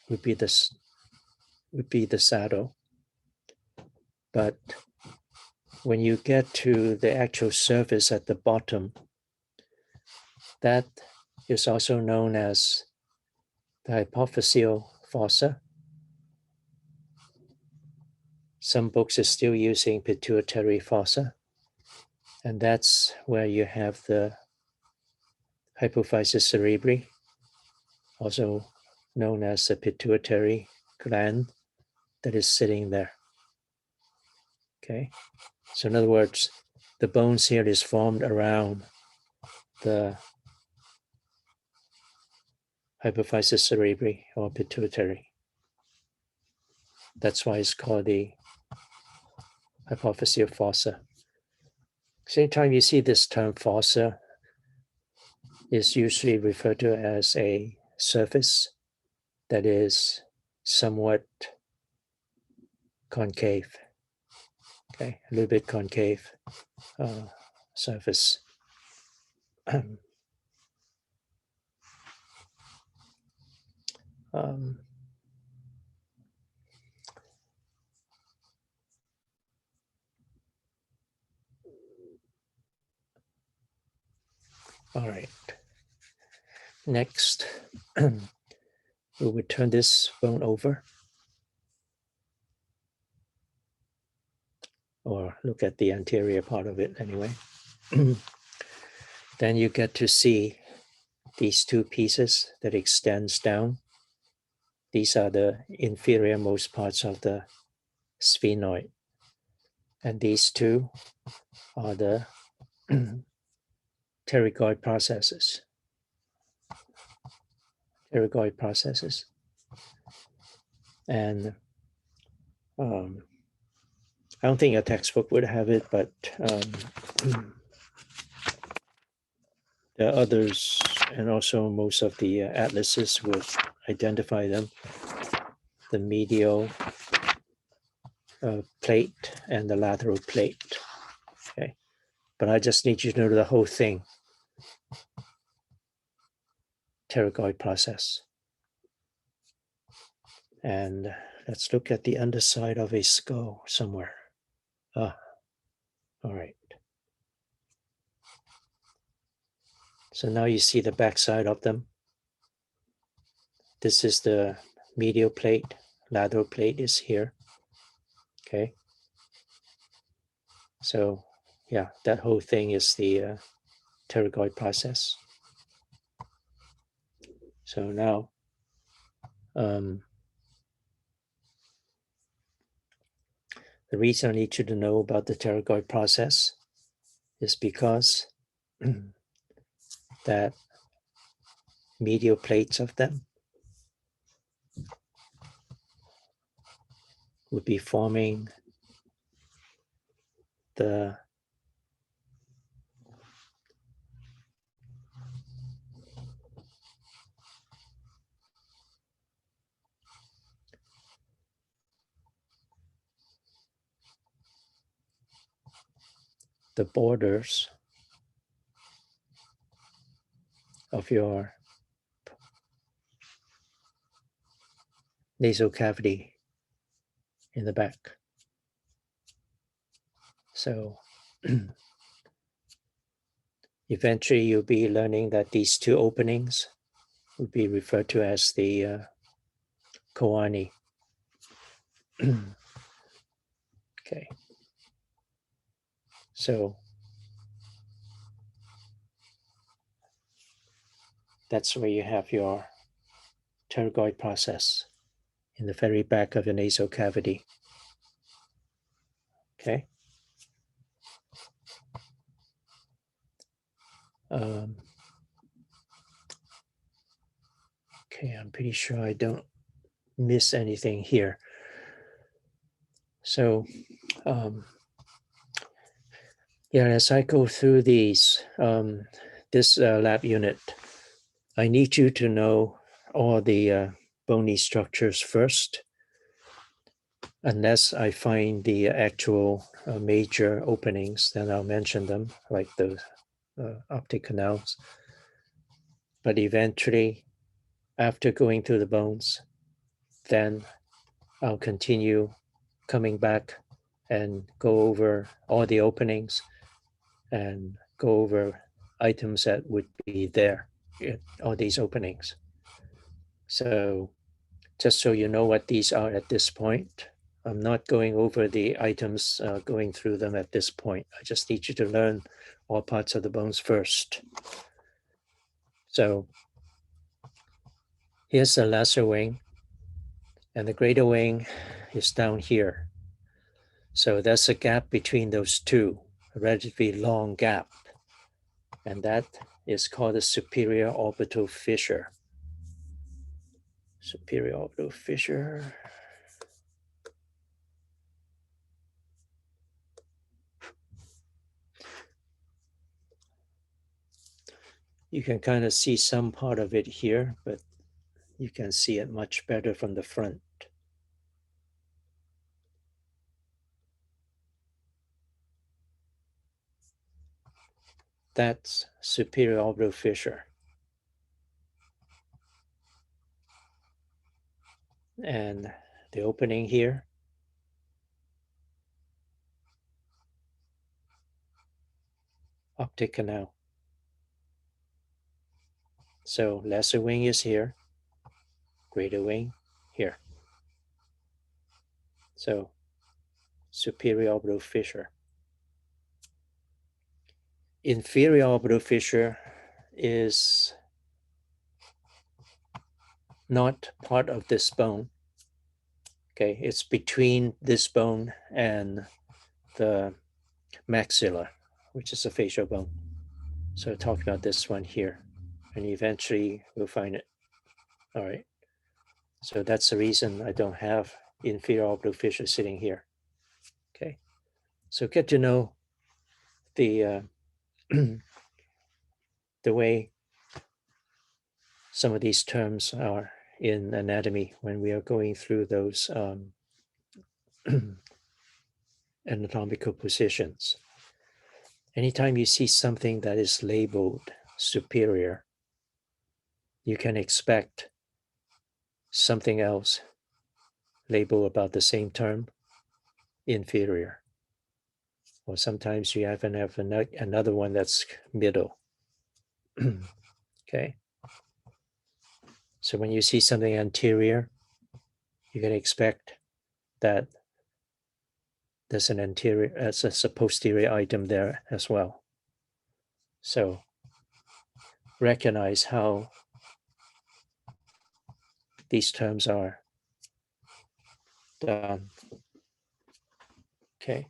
would be the saddle, but when you get to the actual surface at the bottom, that is also known as the hypophyseal fossa. Some books are still using pituitary fossa, and that's where you have the hypophysis cerebri, also known as the pituitary gland that is sitting there. Okay, so in other words, the bones here is formed around the hypophysis cerebri or pituitary. That's why it's called the hypophyseal fossa. Same time you see this term fossa is usually referred to as a surface that is somewhat concave. Okay, a little bit concave surface. All right. Next, we would turn this bone over, or look at the anterior part of it anyway. Then you get to see these two pieces that extends down. These are the inferior most parts of the sphenoid. And these two are the pterygoid processes. Pterygoid processes. And I don't think a textbook would have it, but there are others, and also most of the atlases would identify them. The medial plate and the lateral plate. Okay, but I just need you to know the whole thing. Pterygoid process. And let's look at the underside of a skull somewhere. All right. So now you see the backside of them. This is the medial plate, lateral plate is here. Okay. So yeah, that whole thing is the pterygoid process. So now, the reason I need you to know about the pterygoid process is because that medial plates of them would be forming the the borders of your nasal cavity in the back. So eventually you'll be learning that these two openings would be referred to as the koani. Okay. So that's where you have your pterygoid process in the very back of your nasal cavity. Okay. Okay, I'm pretty sure I don't miss anything here. So, yeah, as I go through these, this lab unit, I need you to know all the bony structures first, unless I find the actual major openings, then I'll mention them, like the optic canals. But eventually, after going through the bones, then I'll continue coming back and go over all the openings and go over items that would be there in all these openings. So just so you know what these are at this point, I'm not going over the items, going through them at this point. I just need you to learn all parts of the bones first. So here's the lesser wing, and the greater wing is down here. So that's a gap between those two, a relatively long gap. And that is called the superior orbital fissure. Superior orbital fissure. You can kind of see some part of it here, but you can see it much better from the front. That's superior orbital fissure. And the opening here, optic canal. So lesser wing is here, greater wing here. So superior orbital fissure. Inferior orbital fissure is not part of this bone. Okay, it's between this bone and the maxilla, which is a facial bone. So talk about this one here, and eventually we'll find it. All right. So that's the reason I don't have inferior orbital fissure sitting here. Okay. So get to know the the way some of these terms are in anatomy when we are going through those anatomical positions. Anytime you see something that is labeled superior, you can expect something else labeled about the same term, inferior. Or sometimes you even have another one that's middle. Okay. So when you see something anterior, you can expect that there's an anterior, as a posterior item there as well. So recognize how these terms are done. Okay.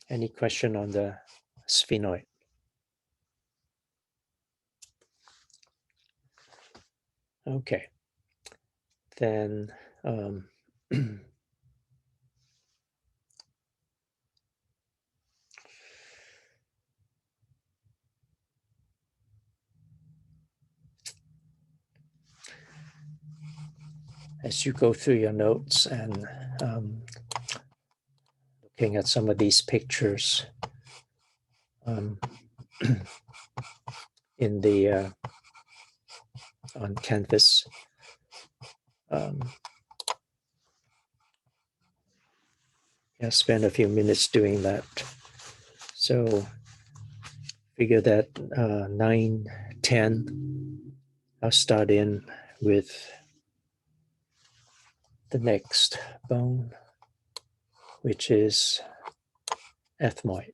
Any question on the sphenoid? Okay. Then as you go through your notes and look looking at some of these pictures in the on Canvas. Yeah, spend a few minutes doing that. So figure that 9, 10, I'll start in with the next bone, which is ethmoid.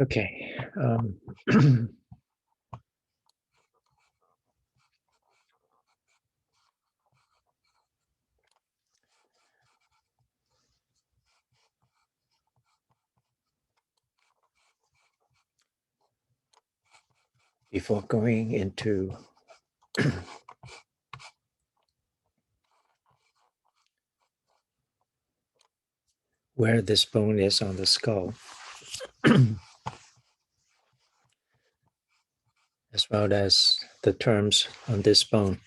Okay. Before going into where this bone is on the skull, as well as the terms on this bone,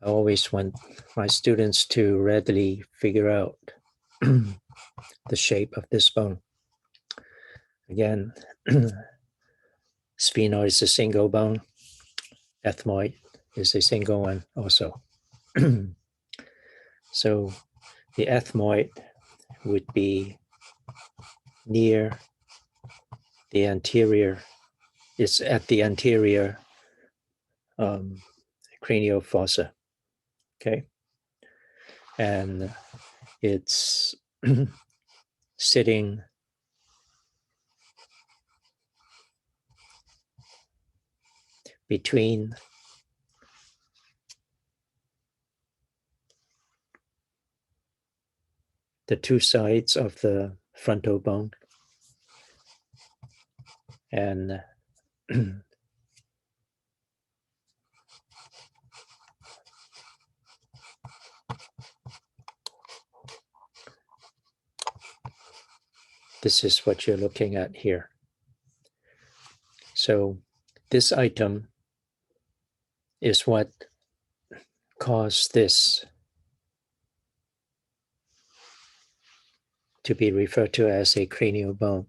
I always want my students to readily figure out the shape of this bone. Again, sphenoid is a single bone. Ethmoid is a single one also. So the ethmoid would be near the anterior, it's at the anterior cranial fossa, okay? And it's sitting between the two sides of the frontal bone, and this is what you're looking at here. So this item is what caused this to be referred to as a cranial bone.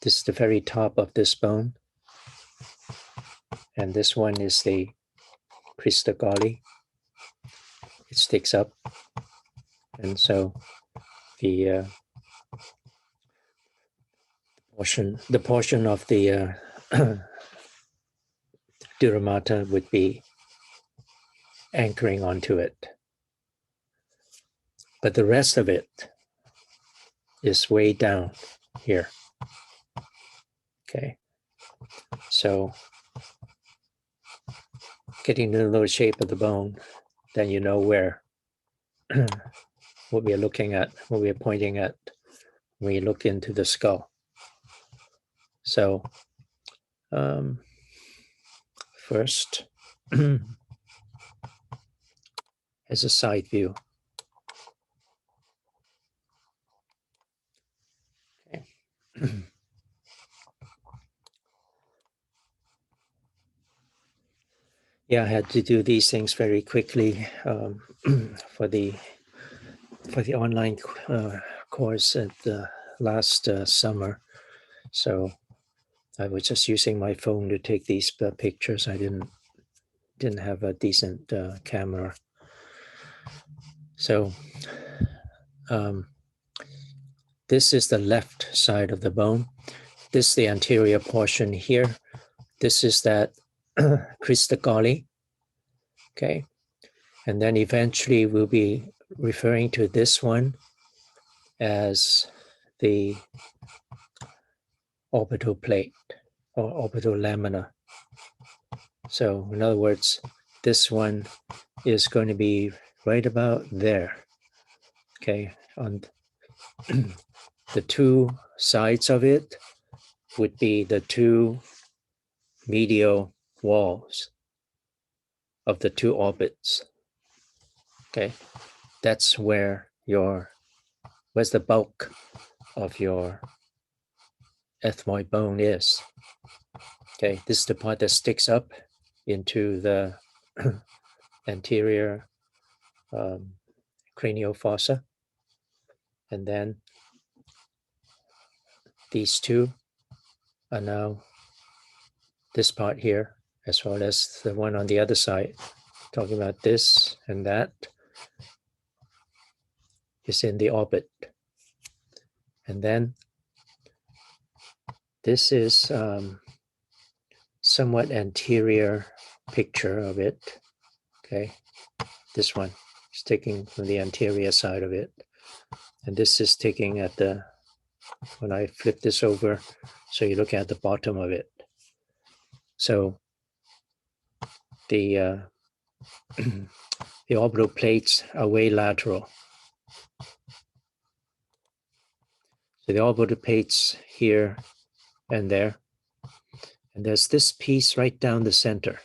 This is the very top of this bone, and this one is the crista galli. It sticks up, and so the portion of the dura mater would be anchoring onto it, but the rest of it is way down here. Okay, so getting to know the shape of the bone, then you know where what we are looking at, what we are pointing at when you look into the skull. So first, as a side view. Okay. Yeah, I had to do these things very quickly for the online course at last summer. So I was just using my phone to take these pictures. I didn't have a decent camera. So this is the left side of the bone. This is the anterior portion here. This is that crista galli. Okay. And then eventually we'll be referring to this one as the orbital plate or orbital lamina. So in other words, this one is going to be right about there. Okay, on the two sides of it would be the two medial walls of the two orbits. Okay, that's where's the bulk of your ethmoid bone is. Okay, this is the part that sticks up into the anterior cranial fossa. And then these two are now this part here, as well as the one on the other side. Talking about this and that is in the orbit. And then this is somewhat anterior picture of it. Okay, this one is taking from the anterior side of it. And this is taking at the when I flip this over, so you look at the bottom of it. So the the orbital plates are way lateral. So the orbital plates here and there, and there's this piece right down the center.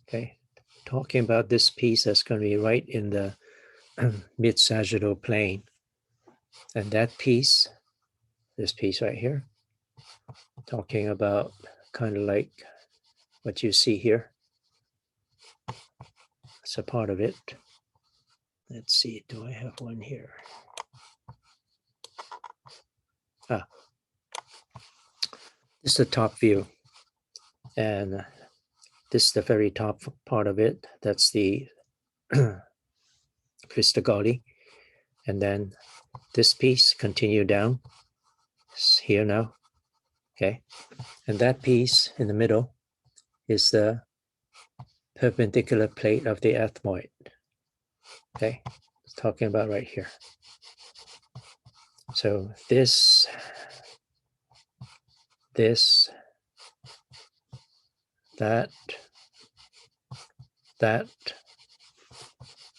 Okay, talking about this piece that's going to be right in the mid-sagittal plane, and that piece, this piece right here, talking about kind of like what you see here. It's a part of it. Let's see, do I have one here? Ah, this is the top view. And this is the very top part of it. That's the Christogali. And then this piece continue down. It's here now. Okay. And that piece in the middle is the perpendicular plate of the ethmoid. Okay. It's talking about right here. So this, that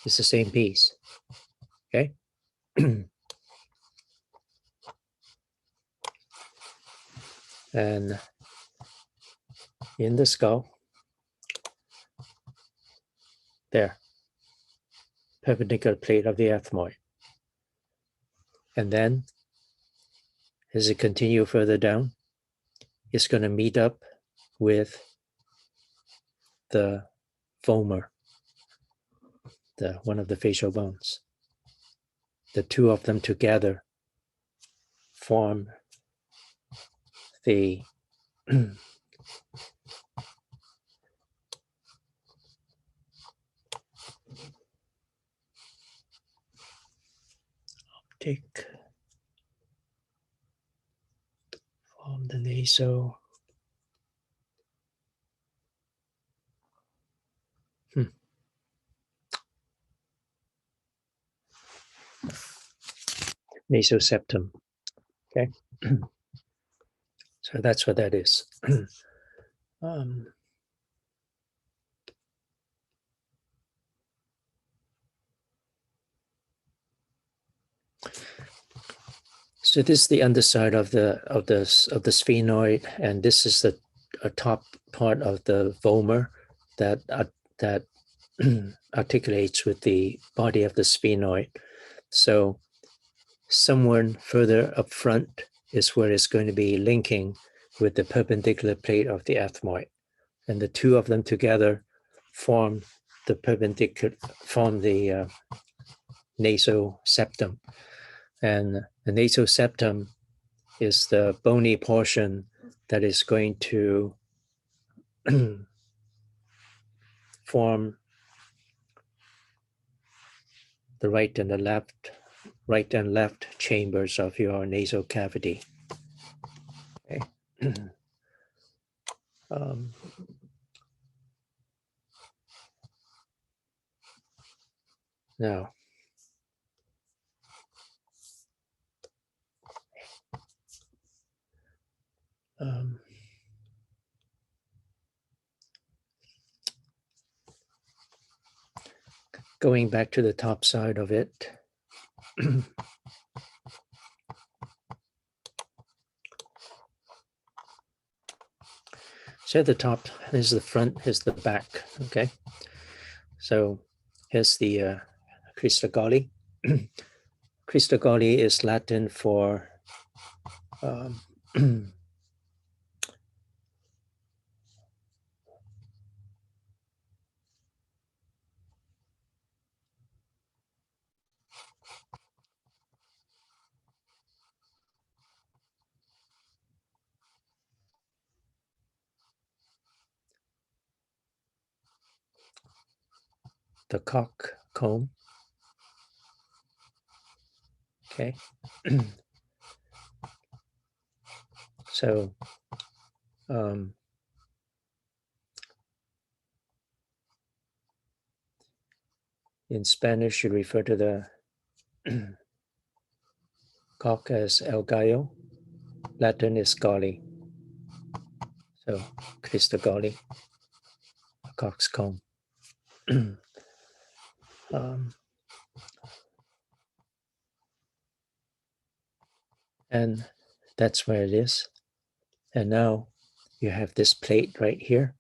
is the same piece. Okay. And in the skull, there, perpendicular plate of the ethmoid. And then as it continue further down, it's going to meet up with the vomer, one of the facial bones. The two of them together form the optic, form the nasal. Nasoseptum. Okay. So that's what that is. So this is the underside of the sphenoid, and this is the top part of the vomer that articulates with the body of the sphenoid. So somewhere further up front is where it's going to be linking with the perpendicular plate of the ethmoid, and the two of them together form the nasoseptum. And the nasoseptum is the bony portion that is going to form the right and left chambers of your nasal cavity. Okay. Now, going back to the top side of it, so at the top, here's the front, here's the back, okay? So here's the Christogali. Christogali is Latin for the cock comb. Okay. So in Spanish, you refer to the Cock as El Gallo. Latin is Galli. So Cristo Galli, a cock's comb. And that's where it is. And now you have this plate right here.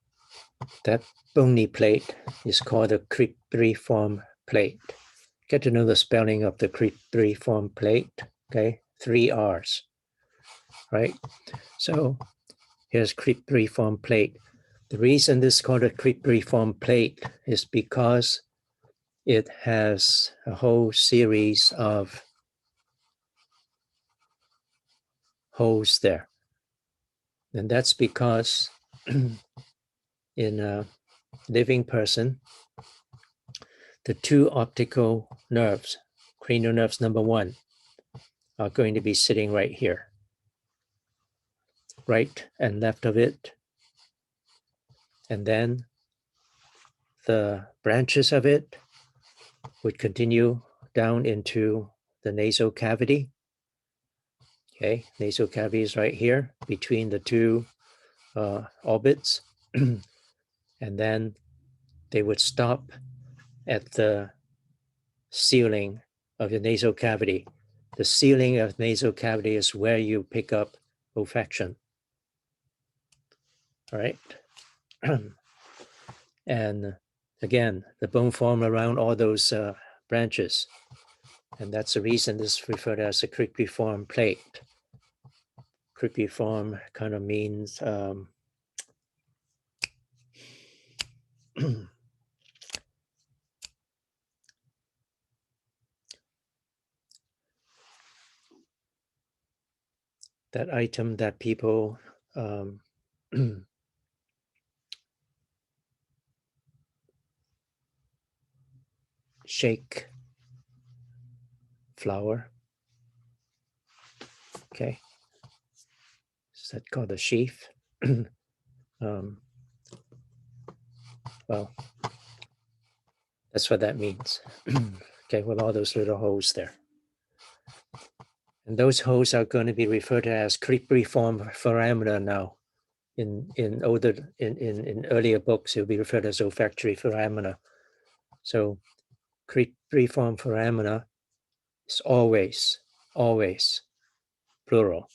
That bony plate is called a cribriform plate. Get to know the spelling of the cribriform plate, okay? 3 R's, right? So here's cribriform plate. The reason this is called a cribriform plate is because it has a whole series of holes there. And that's because in a living person, the 2 optical nerves, cranial nerves number 1, are going to be sitting right here. Right and left of it. And then the branches of it would continue down into the nasal cavity. Okay, nasal cavity is right here between the 2 orbits. And then they would stop at the ceiling of your nasal cavity. The ceiling of nasal cavity is where you pick up olfaction. All right. And again, the bone form around all those branches. And that's the reason this is referred to as a cribriform plate. Cribriform kind of means that item that people shake flour. Okay. Is that called a sheaf? Well, that's what that means. Okay, with all those little holes there. And those holes are going to be referred to as cribriform foramina now. In earlier books, it will be referred as olfactory foramina. So cribriform foramina is always plural.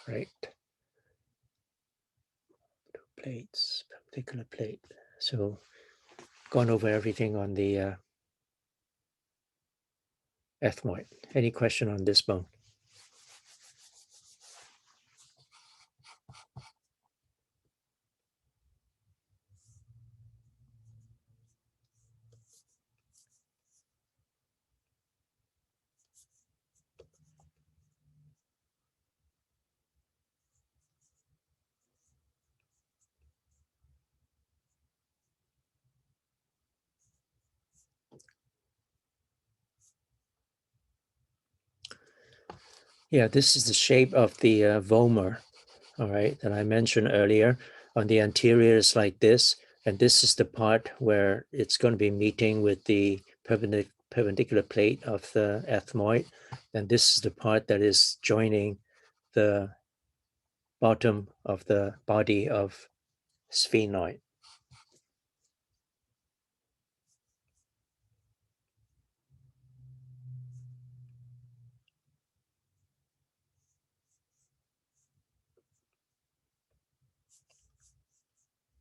Right. Plates, particular plate. So gone over everything on the ethmoid. Any question on this bone? Yeah, this is the shape of the vomer, all right, that I mentioned earlier. On the anterior is like this, and this is the part where it's going to be meeting with the perpendicular plate of the ethmoid, and this is the part that is joining the bottom of the body of sphenoid.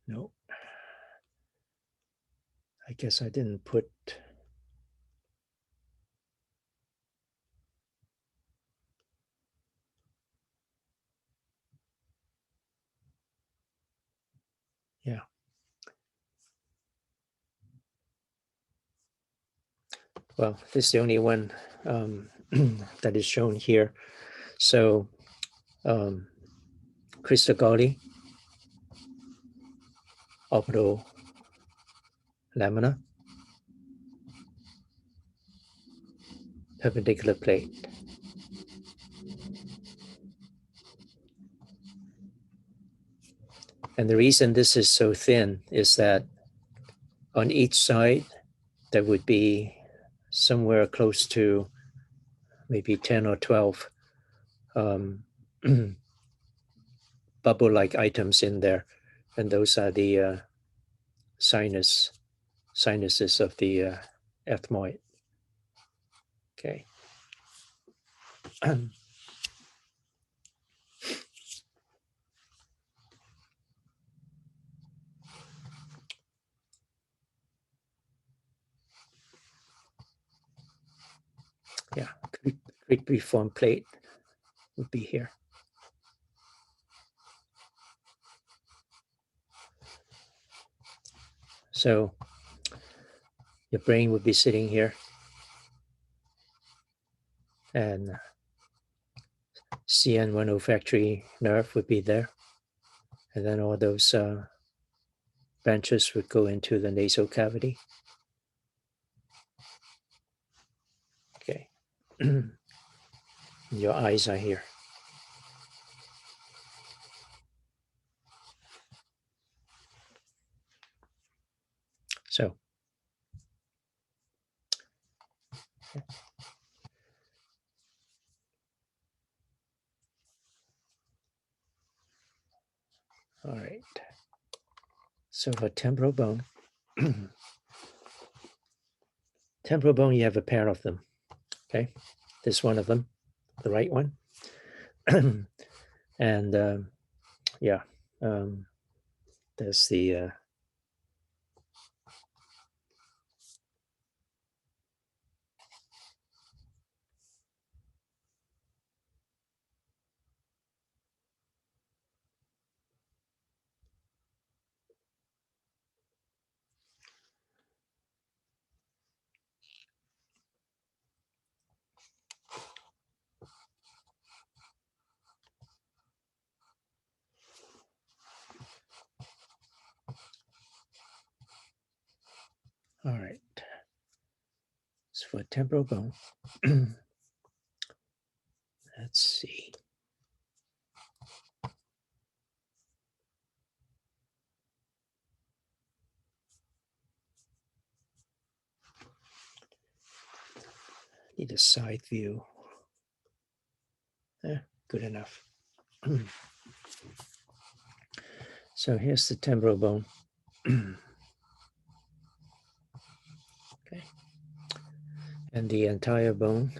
No, I guess I didn't put. Yeah. Well, this is the only one that is shown here. So, Cristo Galli, orbital lamina, perpendicular plate. And the reason this is so thin is that on each side, there would be somewhere close to maybe 10 or 12 bubble-like items in there, and those are the sinuses of the ethmoid. Okay. Yeah, great reform plate would be here. So your brain would be sitting here, and CN1 olfactory nerve would be there, and then all those branches would go into the nasal cavity. Okay. Your eyes are here. So all right. So for temporal bone, temporal bone, you have a pair of them. Okay, this one of them, the right one, and yeah, there's the all right. So for temporal bone, let's see. Need a side view. Good enough. So here's the temporal bone. Okay. And the entire bone.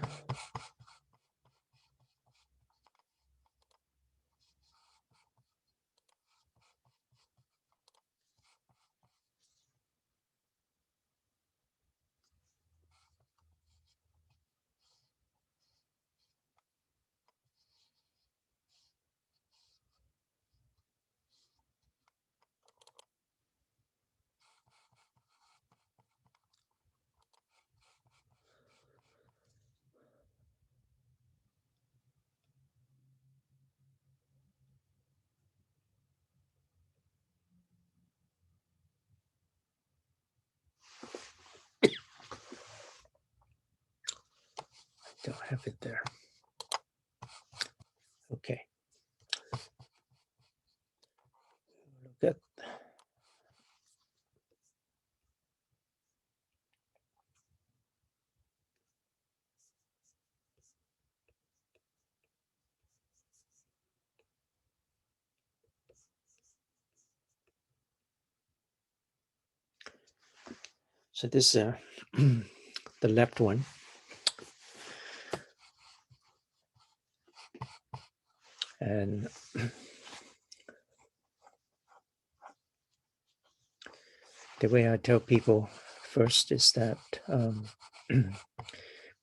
Don't have it there. Okay. Look at so this the left one. And the way I tell people first is that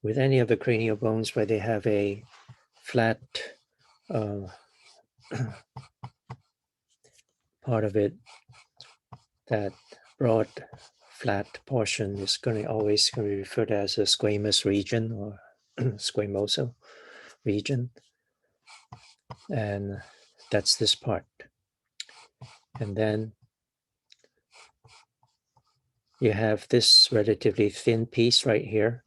with any of the cranial bones where they have a flat part of it, that broad flat portion is going to always be referred as a squamous region or squamosal region. And that's this part. And then you have this relatively thin piece right here.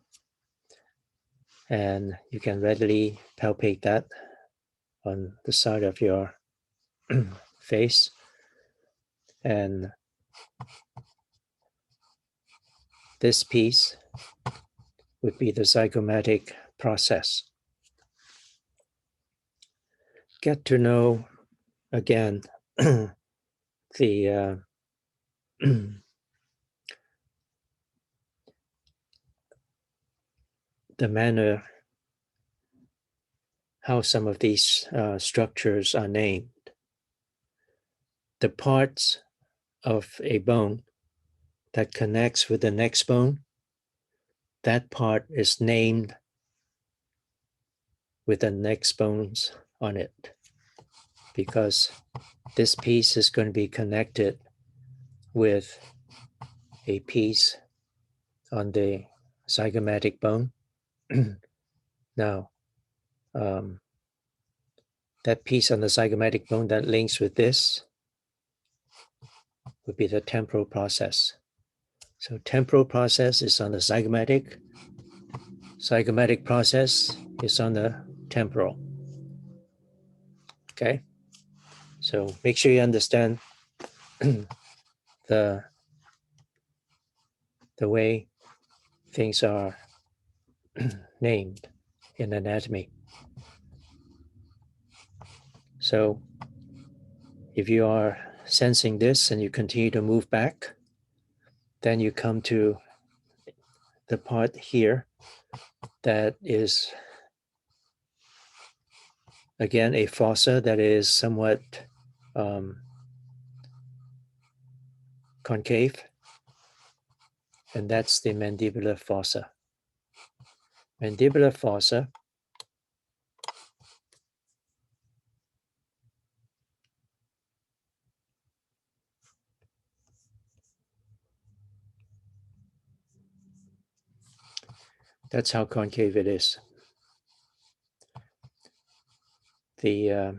And you can readily palpate that on the side of your face. And this piece would be the zygomatic process. Get to know again the the manner how some of these structures are named. The parts of a bone that connects with the next bone, that part is named with the next bones on it, because this piece is going to be connected with a piece on the zygomatic bone. Now, that piece on the zygomatic bone that links with this would be the temporal process. So temporal process is on the zygomatic process is on the temporal. Okay, so make sure you understand the way things are named in anatomy. So if you are sensing this and you continue to move back, then you come to the part here that is, again, a fossa that is somewhat concave, and that's the mandibular fossa. Mandibular fossa that's how concave it is. The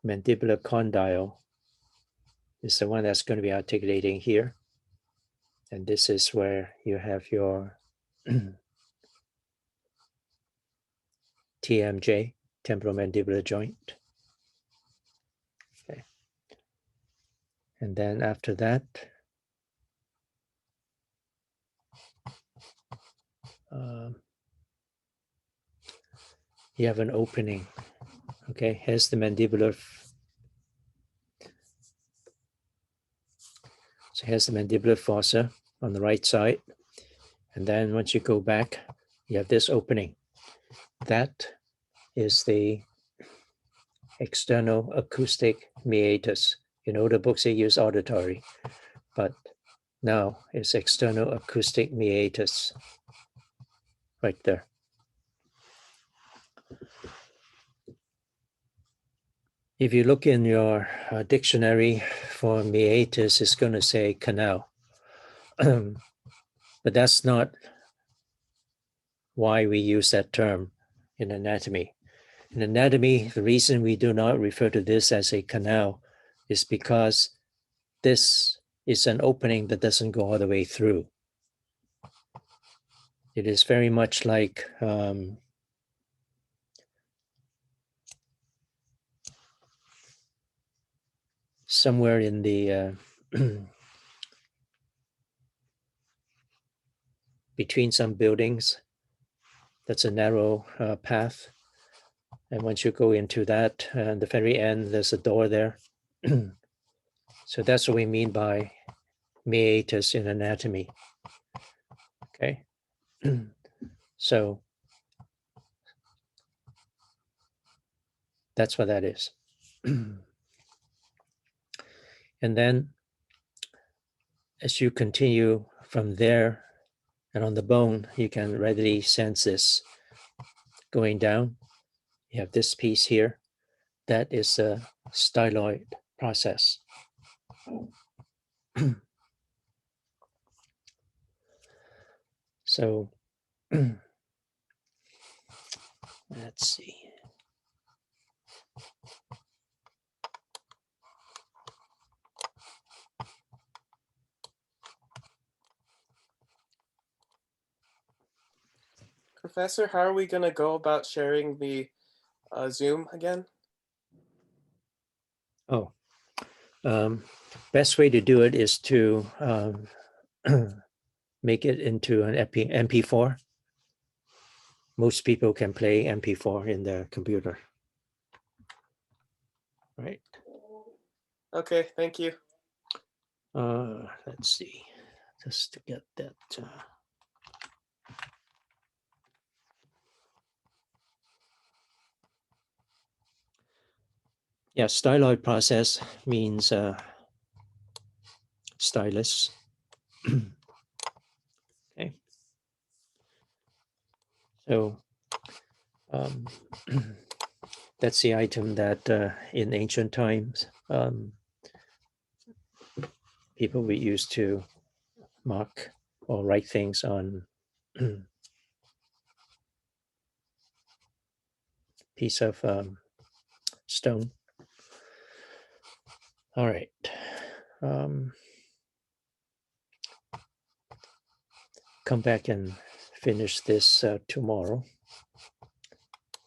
mandibular condyle is the one that's going to be articulating here. And this is where you have your TMJ, temporomandibular joint. Okay. And then after that, you have an opening. Okay, here's the mandibular. So here's the mandibular fossa on the right side. And then once you go back, you have this opening. That is the external acoustic meatus. You know, the books they use auditory, but now it's external acoustic meatus right there. If you look in your dictionary for meatus, it's going to say canal. But that's not why we use that term in anatomy. In anatomy, the reason we do not refer to this as a canal is because this is an opening that doesn't go all the way through. It is very much like somewhere in the between some buildings. That's a narrow path. And once you go into that, at the very end, there's a door there. So that's what we mean by meatus in anatomy. Okay. So that's what that is. And then as you continue from there and on the bone, you can readily sense this going down. You have this piece here. That is a styloid process. So let's see.
Professor, how are we going to go about sharing the Zoom again?
Oh, best way to do it is to make it into an MP4. Most people can play MP4 in their computer. Right.
Okay, thank you.
Let's see, just to get that. Yeah, styloid process means stylus. Okay. So that's the item that in ancient times people would use to mark or write things on piece of stone. All right. Come back and finish this tomorrow.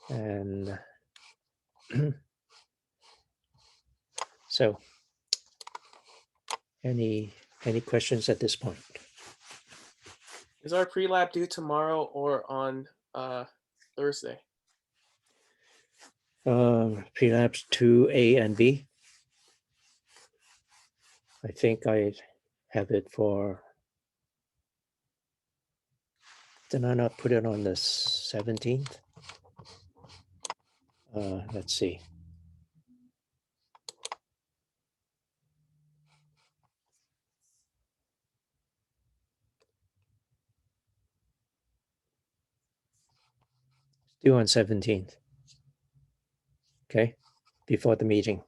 And so any questions at this point?
Is our pre-lab due tomorrow or on Thursday?
Pre-labs 2A and B. I think I have it for, did I not put it on the 17th? Let's see. Due on 17th. Okay, before the meeting.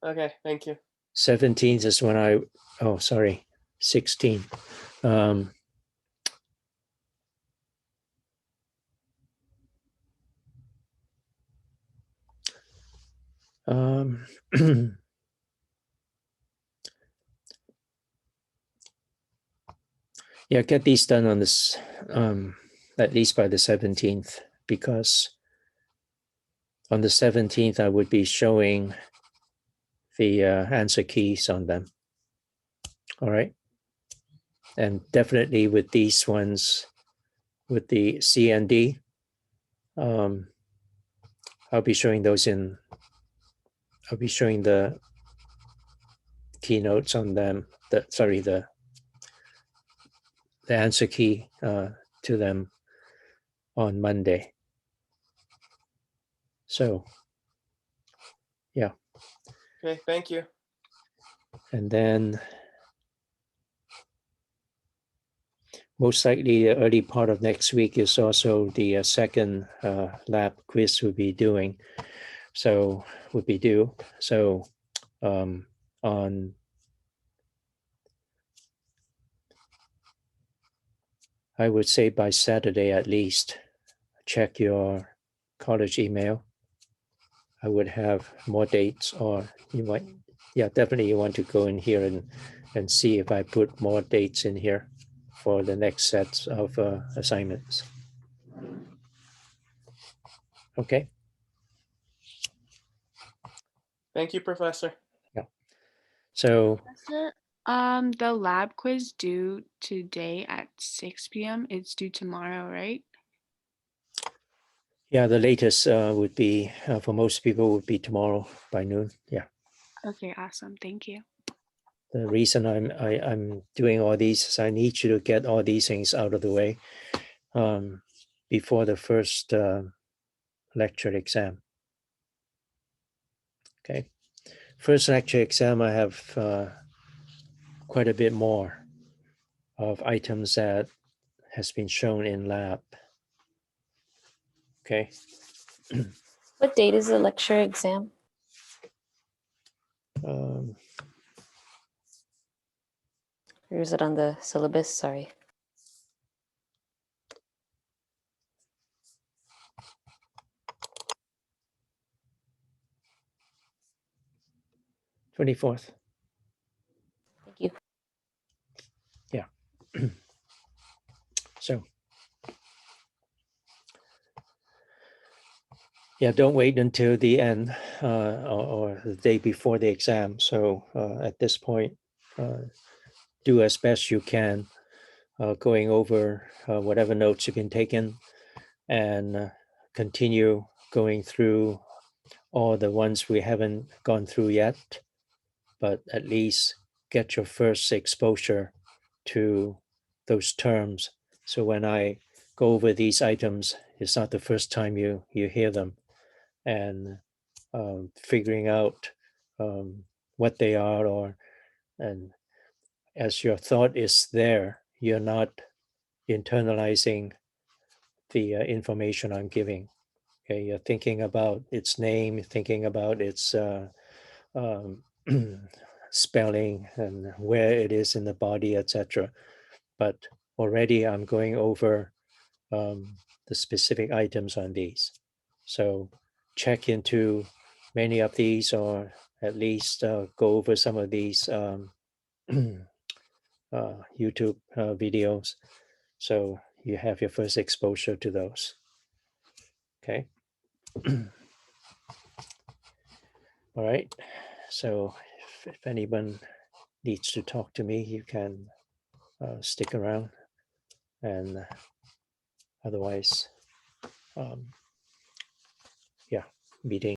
Okay, thank you.
17th is when I, oh, sorry, 16. Yeah, get these done on this, at least by the 17th, because on the 17th, I would be showing the answer keys on them. All right. And definitely with these ones, with the C and D, I'll be showing those in, I'll be showing the keynotes on them, the answer key to them on Monday. So, yeah.
Okay, thank you.
And then most likely the early part of next week is also the second lab quiz we'll be doing. So would be due. So on I would say by Saturday at least, check your college email. I would have more dates, or you might, yeah, definitely you want to go in here and see if I put more dates in here for the next sets of assignments. Okay.
Thank you, Professor.
Yeah. So
Professor, the lab quiz due today at 6 p.m. It's due tomorrow, right?
yeah, the latest would be for most people would be tomorrow by noon. Yeah.
Okay, awesome. Thank you.
The reason I'm doing all these is I need you to get all these things out of the way before the first lecture exam. Okay. First lecture exam, I have quite a bit more of items that has been shown in lab. Okay.
What date is the lecture exam?
Um,
Or is it on the syllabus? Sorry.
'24th.
Thank you.
Yeah. So Yeah, don't wait until the end or the day before the exam. So at this point, do as best you can, going over whatever notes you've been taking, and continue going through all the ones we haven't gone through yet, but at least get your first exposure to those terms. So when I go over these items, it's not the first time you hear them, and figuring out what they are, and as your thought is there, you're not internalizing the information I'm giving. Okay, you're thinking about its name, thinking about its um, spelling and where it is in the body, etc. But already I'm going over the specific items on these. So check into many of these, or at least go over some of these YouTube videos. So you have your first exposure to those. Okay. All right. So if anyone needs to talk to me, you can stick around, and otherwise, yeah, meeting.